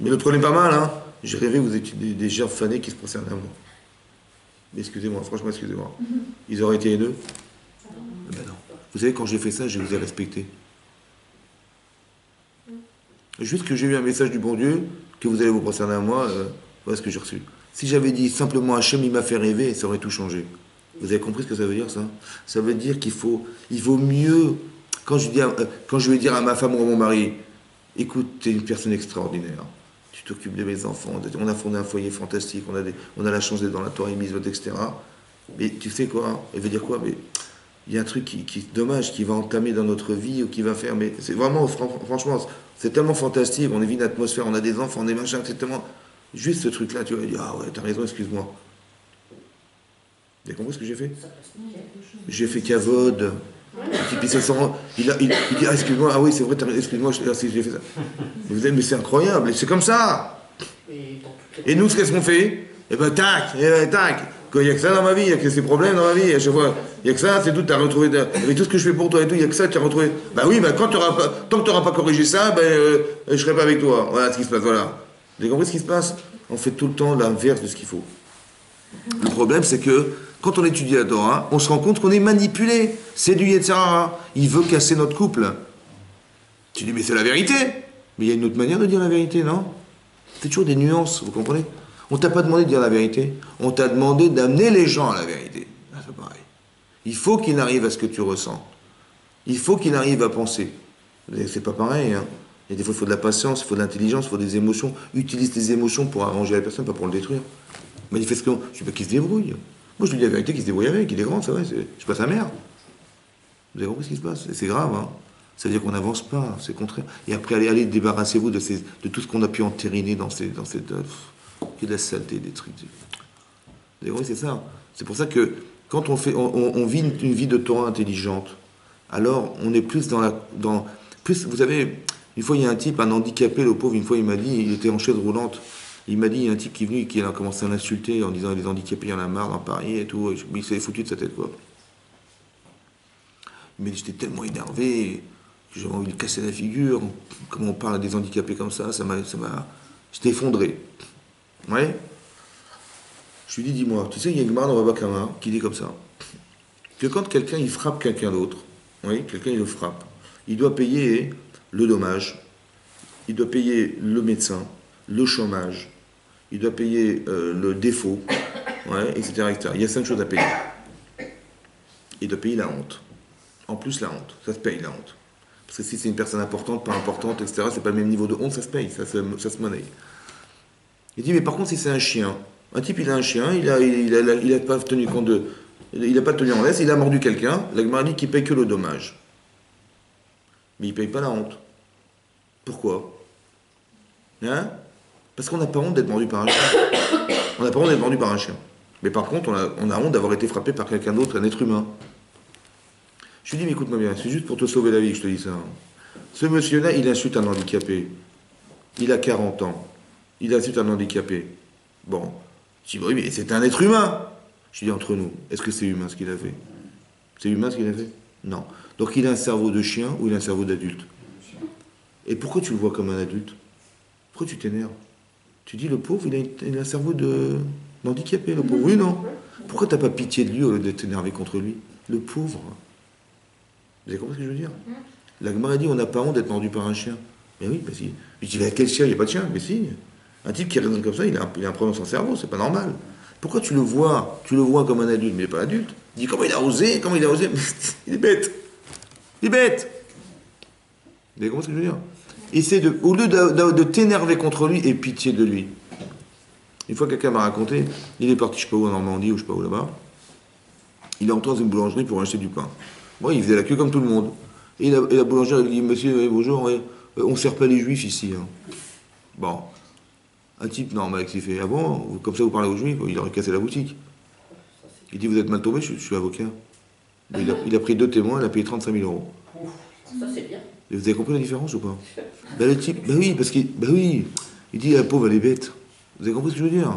mais le prenez pas mal, hein. J'ai rêvé, vous étiez des gerbes fanées qui se prosternaient à moi. Mais excusez-moi, franchement, excusez-moi. Ils auraient été haineux? Ben non. Vous savez, quand j'ai fait ça, je vous ai respecté. Juste que j'ai eu un message du bon Dieu, que vous allez vous prosterner à moi, voilà ce que j'ai reçu. Si j'avais dit simplement Hachem, il m'a fait rêver, ça aurait tout changé. Vous avez compris ce que ça veut dire, ça? Ça veut dire il vaut mieux, quand je vais dire à ma femme ou à mon mari, écoute, tu es une personne extraordinaire, tu t'occupes de mes enfants, on a fondé un foyer fantastique, on a la chance d'être dans la Torah mitzvot, etc. Mais tu sais quoi? Elle veut dire quoi? Mais il y a un truc qui est dommage, qui va entamer dans notre vie, ou qui va faire, mais c'est vraiment, franchement, c'est tellement fantastique, on vit une atmosphère, on a des enfants, des machins, c'est tellement... Juste ce truc-là, tu vas dire, ah ouais, t'as raison, excuse-moi. Vous avez compris ce que j'ai fait? J'ai fait cavode. Et puis ça sent, il dit, ah, excuse-moi, ah oui, c'est vrai, excuse-moi, j'ai fait ça. Mais c'est incroyable, c'est comme ça. Et nous, qu'est-ce qu'on fait? Eh ben, tac. Il n'y a que ça dans ma vie, il n'y a que ces problèmes dans ma vie. À chaque fois, il n'y a que ça, c'est tout, tu as retrouvé. Mais tout ce que je fais pour toi et tout, il n'y a que ça, tu as retrouvé. Bah oui, bah, tant que tu n'auras pas corrigé ça, je ne serai pas avec toi. Voilà ce qui se passe, voilà. Vous avez compris ce qui se passe? On fait tout le temps l'inverse de ce qu'il faut. Le problème, c'est que quand on étudie la Torah, on se rend compte qu'on est manipulé. C'est du Yetzer Hara. Il veut casser notre couple. Tu dis, mais c'est la vérité. Mais il y a une autre manière de dire la vérité, non? C'est toujours des nuances, vous comprenez? On t'a pas demandé de dire la vérité. On t'a demandé d'amener les gens à la vérité. C'est pareil. Il faut qu'il arrive à ce que tu ressens. Il faut qu'il arrive à penser. C'est pas pareil, hein. Et des fois, il faut de la patience, il faut de l'intelligence, il faut des émotions. Utilise tes émotions pour arranger la personne, pas pour le détruire. Manifestement, je ne sais pas qui se débrouille. Moi, je lui dis la vérité, qu'il se débrouille avec, il est grand, c'est vrai, je suis pas sa mère. Vous avez compris ce qui se passe? Et c'est grave, hein. Ça veut dire qu'on n'avance pas, c'est contraire. Et après, allez débarrassez-vous de tout ce qu'on a pu entériner dans cette... Il y a de la saleté, des trucs. Vous avez compris, c'est ça. C'est pour ça que quand on vit une vie de Torah intelligente, alors on est plus plus, vous savez, une fois il y a un type, un handicapé, le pauvre, une fois il m'a dit, il était en chaise roulante, il m'a dit, il y a un type qui est venu et qui a commencé à l'insulter en disant les handicapés, il y en a marre dans Paris et tout, mais il s'est foutu de sa tête, quoi. Il m'a dit, j'étais tellement énervé, j'avais envie de casser la figure, comment on parle à des handicapés comme ça j'étais effondré. Ouais. Je lui dis, dis-moi, tu sais, il y a une Gemara dans Baba Kama qui dit comme ça, que quand quelqu'un il frappe quelqu'un d'autre, oui, quelqu'un il le frappe, il doit payer le dommage, il doit payer le médecin, le chômage, il doit payer le défaut, ouais, etc., etc. Il y a 5 choses à payer. Il doit payer la honte. En plus, la honte. Ça se paye, la honte. Parce que si c'est une personne importante, pas importante, etc., c'est pas le même niveau de honte, ça se paye, ça se monnaie. Il dit, mais par contre, si c'est un chien, un type, il a un chien, il a pas tenu compte il n'a pas tenu en laisse, il a mordu quelqu'un, la Gemara dit qu'il paye que le dommage. Mais il ne paye pas la honte. Pourquoi? Hein? Parce qu'on n'a pas honte d'être mordu par un chien. On n'a pas honte d'être mordu par un chien. Mais par contre, on a honte d'avoir été frappé par quelqu'un d'autre, un être humain. Je lui dis, mais écoute-moi bien, c'est juste pour te sauver la vie que je te dis ça. Ce monsieur-là, il insulte un handicapé. Il a 40 ans. Il insulte un handicapé. Bon. Je dis, oui, mais c'est un être humain. Je dis, entre nous, est-ce que c'est humain ce qu'il a fait? C'est humain ce qu'il a fait? Non. Donc il a un cerveau de chien ou il a un cerveau d'adulte? Et pourquoi tu le vois comme un adulte? Pourquoi tu t'énerves? Tu dis, le pauvre, il a un cerveau d'handicapé, le pauvre. Oui, non. Pourquoi tu n'as pas pitié de lui au lieu d'être énervé contre lui? Le pauvre. Vous avez compris ce que je veux dire? La Gemara dit, on n'a pas honte d'être mordu par un chien. Mais oui, bah si. Je dis, quel chien? Il n'y a pas de chien. Mais si. Un type qui raisonne comme ça, il a un problème dans son cerveau, c'est pas normal. Pourquoi tu le vois comme un adulte, mais il n'est pas adulte? Il dit, comment il a osé? Il est bête. Il est bête. Vous avez compris ce que je veux dire? Essaie au lieu de t'énerver contre lui, aie pitié de lui. Une fois, quelqu'un m'a raconté, il est parti, je ne sais pas où, en Normandie, ou je ne sais pas où là-bas. Il est entré dans une boulangerie pour acheter du pain. Bon, il faisait la queue comme tout le monde. Et la boulangère lui dit, monsieur, bonjour, on ne sert pas les juifs ici. Hein. Bon. Un type normal qui fait, ah bon, comme ça vous parlez aux juifs, il aurait cassé la boutique. Il dit, vous êtes mal tombé, je suis avocat. Il a pris 2 témoins, il a payé 35 000 euros. Ça, c'est bien. Et vous avez compris la différence ou pas? Le type, oui, parce qu'il oui, il dit, la pauvre, elle est bête. Vous avez compris ce que je veux dire?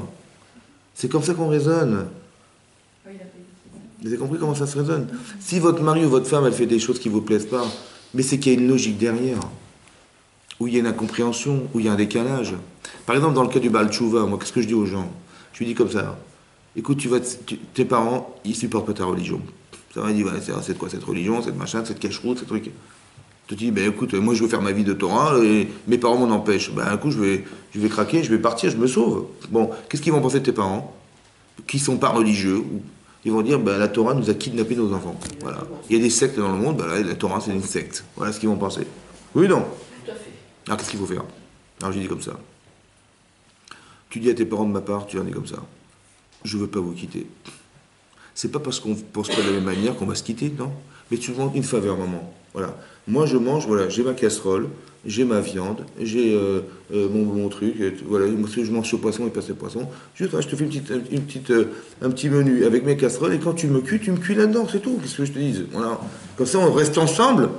C'est comme ça qu'on raisonne. Vous avez compris comment ça se raisonne? Si votre mari ou votre femme, elle fait des choses qui ne vous plaisent pas, mais c'est qu'il y a une logique derrière, où il y a une incompréhension, où il y a un décalage. Par exemple, dans le cas du Baal Tchouva, moi, qu'est-ce que je dis aux gens? Je lui dis comme ça, écoute, tes parents, ils ne supportent pas ta religion. Ça va, il dit, ouais, c'est quoi cette religion, cette machin, cette cache-route, ces trucs. Tu te dis, ben écoute, moi je veux faire ma vie de Torah, et mes parents m'en empêchent. Ben un coup, je vais craquer, je vais partir, je me sauve. Bon, qu'est-ce qu'ils vont penser de tes parents, qui ne sont pas religieux? Ils vont dire, ben la Torah nous a kidnappé nos enfants. Voilà. Il y a des sectes dans le monde, ben là, la Torah c'est une secte. Voilà ce qu'ils vont penser. Oui, non? Tout à fait. Alors qu'est-ce qu'il faut faire? Alors je dis comme ça. Tu dis à tes parents de ma part, tu leur dis comme ça. Je ne veux pas vous quitter. C'est pas parce qu'on pense pas de la même manière qu'on va se quitter, non? Mais tu demandes une faveur, maman. Voilà. Moi, je mange, voilà, j'ai ma casserole, j'ai ma viande, j'ai mon truc, voilà, je mange ce poisson et pas ce poisson. Juste, voilà, je te fais un petit menu avec mes casseroles, et quand tu me cuis là-dedans, c'est tout. Qu'est-ce que je te dis? Voilà. Comme ça, on reste ensemble,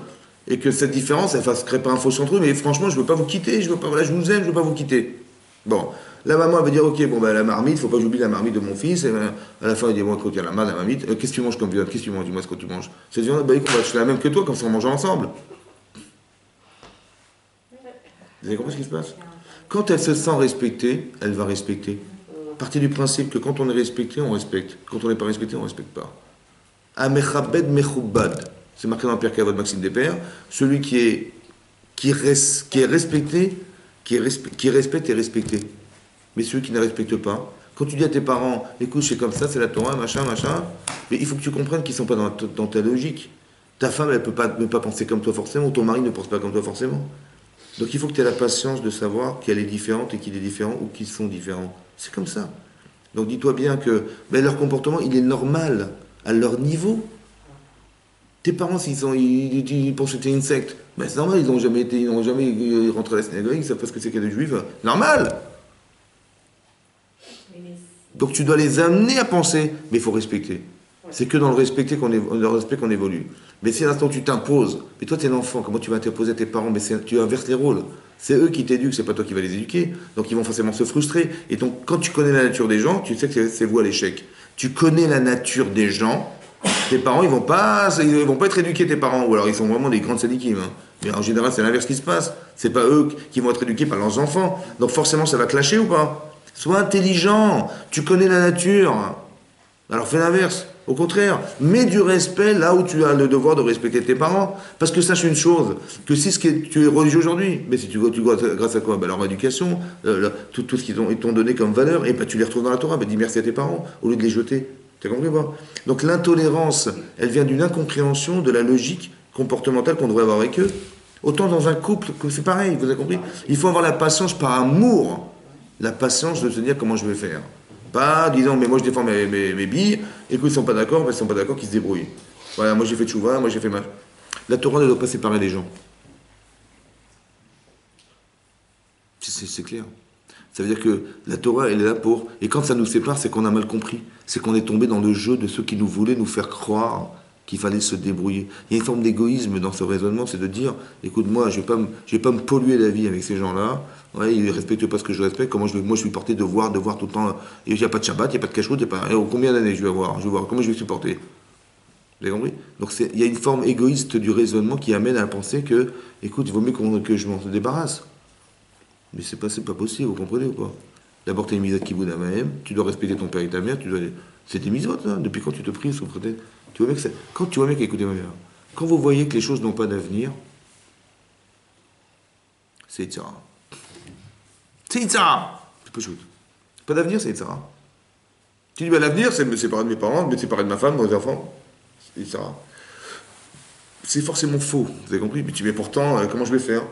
et que cette différence, elle ne crée pas un faux entre eux, mais franchement, je ne veux pas vous quitter, je vous aime, je ne veux pas vous quitter. Bon. La maman elle va dire, ok, bon, ben, la marmite, il ne faut pas que j'oublie la marmite de mon fils. Et ben, à la fin, il dit, bon, écoute, il y a la marmite. Qu'est-ce que tu manges comme viande? Qu'est-ce que tu manges? Dis-moi ce que tu manges. Cette viande, ben, écoute, je suis la même que toi, comme ça on mange ensemble. Vous avez compris ce qui se passe? Quand elle se sent respectée, elle va respecter. Partez du principe que quand on est respecté, on respecte. Quand on n'est pas respecté, on ne respecte pas. Amechabed mechoubad. C'est marqué dans Pierre Cavod, Maxime des Pères. Celui qui est respecté, qui respecte et respecté. Mais celui qui ne respecte pas, quand tu dis à tes parents, écoute, c'est comme ça, c'est la Torah, machin, mais il faut que tu comprennes qu'ils ne sont pas dans ta logique. Ta femme, elle ne peut pas penser comme toi forcément, ou ton mari ne pense pas comme toi forcément. Donc il faut que tu aies la patience de savoir qu'elle est différente et qu'il est différent ou qu'ils sont différents. C'est comme ça. Donc dis-toi bien que leur comportement, il est normal à leur niveau. Tes parents, ils pensent que tu es une secte, c'est normal, ils n'ont jamais rentré à la synagogue, ils ne savent pas ce que c'est qu'être juif. Normal! Donc tu dois les amener à penser, mais il faut respecter. C'est que dans le respect qu'on évolue. Mais si à l'instant tu t'imposes, mais toi tu es l'enfant, comment tu vas t'imposer à tes parents? Mais tu inverses les rôles. C'est eux qui t'éduquent, c'est pas toi qui vas les éduquer. Donc ils vont forcément se frustrer. Et donc quand tu connais la nature des gens, tu sais que c'est vous à l'échec. Tu connais la nature des gens, tes parents ils vont pas être éduqués, tes parents, ou alors ils sont vraiment des grandes sadikim. Hein. Mais en général c'est l'inverse qui se passe. C'est pas eux qui vont être éduqués par leurs enfants. Donc forcément ça va clasher ou pas? Sois intelligent, tu connais la nature. Alors fais l'inverse, au contraire. Mets du respect là où tu as le devoir de respecter tes parents. Parce que sache une chose, que si tu es religieux aujourd'hui, mais si tu grâce à quoi? Leur éducation, tout ce qu'ils t'ont donné comme valeur, et tu les retrouves dans la Torah, dis merci à tes parents, au lieu de les jeter. Tu as compris ou pas? Donc l'intolérance, elle vient d'une incompréhension de la logique comportementale qu'on devrait avoir avec eux. Autant dans un couple, que c'est pareil, vous avez compris? Il faut avoir la patience par amour. La patience de se dire comment je vais faire. Pas disant, mais moi je défends mes billes, et qu'ils ne sont pas d'accord, ils sont pas d'accord, qu'ils se débrouillent. Voilà, moi j'ai fait tchouva, moi j'ai fait ma... La Torah ne doit pas séparer les gens. C'est clair. Ça veut dire que la Torah, elle est là pour... Et quand ça nous sépare, c'est qu'on a mal compris. C'est qu'on est tombé dans le jeu de ceux qui nous voulaient nous faire croire qu'il fallait se débrouiller. Il y a une forme d'égoïsme dans ce raisonnement, c'est de dire, écoute, moi, je vais pas me polluer la vie avec ces gens-là. Ouais, ils ne respectent pas ce que je respecte. Moi, je suis porté de voir tout le temps. Il n'y a pas de Shabbat, il n'y a pas de cache-route, il n'y a pas... Combien d'années je vais voir comment je vais supporter. Vous avez compris? Donc il y a une forme égoïste du raisonnement qui amène à penser que, écoute, il vaut mieux que je m'en débarrasse. Mais c'est pas possible, vous comprenez ou pas? D'abord, tu as une misette qui bout d'Amahem, tu dois respecter ton père et ta mère, tu dois aller... C'est des misotes, hein. Depuis quand tu te prises sous prétexte? Tu vois bien que quand tu vois bien écoutez-moi bien, quand vous voyez que les choses n'ont pas d'avenir, c'est Yitzhara. C'est Yitzhara! C'est pas chouette. Pas d'avenir, c'est Yitzhara. Tu dis, l'avenir, c'est me séparer de mes parents, me séparer de ma femme, de mes enfants. C'est Yitzhara. C'est forcément faux, vous avez compris? Mais tu dis, mais pourtant, comment je vais faire?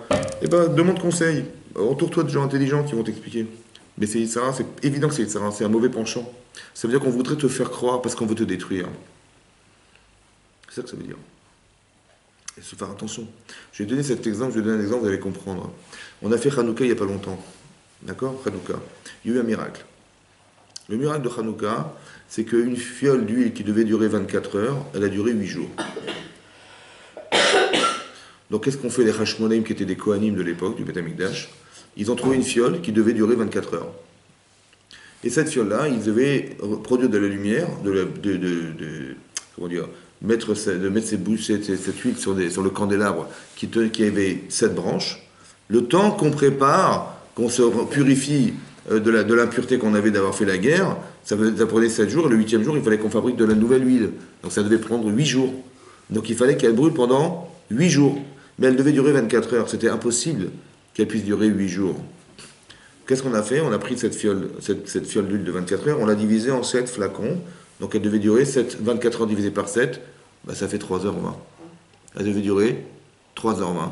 Eh ben, demande conseil. Entoure-toi de gens intelligents qui vont t'expliquer. Mais c'est Yitzhara, c'est évident que c'est Yitzhara, c'est un mauvais penchant. Ça veut dire qu'on voudrait te faire croire parce qu'on veut te détruire. C'est ça que ça veut dire. Et se faire attention. Je vais donner cet exemple, un exemple, vous allez comprendre. On a fait Hanouka il n'y a pas longtemps. D'accord? Hanouka. Il y a eu un miracle. Le miracle de Hanouka, c'est qu'une fiole d'huile qui devait durer 24 heures, elle a duré 8 jours. Donc qu'est-ce qu'ont fait les Hashmonaïm qui étaient des Kohanim de l'époque, du Beth Amikdash? Ils ont trouvé une fiole qui devait durer 24 heures. Et cette fiole-là, ils devaient produire de la lumière, comment dire, mettre cette huile sur le candélabre qui avait 7 branches, le temps qu'on prépare, qu'on se purifie de l'impureté qu'on avait d'avoir fait la guerre, ça prenait 7 jours, et le 8e jour, il fallait qu'on fabrique de la nouvelle huile. Donc ça devait prendre 8 jours. Donc il fallait qu'elle brûle pendant 8 jours. Mais elle devait durer 24 heures. C'était impossible qu'elle puisse durer 8 jours. Qu'est-ce qu'on a fait? On a pris cette fiole d'huile de 24 heures, on l'a divisée en 7 flacons. Donc elle devait durer 24 heures divisé par 7, ça fait 3h20. Elle devait durer 3h20.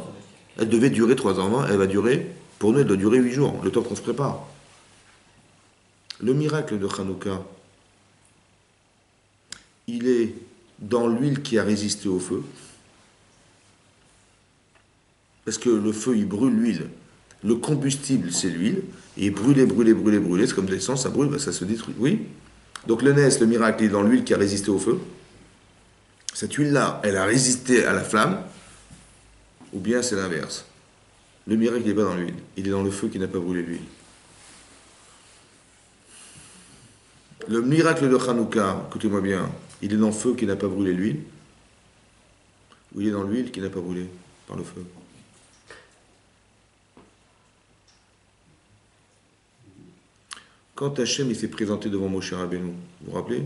Elle devait durer 3h20, elle va durer, pour nous, elle doit durer 8 jours, le temps qu'on se prépare. Le miracle de Hanouka, il est dans l'huile qui a résisté au feu. Parce que le feu, il brûle l'huile. Le combustible, c'est l'huile. Et brûler, c'est comme de l'essence, ça brûle, ça se détruit. Oui. Donc le Nes, le miracle, il est dans l'huile qui a résisté au feu. Cette huile-là, elle a résisté à la flamme. Ou bien c'est l'inverse. Le miracle, il n'est pas dans l'huile. Il est dans le feu qui n'a pas brûlé l'huile. Le miracle de Hanouka, écoutez-moi bien, il est dans le feu qui n'a pas brûlé l'huile. Ou il est dans l'huile qui n'a pas brûlé par le feu. Quand Hachem il s'est présenté devant Moshe Rabbeinu, vous vous rappelez?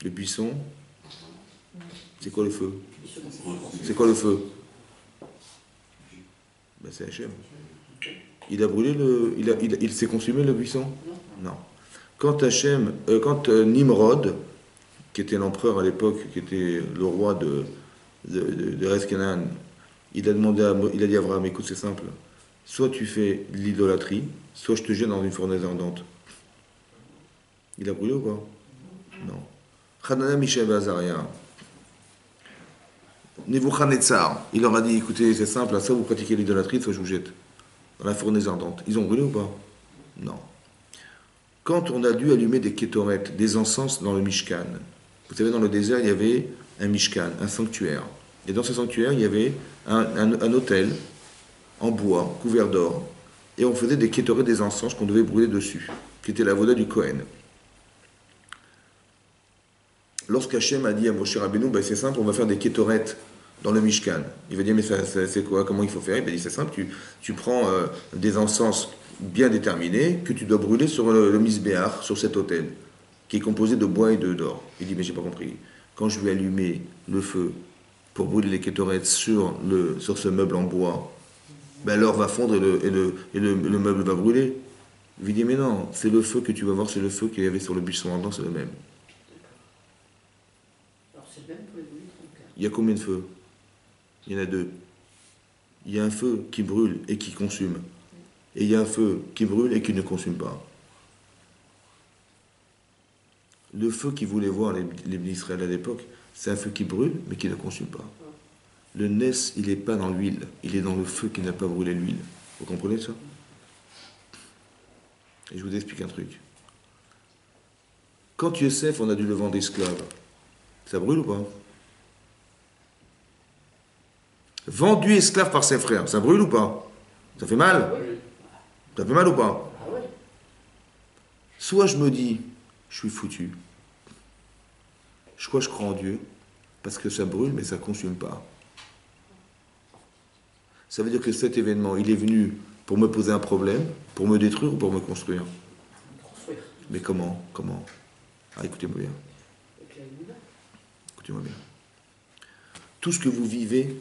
Le buisson, c'est quoi le feu? C'est quoi le feu? C'est Hachem. Il a brûlé il s'est consumé le buisson? Non. Quand Nimrod, qui était l'empereur à l'époque, qui était le roi de Reskenan, il a dit à Abraham, écoute, c'est simple, soit tu fais l'idolâtrie, soit je te jette dans une fournaise ardente. Il a brûlé ou pas? Non. Hanana, Mishaël et Azaria. Nebuchadnezzar, il leur a dit, écoutez, c'est simple, soit vous pratiquez l'idolâtrie, soit je vous jette dans la fournaise ardente. Ils ont brûlé ou pas? Non. Quand on a dû allumer des kétorettes, des encens dans le Mishkan, vous savez, dans le désert, il y avait un Mishkan, un sanctuaire. Et dans ce sanctuaire, il y avait un autel en bois, couvert d'or, et on faisait des kétorettes, des encens qu'on devait brûler dessus, qui était la voda du Kohen. Lorsqu'Hachem a dit à Moshe Rabbeinu, c'est simple, on va faire des kétorettes dans le Mishkan. Il va dire, mais c'est quoi? Comment il faut faire? Il va dire, c'est simple, tu prends des encens bien déterminés que tu dois brûler sur le Misbéach, sur cet autel, qui est composé de bois et d'or. Il dit, mais j'ai pas compris. Quand je vais allumer le feu pour brûler les kétorettes sur ce meuble en bois, l'or va fondre et le meuble va brûler. Il lui dit, mais non, c'est le feu que tu vas voir, c'est le feu qu'il y avait sur le buisson ardent, c'est le même. Alors c'est le même pour les bouillies 34. Il y a combien de feux? Il y en a 2. Il y a un feu qui brûle et qui consume. Et il y a un feu qui brûle et qui ne consume pas. Le feu qu'ils voulaient voir, les Israël à l'époque, c'est un feu qui brûle, mais qui ne consume pas. Le Nes, il n'est pas dans l'huile, il est dans le feu qui n'a pas brûlé l'huile. Vous comprenez ça? Et je vous explique un truc. Quand Yosef, on a dû le vendre esclave, ça brûle ou pas? Vendu esclave par ses frères, ça brûle ou pas? Ça fait mal? Ça fait mal ou pas? Soit je me dis, je suis foutu. Je crois en Dieu, parce que ça brûle, mais ça ne consume pas. Ça veut dire que cet événement, il est venu pour me poser un problème, pour me détruire ou pour me construire? Mais comment? Ah, écoutez-moi bien. Écoutez-moi bien. Tout ce que vous vivez,